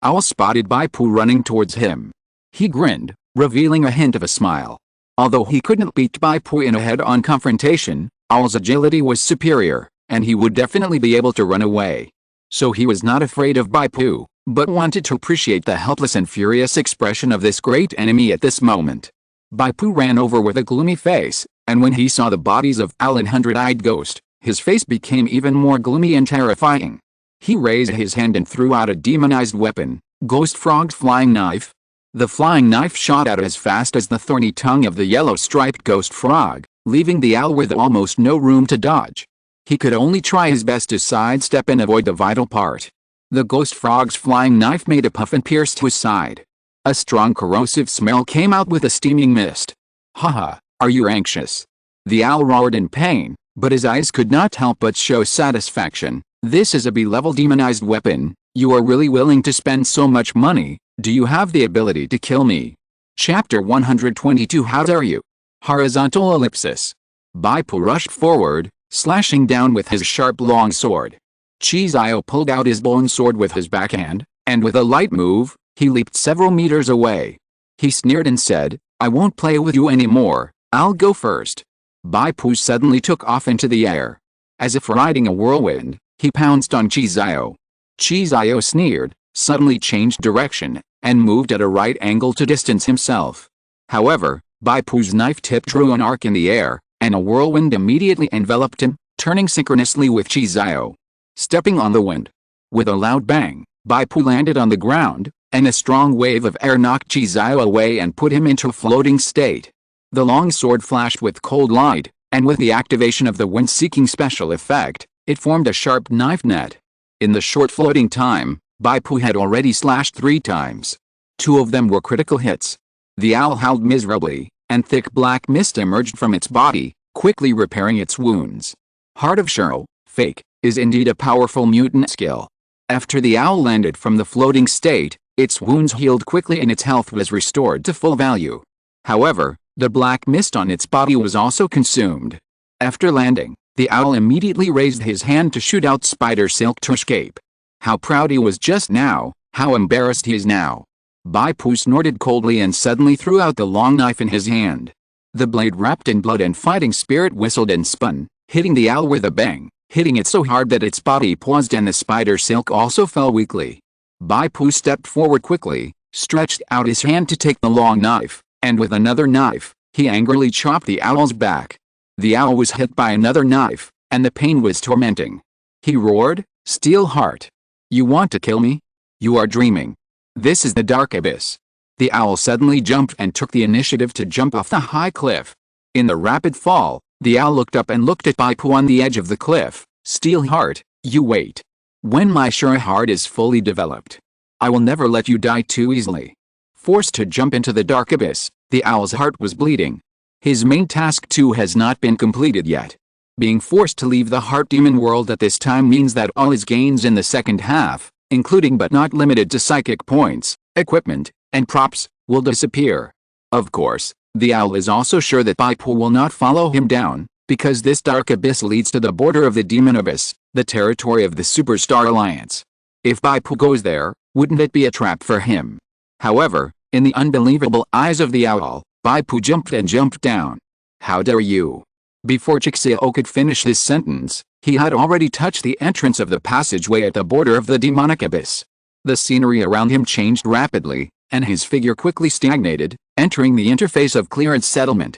Owl spotted Bai Pu running towards him. He grinned, revealing a hint of a smile. Although he couldn't beat Bai Pu in a head-on confrontation, Owl's agility was superior, and he would definitely be able to run away. So he was not afraid of Bai Pu. but wanted to appreciate the helpless and furious expression of this great enemy at this moment. Bai Pu ran over with a gloomy face, and when he saw the bodies of Owl and Hundred-Eyed Ghost, his face became even more gloomy and terrifying. He raised his hand and threw out a demonized weapon, Ghost Frog's flying knife. The flying knife shot out as fast as the thorny tongue of the yellow-striped ghost frog, leaving the owl with almost no room to dodge. He could only try his best to sidestep and avoid the vital part. The ghost frog's flying knife made a puff and pierced his side. A strong corrosive smell came out with a steaming mist. "Haha, are you anxious?" The owl roared in pain, but his eyes could not help but show satisfaction. "This is a B-level demonized weapon. You are really willing to spend so much money. Do you have the ability to kill me?" Chapter 122. How dare you? Horizontal ellipsis. Bai Pu rushed forward, slashing down with his sharp long sword. Chizio pulled out his bone sword with his backhand, and with a light move, he leaped several meters away. He sneered and said, "I won't play with you anymore, I'll go first." Bai Pu suddenly took off into the air. As if riding a whirlwind, he pounced on Chizio. Chizio sneered, suddenly changed direction, and moved at a right angle to distance himself. However, Bai Pu's knife tip drew an arc in the air, and a whirlwind immediately enveloped him, turning synchronously with Chizio. Stepping on the wind. With a loud bang, Bai Pu landed on the ground, and a strong wave of air knocked Chizio away and put him into a floating state. The long sword flashed with cold light, and with the activation of the wind-seeking special effect, it formed a sharp knife net. In the short floating time, Bai Pu had already slashed 3 times. 2 of them were critical hits. The owl howled miserably, and thick black mist emerged from its body, quickly repairing its wounds. Heart of Shiro, fake, is indeed a powerful mutant skill. After the owl landed from the floating state, its wounds healed quickly and its health was restored to full value. However, the black mist on its body was also consumed. After landing, the owl immediately raised his hand to shoot out spider silk to escape. How proud he was just now, how embarrassed he is now. Bai Pu snorted coldly and suddenly threw out the long knife in his hand. The blade wrapped in blood and fighting spirit whistled and spun, hitting the owl with a bang, hitting it so hard that its body paused and the spider silk also fell weakly. Bai Pu stepped forward quickly, stretched out his hand to take the long knife, and with another knife, he angrily chopped the owl's back. The owl was hit by another knife, and the pain was tormenting. He roared, "Steel Heart! You want to kill me? You are dreaming. This is the dark abyss." The owl suddenly jumped and took the initiative to jump off the high cliff. In the rapid fall, the owl looked up and looked at Bai Pu on the edge of the cliff. "Steel Heart, you wait. When my sure heart is fully developed, I will never let you die too easily." Forced to jump into the dark abyss, the owl's heart was bleeding. His main task too has not been completed yet. Being forced to leave the heart demon world at this time means that all his gains in the second half, including but not limited to psychic points, equipment, and props, will disappear. Of course, the owl is also sure that Bai Pu will not follow him down, because this dark abyss leads to the border of the demon abyss, the territory of the Superstar Alliance. If Bai Pu goes there, wouldn't it be a trap for him? However, in the unbelievable eyes of the owl, Bai Pu jumped and jumped down. "How dare you?" Before Chixio could finish his sentence, he had already touched the entrance of the passageway at the border of the demonic abyss. The scenery around him changed rapidly, and his figure quickly stagnated, entering the interface of clearance settlement.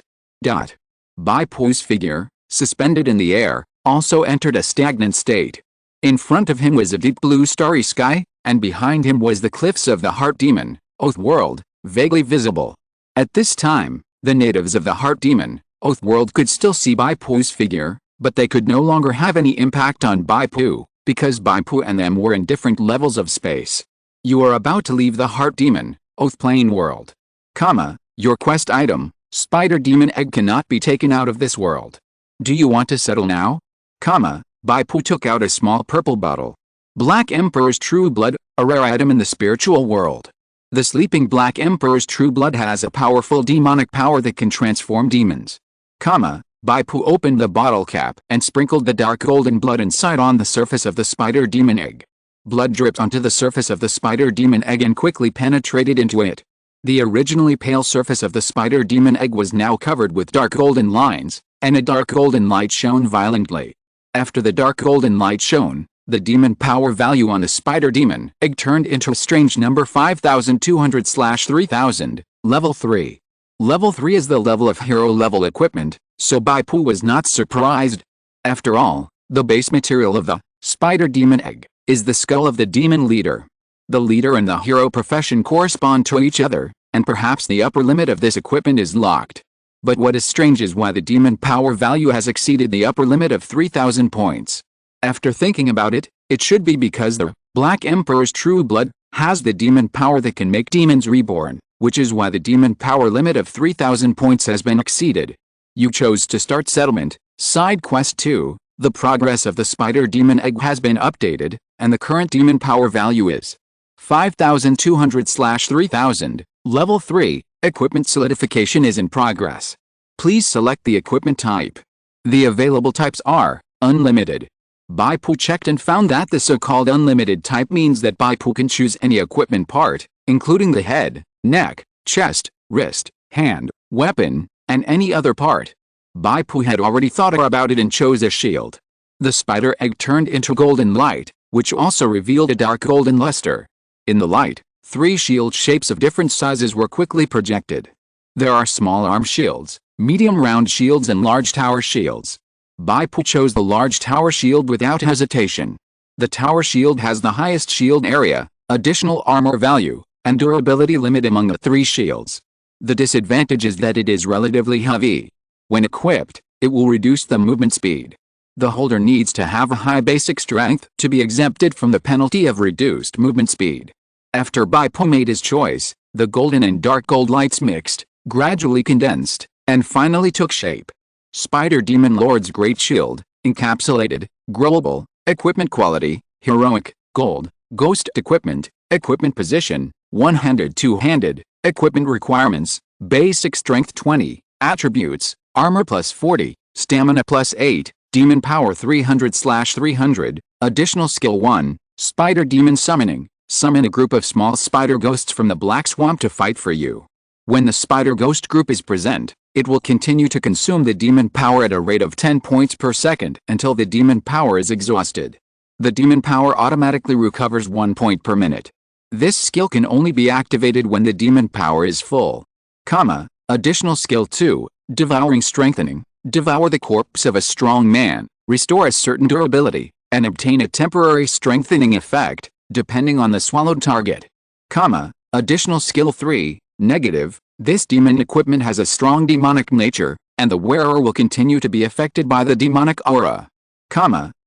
Bai Pu's figure, suspended in the air, also entered a stagnant state. In front of him was a deep blue starry sky, and behind him was the cliffs of the Heart Demon, Oath World, vaguely visible. At this time, the natives of the Heart Demon, Oath World could still see Bai Pu's figure, but they could no longer have any impact on Bai Pu, because Bai Pu and them were in different levels of space. "You are about to leave the Heart Demon, Oath Plane World. Your quest item, Spider Demon Egg, cannot be taken out of this world. Do you want to settle now?" Bai Pu took out a small purple bottle. Black Emperor's True Blood, a rare item in the spiritual world. The sleeping Black Emperor's True Blood has a powerful demonic power that can transform demons. Bai Pu opened the bottle cap and sprinkled the dark golden blood inside on the surface of the spider demon egg. Blood dripped onto the surface of the spider demon egg and quickly penetrated into it. The originally pale surface of the spider demon egg was now covered with dark golden lines, and a dark golden light shone violently. After the dark golden light shone, The demon power value on the spider demon egg turned into a strange number 5200/3000, level 3. Level 3 is the level of hero level equipment, so Bai Pu was not surprised. After all, the base material of the spider demon egg is the skull of the demon leader. The leader and the hero profession correspond to each other, and perhaps the upper limit of this equipment is locked. But what is strange is why the demon power value has exceeded the upper limit of 3000 points. After thinking about it, it should be because the Black Emperor's true blood has the demon power that can make demons reborn, which is why the demon power limit of 3000 points has been exceeded. You chose to start settlement. Side quest 2, the progress of the spider demon egg has been updated, and the current demon power value is 5200/3000, level 3, equipment solidification is in progress. Please select the equipment type. The available types are unlimited. Bai Pu checked and found that the so-called unlimited type means that Bai Pu can choose any equipment part, including the head, neck, chest, wrist, hand, weapon, and any other part. Bai Pu had already thought about it and chose a shield. The spider egg turned into golden light, which also revealed a dark golden luster. In the light, 3 shield shapes of different sizes were quickly projected. There are small arm shields, medium round shields and large tower shields. Bai Pu chose the large tower shield without hesitation. The tower shield has the highest shield area, additional armor value, and durability limit among the 3 shields. The disadvantage is that it is relatively heavy. When equipped, it will reduce the movement speed. The holder needs to have a high basic strength to be exempted from the penalty of reduced movement speed. After Bai Pu made his choice, the golden and dark gold lights mixed, gradually condensed, and finally took shape. Spider Demon Lord's Great Shield, encapsulated, growable, equipment quality, heroic, gold, ghost equipment position, one-handed two-handed, equipment requirements, basic strength 20, attributes, armor plus 40, stamina plus 8, demon power 300/300, additional skill 1, spider demon summoning, summon a group of small spider ghosts from the black swamp to fight for you. When the spider ghost group is present, it will continue to consume the demon power at a rate of 10 points per second until the demon power is exhausted. The demon power automatically recovers 1 point per minute. This skill can only be activated when the demon power is full. Additional skill 2, devouring strengthening, devour the corpse of a strong man, restore a certain durability, and obtain a temporary strengthening effect, depending on the swallowed target. Additional skill 3, negative, this demon equipment has a strong demonic nature, and the wearer will continue to be affected by the demonic aura.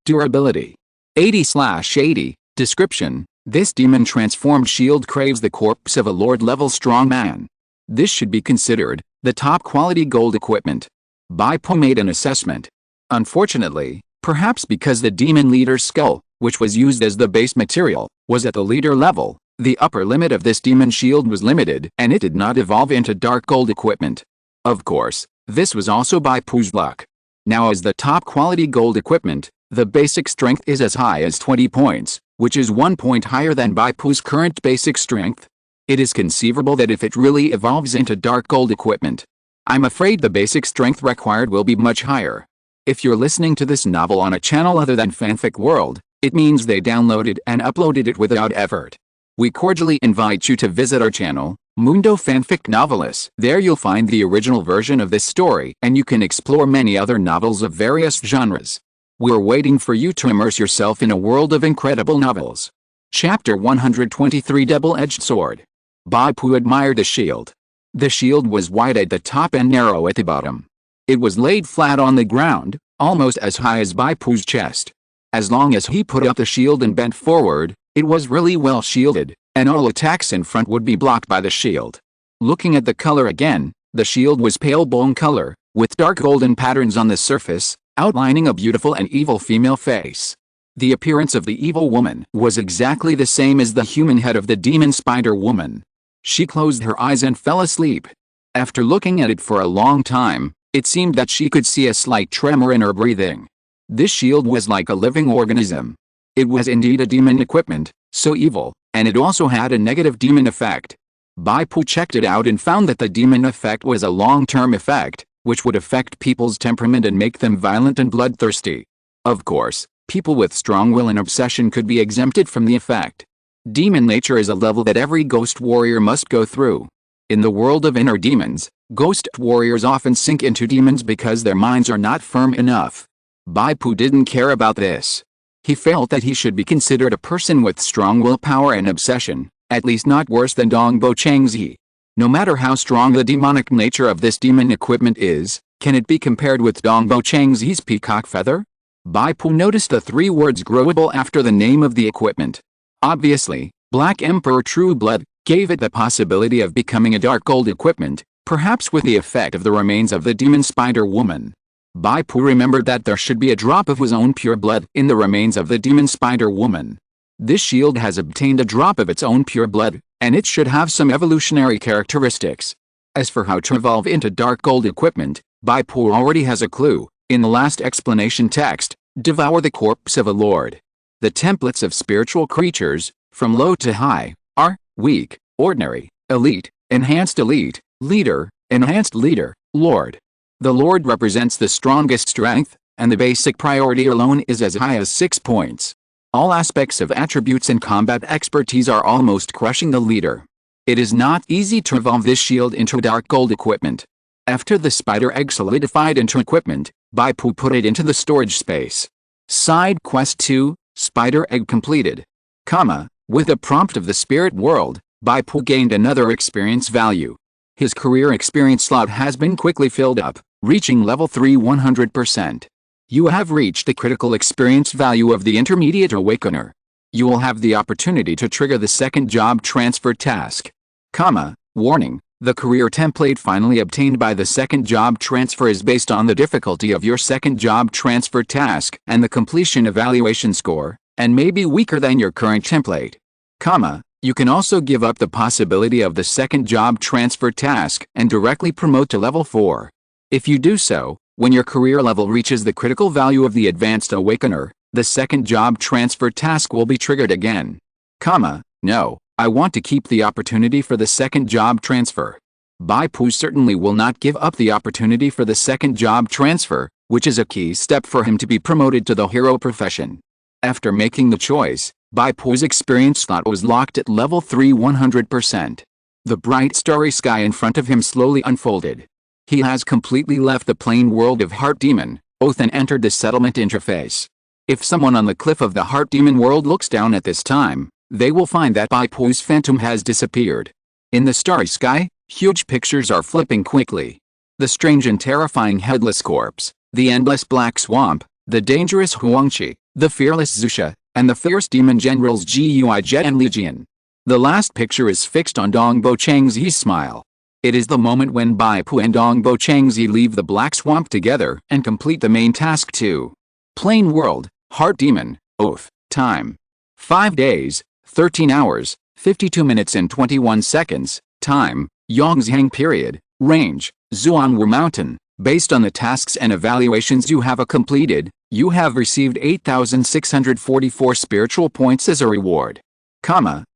Durability 80/80, description, this demon transformed shield craves the corpse of a lord-level strong man. This should be considered the top quality gold equipment. Bai Pu made an assessment. Unfortunately, perhaps because the demon leader's skull, which was used as the base material, was at the leader level, the upper limit of this demon shield was limited and it did not evolve into dark gold equipment. Of course, this was also Bai Pu's luck. Now as the top quality gold equipment, the basic strength is as high as 20 points, which is 1 point higher than Bai Pu's current basic strength. It is conceivable that if it really evolves into dark gold equipment, I'm afraid the basic strength required will be much higher. If you're listening to this novel on a channel other than Fanfic World, it means they downloaded and uploaded it without effort. We cordially invite you to visit our channel, Mundo Fanfic Novelist. There you'll find the original version of this story and you can explore many other novels of various genres. We're waiting for you to immerse yourself in a world of incredible novels. Chapter 123, Double-Edged Sword. Bai Pu admired the shield. The shield was wide at the top and narrow at the bottom. It was laid flat on the ground, almost as high as Bai Pu's chest. As long as he put up the shield and bent forward, it was really well shielded, and all attacks in front would be blocked by the shield. Looking at the color again, the shield was pale bone color, with dark golden patterns on the surface, outlining a beautiful and evil female face. The appearance of the evil woman was exactly the same as the human head of the demon spider woman. She closed her eyes and fell asleep. After looking at it for a long time, it seemed that she could see a slight tremor in her breathing. This shield was like a living organism. It was indeed a demon equipment, so evil, and it also had a negative demon effect. Bai Pu checked it out and found that the demon effect was a long-term effect, which would affect people's temperament and make them violent and bloodthirsty. Of course, People with strong will and obsession could be exempted from the effect. Demon nature is a level that every ghost warrior must go through. In the world of inner demons, ghost warriors often sink into demons because their minds are not firm enough. Bai Pu didn't care about this. He felt that he should be considered a person with strong willpower and obsession, at least not worse than Dongbo Changzi. No matter how strong the demonic nature of this demon equipment is, can it be compared with Dongbo Changzi's peacock feather? Bai Pu noticed the three words growable after the name of the equipment. Obviously, Black Emperor True Blood gave it the possibility of becoming a dark gold equipment, perhaps with the effect of the remains of the demon spider woman. Bai Pu remembered that there should be a drop of his own pure blood in the remains of the demon spider woman. This shield has obtained a drop of its own pure blood, and it should have some evolutionary characteristics. As for how to evolve into dark gold equipment, Bai Pu already has a clue. In the last explanation text, devour the corpse of a lord. The templates of spiritual creatures, from low to high, are weak, ordinary, elite, enhanced elite, leader, enhanced leader, lord. The lord represents the strongest strength, and the basic priority alone is as high as 6 points. All aspects of attributes and combat expertise are almost crushing the leader. It is not easy to evolve this shield into dark gold equipment. After the spider egg solidified into equipment, Bai Pu put it into the storage space. Side quest 2, spider egg completed. With the prompt of the spirit world, Bai Pu gained another experience value. His career experience slot has been quickly filled up, reaching level 3 100%. You have reached the critical experience value of the intermediate awakener. You will have the opportunity to trigger the second job transfer task. Warning. The career template finally obtained by the second job transfer is based on the difficulty of your second job transfer task and the completion evaluation score, and may be weaker than your current template. You can also give up the possibility of the second job transfer task and directly promote to level 4. If you do so, when your career level reaches the critical value of the advanced awakener, the second job transfer task will be triggered again. No. I want to keep the opportunity for the second job transfer. Bai Pu certainly will not give up the opportunity for the second job transfer, which is a key step for him to be promoted to the hero profession. After making the choice, Bai Pu's experience slot was locked at level 3 100%. The bright starry sky in front of him slowly unfolded. He has completely left the plain world of Heart Demon, Oath, and entered the settlement interface. If someone on the cliff of the Heart Demon world looks down at this time, they will find that Bai Pu's phantom has disappeared. In the starry sky, huge pictures are flipping quickly. The strange and terrifying headless corpse, the endless black swamp, the dangerous Huangqi, the fearless Zusha, and the fierce demon generals Gui Jet and Legion. The last picture is fixed on Dongbo Changzi's smile. It is the moment when Bai Pu and Dongbo Changzi leave the black swamp together and complete the main task 2. Plain world, Heart Demon, Oath, time. 5 days. 13 hours, 52 minutes and 21 seconds, time, Yongzheng period, range, Zhuangwu Mountain. Based on the tasks and evaluations you have completed, you have received 8,644 spiritual points as a reward.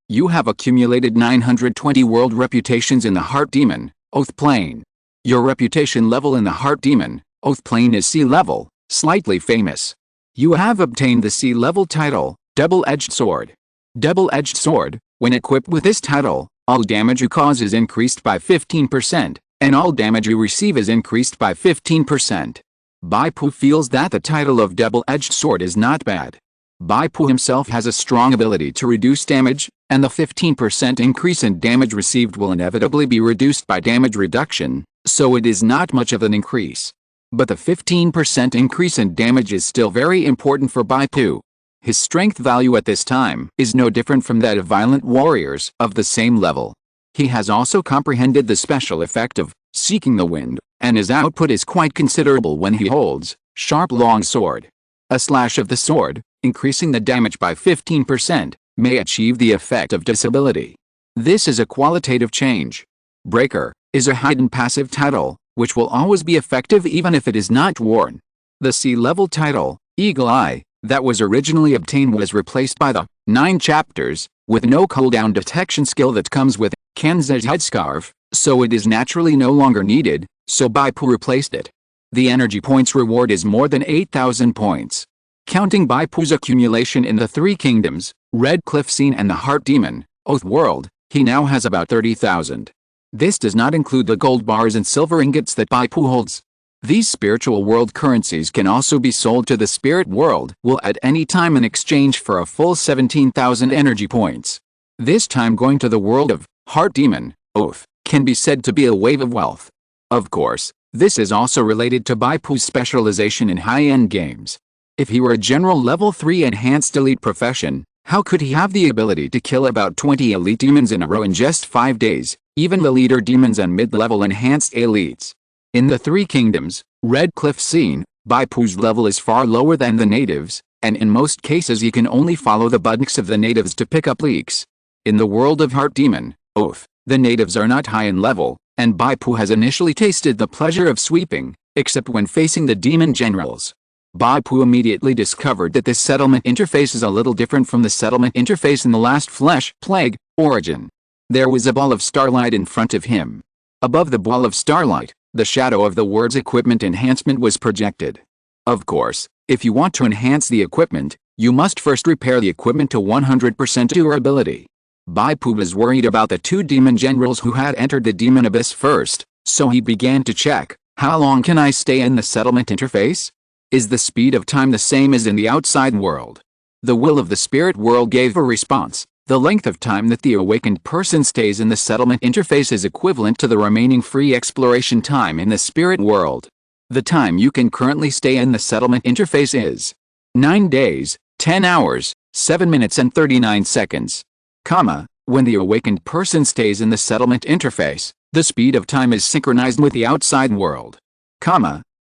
You have accumulated 920 world reputations in the Heart Demon, Oath plane. Your reputation level in the Heart Demon, Oath plane is C level, slightly famous. You have obtained the C level title, Double-Edged Sword. Double-Edged Sword, when equipped with this title, all damage you cause is increased by 15%, and all damage you receive is increased by 15%. Bai Pu feels that the title of Double-Edged Sword is not bad. Bai Pu himself has a strong ability to reduce damage, and the 15% increase in damage received will inevitably be reduced by damage reduction, so it is not much of an increase. But the 15% increase in damage is still very important for Bai Pu. His strength value at this time is no different from that of violent warriors of the same level. He has also comprehended the special effect of Seeking the Wind, and his output is quite considerable when he holds Sharp Long Sword. A slash of the sword, increasing the damage by 15%, may achieve the effect of disability. This is a qualitative change. Breaker is a hidden passive title, which will always be effective even if it is not worn. The C-level title, Eagle Eye, that was originally obtained was replaced by the 9 chapters, with no cooldown detection skill that comes with Kanze's headscarf, so it is naturally no longer needed, so Bai Pu replaced it. The energy points reward is more than 8,000 points. Counting Bai Pu's accumulation in the three kingdoms, Red Cliff Scene and the Heart Demon, Oath World, he now has about 30,000. This does not include the gold bars and silver ingots that Bai Pu holds. These spiritual world currencies can also be sold to the spirit world at any time in exchange for a full 17,000 energy points. This time going to the world of Heart Demon, Oath, can be said to be a wave of wealth. Of course, this is also related to Bai Pu's specialization in high-end games. If he were a general level 3 enhanced elite profession, how could he have the ability to kill about 20 elite demons in a row in just 5 days, even the leader demons and mid-level enhanced elites? In the three kingdoms, Red Cliff Scene, Bai Pu's level is far lower than the natives, and in most cases he can only follow the buttocks of the natives to pick up leaks. In the world of Heart Demon, Oath, the natives are not high in level, and Bai Pu has initially tasted the pleasure of sweeping, except when facing the demon generals. Bai Pu immediately discovered that this settlement interface is a little different from the settlement interface in the last Flesh Plague Origin. There was a ball of starlight in front of him. Above the ball of starlight, the shadow of the words equipment enhancement was projected. Of course, if you want to enhance the equipment, you must first repair the equipment to 100% durability. Bai Pu was worried about the two demon generals who had entered the demon abyss first, so he began to check, how long can I stay in the settlement interface? Is the speed of time the same as in the outside world? The will of the spirit world gave a response. The length of time that the awakened person stays in the settlement interface is equivalent to the remaining free exploration time in the spirit world. The time you can currently stay in the settlement interface is 9 days, 10 hours, 7 minutes and 39 seconds. When the awakened person stays in the settlement interface, the speed of time is synchronized with the outside world.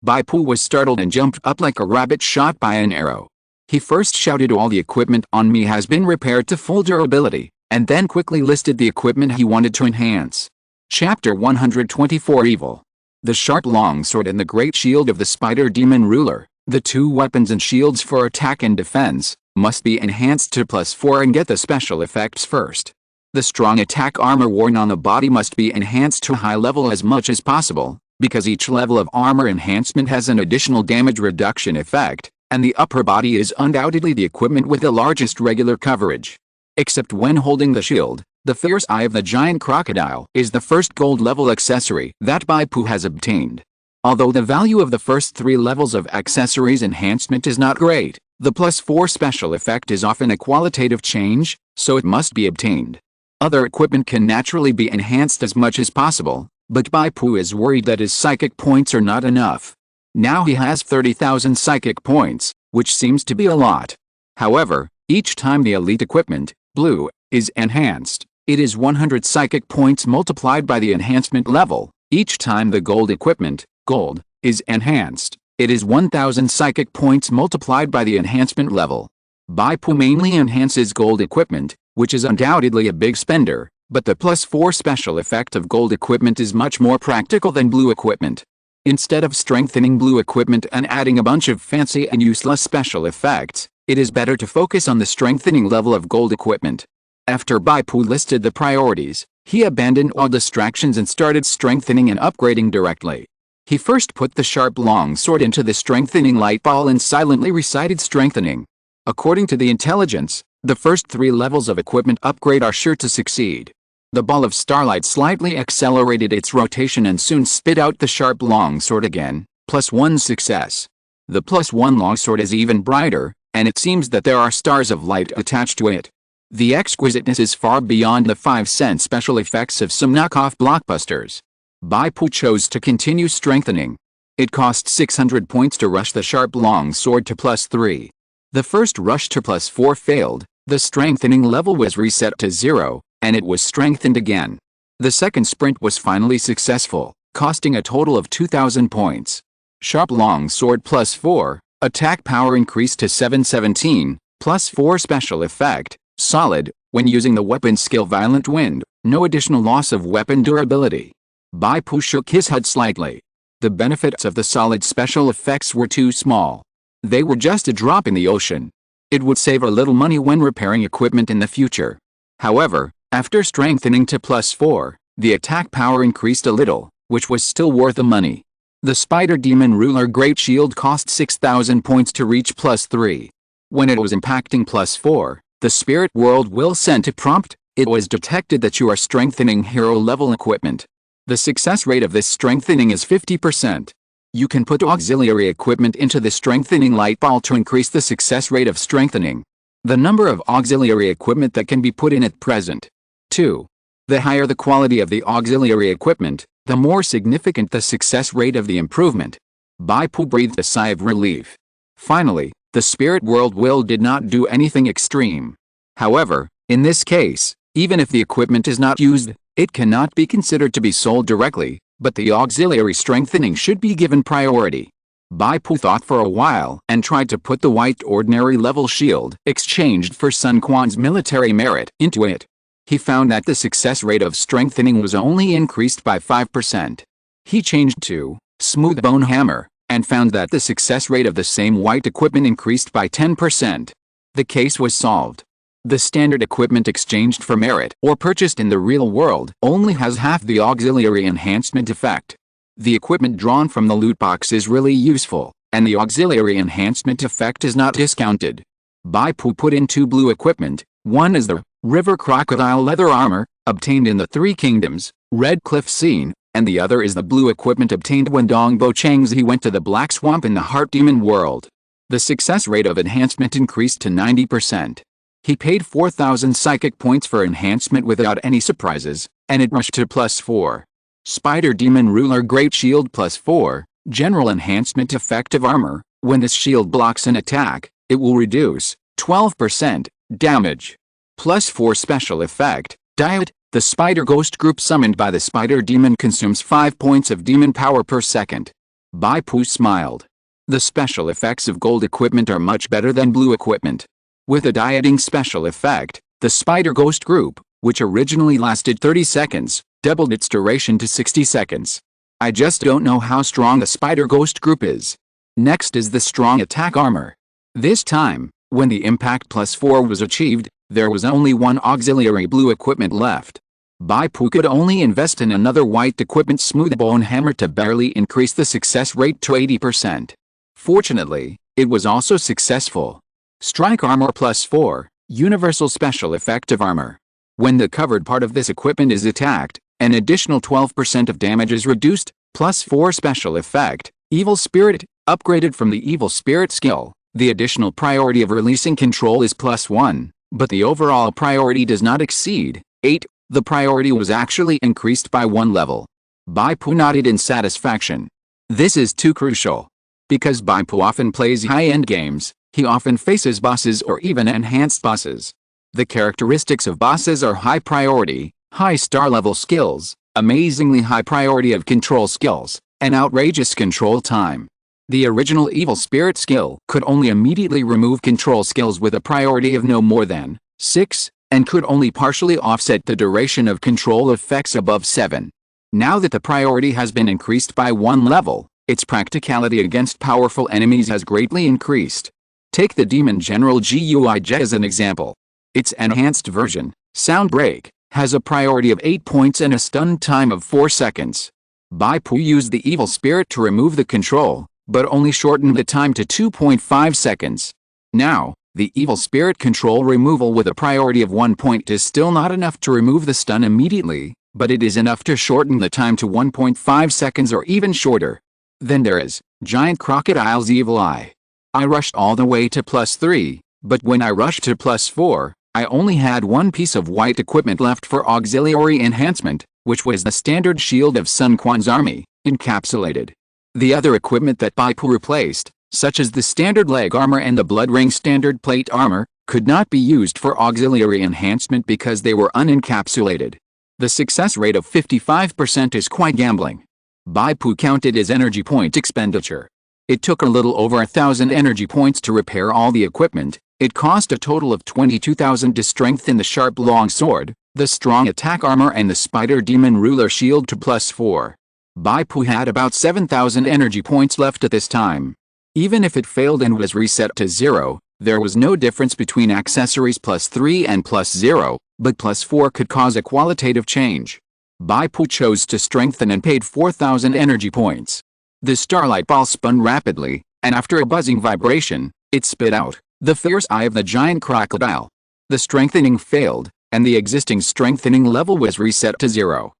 Bai Pu was startled and jumped up like a rabbit shot by an arrow. He first shouted, "All the equipment on me has been repaired to full durability," and then quickly listed the equipment he wanted to enhance. Chapter 124 Evil. The sharp longsword and the great shield of the spider demon ruler, the two weapons and shields for attack and defense, must be enhanced to +4 and get the special effects first. The strong attack armor worn on the body must be enhanced to high level as much as possible, because each level of armor enhancement has an additional damage reduction effect, and the upper body is undoubtedly the equipment with the largest regular coverage. Except when holding the shield, the fierce eye of the giant crocodile is the first gold level accessory that Bai Pu has obtained. Although the value of the first 3 levels of accessories enhancement is not great, the +4 special effect is often a qualitative change, so it must be obtained. Other equipment can naturally be enhanced as much as possible, but Bai Pu is worried that his psychic points are not enough. Now he has 30,000 psychic points, which seems to be a lot. However, each time the elite equipment, blue, is enhanced, it is 100 psychic points multiplied by the enhancement level. Each time the gold equipment, gold, is enhanced, it is 1000 psychic points multiplied by the enhancement level. Bai Pu mainly enhances gold equipment, which is undoubtedly a big spender, but the +4 special effect of gold equipment is much more practical than blue equipment. Instead of strengthening blue equipment and adding a bunch of fancy and useless special effects, it is better to focus on the strengthening level of gold equipment. After Bai Pu listed the priorities, he abandoned all distractions and started strengthening and upgrading directly. He first put the sharp longsword into the strengthening light ball and silently recited strengthening. According to the intelligence, the first 3 levels of equipment upgrade are sure to succeed. The ball of starlight slightly accelerated its rotation and soon spit out the sharp longsword again, +1 success. The +1 longsword is even brighter, and it seems that there are stars of light attached to it. The exquisiteness is far beyond the 5-cent special effects of some knockoff blockbusters. Bai Pu chose to continue strengthening. It cost 600 points to rush the sharp longsword to +3. The first rush to +4 failed, the strengthening level was reset to 0, and it was strengthened again. The second sprint was finally successful, costing a total of 2000 points. Sharp longsword +4, attack power increased to 717, +4 special effect, solid, when using the weapon skill Violent Wind, no additional loss of weapon durability. Bai Pu shook his head slightly. The benefits of the solid special effects were too small. They were just a drop in the ocean. It would save a little money when repairing equipment in the future. However, after strengthening to +4, the attack power increased a little, which was still worth the money. The Spider Demon Ruler Great Shield cost 6000 points to reach +3. When it was impacting +4, the spirit world will sent a prompt. It was detected that you are strengthening hero-level equipment. The success rate of this strengthening is 50%. You can put auxiliary equipment into the strengthening light ball to increase the success rate of strengthening. The number of auxiliary equipment that can be put in at present. 2. The higher the quality of the auxiliary equipment, the more significant the success rate of the improvement. Bai Pu breathed a sigh of relief. Finally, the spirit world will did not do anything extreme. However, in this case, even if the equipment is not used, it cannot be considered to be sold directly, but the auxiliary strengthening should be given priority. Bai Pu thought for a while and tried to put the white ordinary level shield exchanged for Sun Quan's military merit into it. He found that the success rate of strengthening was only increased by 5%. He changed to smooth bone hammer and found that the success rate of the same white equipment increased by 10%. The case was solved. The standard equipment exchanged for merit or purchased in the real world only has half the auxiliary enhancement effect. The equipment drawn from the loot box is really useful, and the auxiliary enhancement effect is not discounted. Bai Pu put in 2 blue equipment. One is the river crocodile leather armor, obtained in the 3 kingdoms, Red Cliff Scene, and the other is the blue equipment obtained when Dong Bo Changzi went to the Black Swamp in the Heart Demon world. The success rate of enhancement increased to 90%. He paid 4,000 psychic points for enhancement without any surprises, and it rushed to +4. Spider Demon Ruler Great Shield +4, General Enhancement Effective Armor. When this shield blocks an attack, it will reduce 12% damage. +4 Special Effect, Diet. The Spider Ghost group summoned by the Spider Demon consumes 5 points of demon power per second. Bai Pu smiled. The special effects of gold equipment are much better than blue equipment. With a dieting special effect, the Spider Ghost group, which originally lasted 30 seconds, doubled its duration to 60 seconds. I just don't know how strong the Spider Ghost group is. Next is the Strong Attack Armor. This time, when the impact +4 was achieved, there was only 1 auxiliary blue equipment left. Bai Pu could only invest in another white equipment Smooth Bone Hammer to barely increase the success rate to 80%. Fortunately, it was also successful. Strike Armor +4, Universal Special Effective Armor. When the covered part of this equipment is attacked, an additional 12% of damage is reduced, +4 Special Effect, Evil Spirit, upgraded from the Evil Spirit skill. The additional priority of releasing control is +1, but the overall priority does not exceed 8. The priority was actually increased by 1 level. Bai Pu nodded in satisfaction. This is too crucial. Because Bai Pu often plays high-end games, he often faces bosses or even enhanced bosses. The characteristics of bosses are high priority, high star level skills, amazingly high priority of control skills, and outrageous control time. The original Evil Spirit skill could only immediately remove control skills with a priority of no more than 6, and could only partially offset the duration of control effects above 7. Now that the priority has been increased by 1 level, its practicality against powerful enemies has greatly increased. Take the Demon General Guij as an example. Its enhanced version, Sound Break, has a priority of 8 points and a stun time of 4 seconds. Bai Pu used the Evil Spirit to remove the control, but only shortened the time to 2.5 seconds. Now, the Evil Spirit control removal with a priority of 1 point is still not enough to remove the stun immediately, but it is enough to shorten the time to 1.5 seconds or even shorter. Then there is Giant Crocodile's Evil Eye. I rushed all the way to +3, but when I rushed to +4, I only had 1 piece of white equipment left for auxiliary enhancement, which was the standard shield of Sun Quan's army, encapsulated. The other equipment that Bai Pu replaced, such as the standard leg armor and the Blood Ring standard plate armor, could not be used for auxiliary enhancement because they were unencapsulated. The success rate of 55% is quite gambling. Bai Pu counted his energy point expenditure. It took a little over 1,000 energy points to repair all the equipment. It cost a total of 22,000 to strengthen the sharp long sword, the strong attack armor and the Spider Demon Ruler shield to +4. Bai Pu had about 7,000 energy points left at this time. Even if it failed and was reset to 0, there was no difference between accessories +3 and +0, but +4 could cause a qualitative change. Bai Pu chose to strengthen and paid 4,000 energy points. The starlight ball spun rapidly, and after a buzzing vibration, it spit out The fierce eye of the giant crocodile. The strengthening failed, and the existing strengthening level was reset to 0.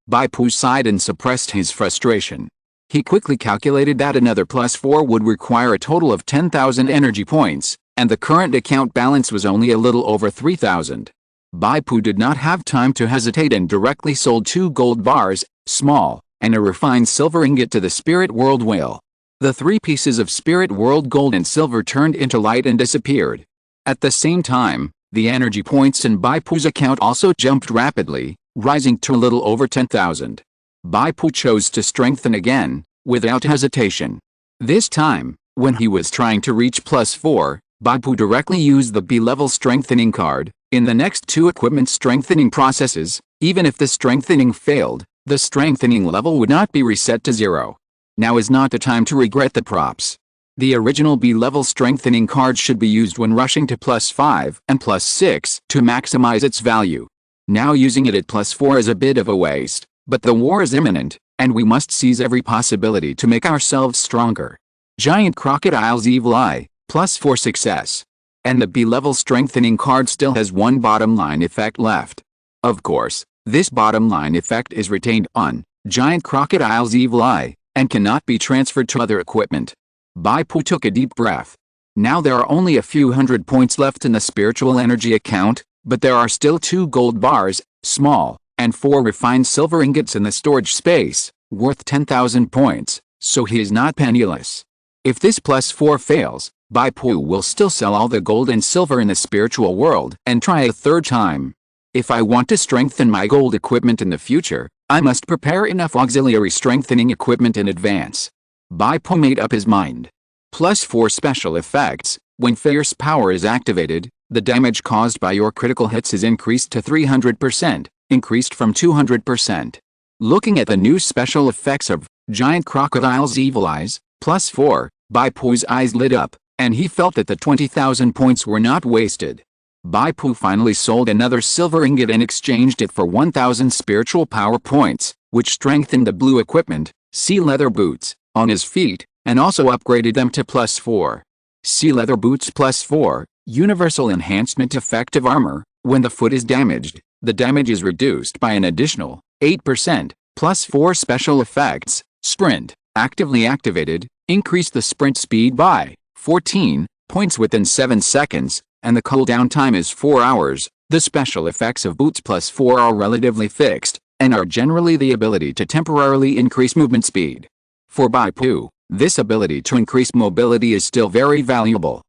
Bai Pu sighed and suppressed his frustration. He quickly calculated that another +4 would require a total of 10,000 energy points, and the current account balance was only a little over 3,000. Bai Pu did not have time to hesitate and directly sold 2 gold bars, small, and a refined silver ingot to the spirit world whale. The 3 pieces of spirit world gold and silver turned into light and disappeared. At the same time, the energy points in Bai Pu's account also jumped rapidly, rising to a little over 10,000. Bai Pu chose to strengthen again, without hesitation. This time, when he was trying to reach +4, Bai Pu directly used the B-level strengthening card. In the next 2 equipment strengthening processes, even if the strengthening failed, the strengthening level would not be reset to 0. Now is not the time to regret the props. The original B-level strengthening card should be used when rushing to +5 and +6 to maximize its value. Now using it at +4 is a bit of a waste, but the war is imminent, and we must seize every possibility to make ourselves stronger. Giant Crocodile's Evil Eye, +4 success. And the B-level strengthening card still has one bottom line effect left. Of course, this bottom line effect is retained on Giant Crocodile's Evil Eye, and cannot be transferred to other equipment. Bai Pu took a deep breath. Now there are only a few hundred points left in the spiritual energy account, but there are still 2 gold bars, small, and 4 refined silver ingots in the storage space, worth 10,000 points, so he is not penniless. If this +4 fails, Bai Pu will still sell all the gold and silver in the spiritual world and try a 3rd time. If I want to strengthen my gold equipment in the future, I must prepare enough auxiliary strengthening equipment in advance. Bai Pu made up his mind. +4 special effects. When fierce power is activated, the damage caused by your critical hits is increased to 300%, increased from 200%. Looking at the new special effects of Giant Crocodile's Evil Eyes, +4, Bai Pu's eyes lit up, and he felt that the 20,000 points were not wasted. Bai Pu finally sold another silver ingot and exchanged it for 1,000 spiritual power points, which strengthened the blue equipment, sea leather boots, on his feet, and also upgraded them to +4. Sea leather boots +4, universal enhancement effective armor. When the foot is damaged, the damage is reduced by an additional 8%, +4 special effects, sprint, actively activated, increase the sprint speed by 14 points within 7 seconds, and the cooldown time is 4 hours. The special effects of boots +4 are relatively fixed, and are generally the ability to temporarily increase movement speed. For Bai Pu, this ability to increase mobility is still very valuable.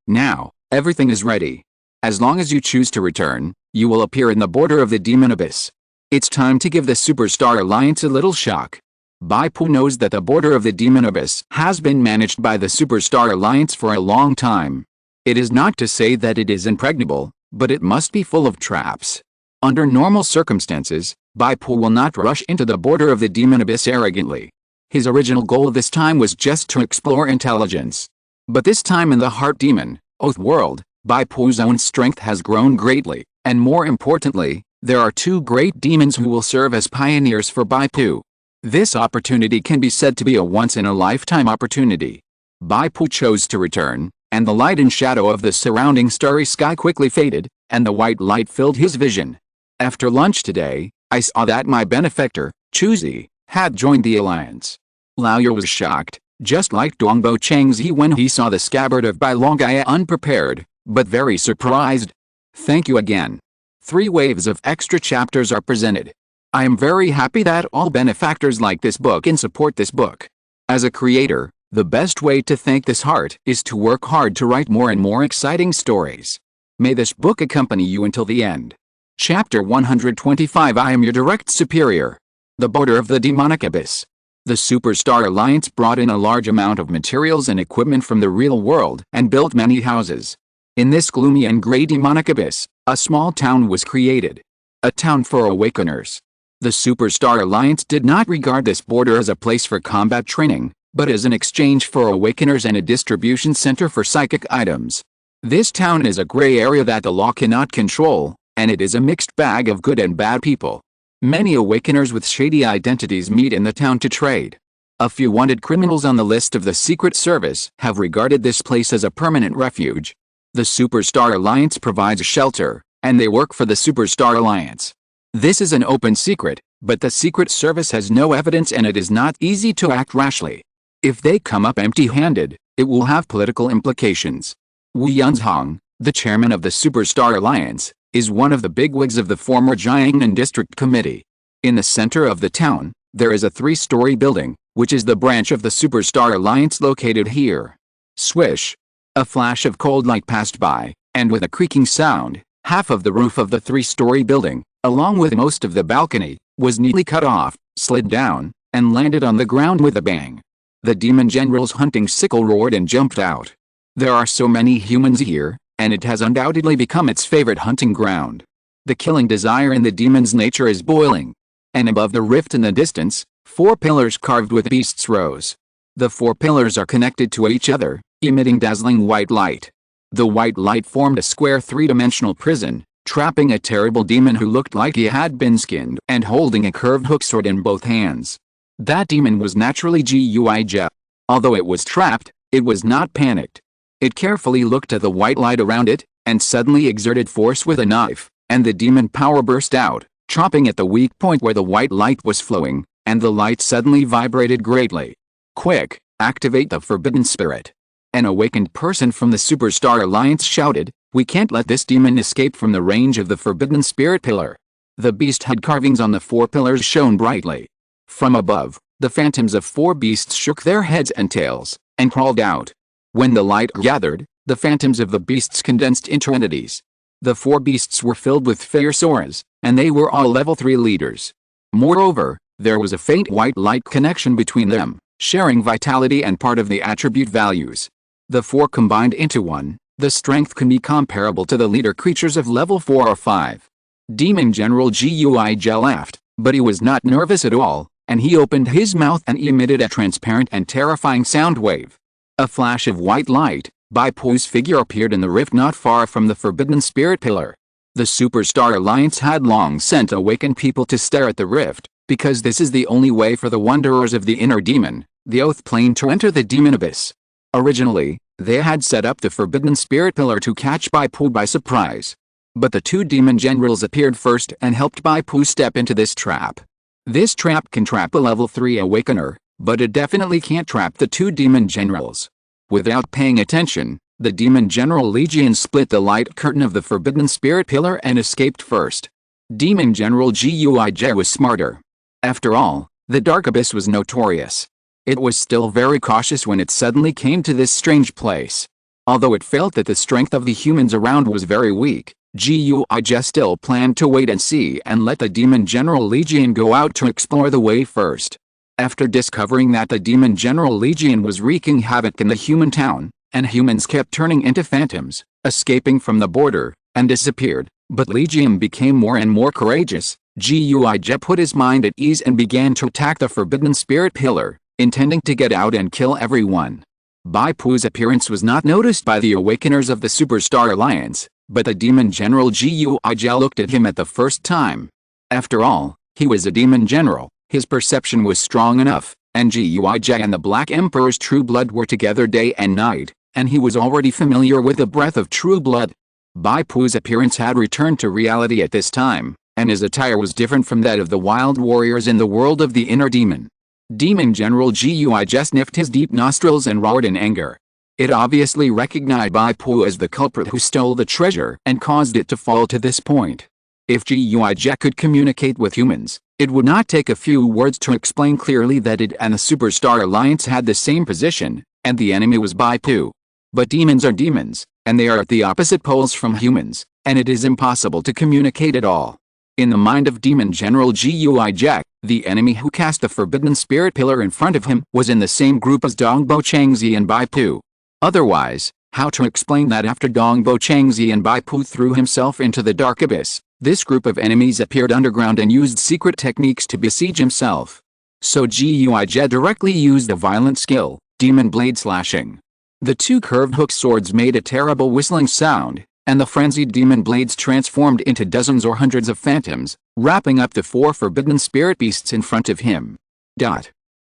Now, everything is ready. As long as you choose to return, you will appear in the border of the Demon Abyss. It's time to give the Superstar Alliance a little shock. Bai Pu knows that the border of the Demon Abyss has been managed by the Superstar Alliance for a long time. It is not to say that it is impregnable, but it must be full of traps. Under normal circumstances, Bai Pu will not rush into the border of the Demon Abyss arrogantly. His original goal this time was just to explore intelligence. But this time in the Heart Demon, Oath World, Bai Pu's own strength has grown greatly, and more importantly, there are 2 great demons who will serve as pioneers for Bai Pu. This opportunity can be said to be a once-in-a-lifetime opportunity. Bai Pu chose to return, and the light and shadow of the surrounding starry sky quickly faded, and the white light filled his vision. After lunch today, I saw that my benefactor, Chuzi, had joined the alliance. Lao Yer was shocked, just like Dongbo Changzi when he saw the scabbard of Bai Longai unprepared, but very surprised. Thank you again. 3 waves of extra chapters are presented. I am very happy that all benefactors like this book and support this book. As a creator, the best way to thank this heart is to work hard to write more and more exciting stories. May this book accompany you until the end. Chapter 125 I am your direct superior. The border of the demonic abyss. The Superstar Alliance brought in a large amount of materials and equipment from the real world and built many houses. In this gloomy and grey demonic abyss, a small town was created. A town for awakeners. The Superstar Alliance did not regard this border as a place for combat training, but as an exchange for awakeners and a distribution center for psychic items. This town is a gray area that the law cannot control, and it is a mixed bag of good and bad people. Many awakeners with shady identities meet in the town to trade. A few wanted criminals on the list of the Secret Service have regarded this place as a permanent refuge. The Superstar Alliance provides shelter, and they work for the Superstar Alliance. This is an open secret, but the Secret Service has no evidence and it is not easy to act rashly. If they come up empty-handed, it will have political implications. Wu Yunzhong, the chairman of the Superstar Alliance, is one of the bigwigs of the former Jiangnan District Committee. In the center of the town, there is a 3-story building, which is the branch of the Superstar Alliance located here. Swish! A flash of cold light passed by, and with a creaking sound, half of the roof of the 3-story building, along with most of the balcony, was neatly cut off, slid down, and landed on the ground with a bang. The demon general's hunting sickle roared and jumped out. There are so many humans here, and it has undoubtedly become its favorite hunting ground. The killing desire in the demon's nature is boiling. And above the rift in the distance, 4 pillars carved with beasts rose. The 4 pillars are connected to each other, emitting dazzling white light. The white light formed a square 3-dimensional prison, trapping a terrible demon who looked like he had been skinned and holding a curved hook sword in both hands. That demon was naturally Guija. Although it was trapped, it was not panicked. It carefully looked at the white light around it, and suddenly exerted force with a knife, and the demon power burst out, chopping at the weak point where the white light was flowing, and the light suddenly vibrated greatly. Quick, activate the forbidden spirit. An awakened person from the Superstar Alliance shouted, we can't let this demon escape from the range of the forbidden spirit pillar. The beast head carvings on the 4 pillars shone brightly. From above, the phantoms of 4 beasts shook their heads and tails, and crawled out. When the light gathered, the phantoms of the beasts condensed into entities. The 4 beasts were filled with fierce auras, and they were all level 3 leaders. Moreover, there was a faint white light connection between them, sharing vitality and part of the attribute values. The 4 combined into one, the strength can be comparable to the leader creatures of level 4 or 5. Demon General Guija laughed, but he was not nervous at all, and he opened his mouth and emitted a transparent and terrifying sound wave. A flash of white light, Bai Pu's figure appeared in the rift not far from the Forbidden Spirit Pillar. The Superstar Alliance had long sent awakened people to stare at the rift, because this is the only way for the Wanderers of the Inner Demon, the Oath Plane, to enter the Demon Abyss. Originally, they had set up the Forbidden Spirit Pillar to catch Bai Pu by surprise. But the 2 demon generals appeared first and helped Bai Pu step into this trap. This trap can trap a level 3 awakener, but it definitely can't trap the 2 demon generals. Without paying attention, the Demon General Legion split the light curtain of the Forbidden Spirit Pillar and escaped first. Demon General Guija was smarter. After all, the Dark Abyss was notorious. It was still very cautious when it suddenly came to this strange place. Although it felt that the strength of the humans around was very weak, Guija still planned to wait and see and let the Demon General Legion go out to explore the way first. After discovering that the Demon General Legion was wreaking havoc in the human town, and humans kept turning into phantoms, escaping from the border, and disappeared, but Legion became more and more courageous, Guija put his mind at ease and began to attack the Forbidden Spirit Pillar, intending to get out and kill everyone. Bai Pu's appearance was not noticed by the Awakeners of the Superstar Alliance, but the Demon General Guija looked at him at the first time. After all, he was a Demon General. His perception was strong enough, and Guija and the Black Emperor's true blood were together day and night, and he was already familiar with the breath of true blood. Bai Pu's appearance had returned to reality at this time, and his attire was different from that of the wild warriors in the world of the Inner Demon. Demon General Guija sniffed his deep nostrils and roared in anger. It obviously recognized Bai Pu as the culprit who stole the treasure and caused it to fall to this point. If Guija could communicate with humans, it would not take a few words to explain clearly that it and the Superstar Alliance had the same position, and the enemy was Bai Pu. But demons are demons, and they are at the opposite poles from humans, and it is impossible to communicate at all. In the mind of Demon General Guija, the enemy who cast the Forbidden Spirit Pillar in front of him was in the same group as Dongbo Changzi and Bai Pu. Otherwise, how to explain that after Dongbo Changzi and Bai Pu threw himself into the Dark Abyss, this group of enemies appeared underground and used secret techniques to besiege himself? So Guija directly used a violent skill, Demon Blade Slashing. The 2 curved hook swords made a terrible whistling sound, and the frenzied demon blades transformed into dozens or hundreds of phantoms, wrapping up the 4 forbidden spirit beasts in front of him.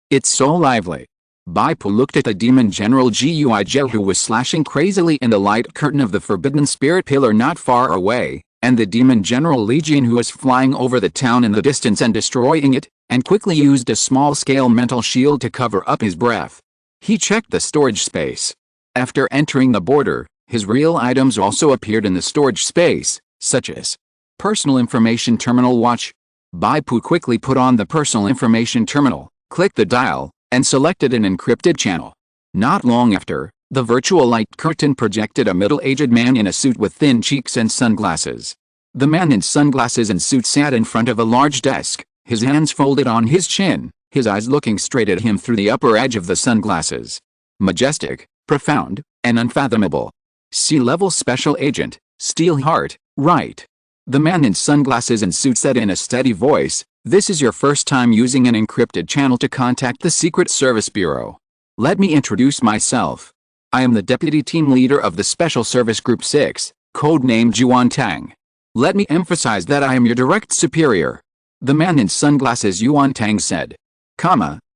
It's so lively. Bai Pu looked at the demon general Gui Jie, who was slashing crazily in the light curtain of the forbidden spirit pillar not far away, and the demon general Legion, who was flying over the town in the distance and destroying it, and quickly used a small-scale mental shield to cover up his breath. He checked the storage space. After entering the border, his real items also appeared in the storage space, such as personal information terminal watch. Bai Pu quickly put on the personal information terminal, clicked the dial, and selected an encrypted channel. Not long after, the virtual light curtain projected a middle-aged man in a suit with thin cheeks and sunglasses. The man in sunglasses and suit sat in front of a large desk, his hands folded on his chin, his eyes looking straight at him through the upper edge of the sunglasses. Majestic, profound, and unfathomable. C-level special agent, Steelheart, right? The man in sunglasses and suit said in a steady voice, "This is your first time using an encrypted channel to contact the Secret Service Bureau. Let me introduce myself. I am the Deputy Team Leader of the Special Service Group 6, codenamed Yuan Tang. Let me emphasize that I am your direct superior." The man in sunglasses Yuan Tang said.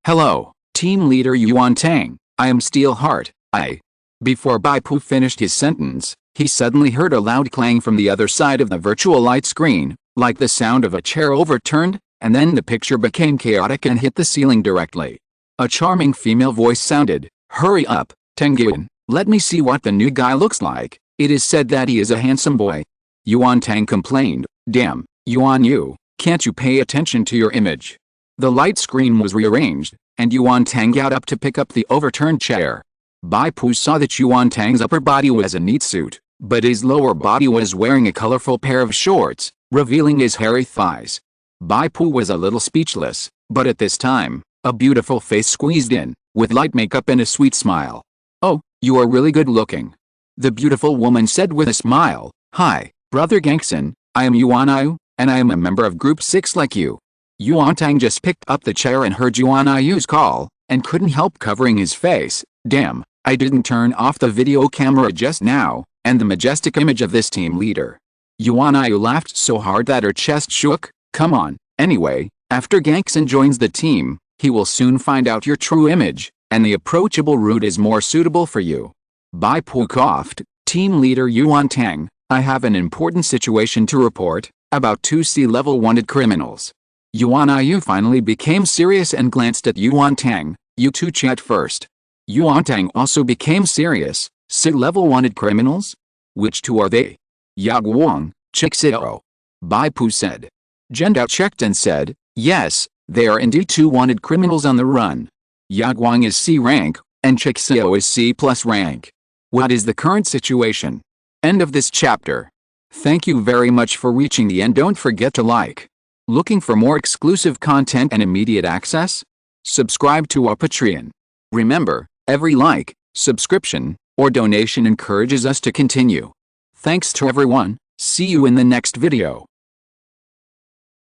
Hello, Team Leader Yuan Tang, I am Steelheart, I. Before Bai Pu finished his sentence, he suddenly heard a loud clang from the other side of the virtual light screen, like the sound of a chair overturned, and then the picture became chaotic and hit the ceiling directly. A charming female voice sounded, "Hurry up, Tengyuan, let me see what the new guy looks like. It is said that he is a handsome boy." Yuan Tang complained, "Damn, Yuan Yu, can't you pay attention to your image?" The light screen was rearranged, and Yuan Tang got up to pick up the overturned chair. Bai Pu saw that Yuan Tang's upper body was a neat suit, but his lower body was wearing a colorful pair of shorts, revealing his hairy thighs. Bai Pu was a little speechless, but at this time, a beautiful face squeezed in, with light makeup and a sweet smile. "Oh, you are really good looking," the beautiful woman said with a smile. "Hi, Brother Gangson, I am Yuan Yu, and I am a member of Group 6 like you." Yuan Tang just picked up the chair and heard Yuan Yu's call, and couldn't help covering his face. "Damn, I didn't turn off the video camera just now, and the majestic image of this team leader." Yuan Yu laughed so hard that her chest shook. "Come on, anyway, after Gangson joins the team, he will soon find out your true image, and the approachable route is more suitable for you." Bai Pu coughed. "Team Leader Yuan Tang, I have an important situation to report, about 2 C-level wanted criminals." Yuan Yu finally became serious and glanced at Yuan Tang. "You two chat first." Yuan Tang also became serious. "C-level wanted criminals? Which two are they?" "Yaguang, Chixio." Bai Pu said. Zhendao checked and said, "Yes, they are indeed 2 wanted criminals on the run. Yaguang is C rank, and Chixio is C+ rank. What is the current situation?" End of this chapter. Thank you very much for reaching the end. Don't forget to like. Looking for more exclusive content and immediate access? Subscribe to our Patreon. Remember, every like, subscription, or donation encourages us to continue. Thanks to everyone. See you in the next video.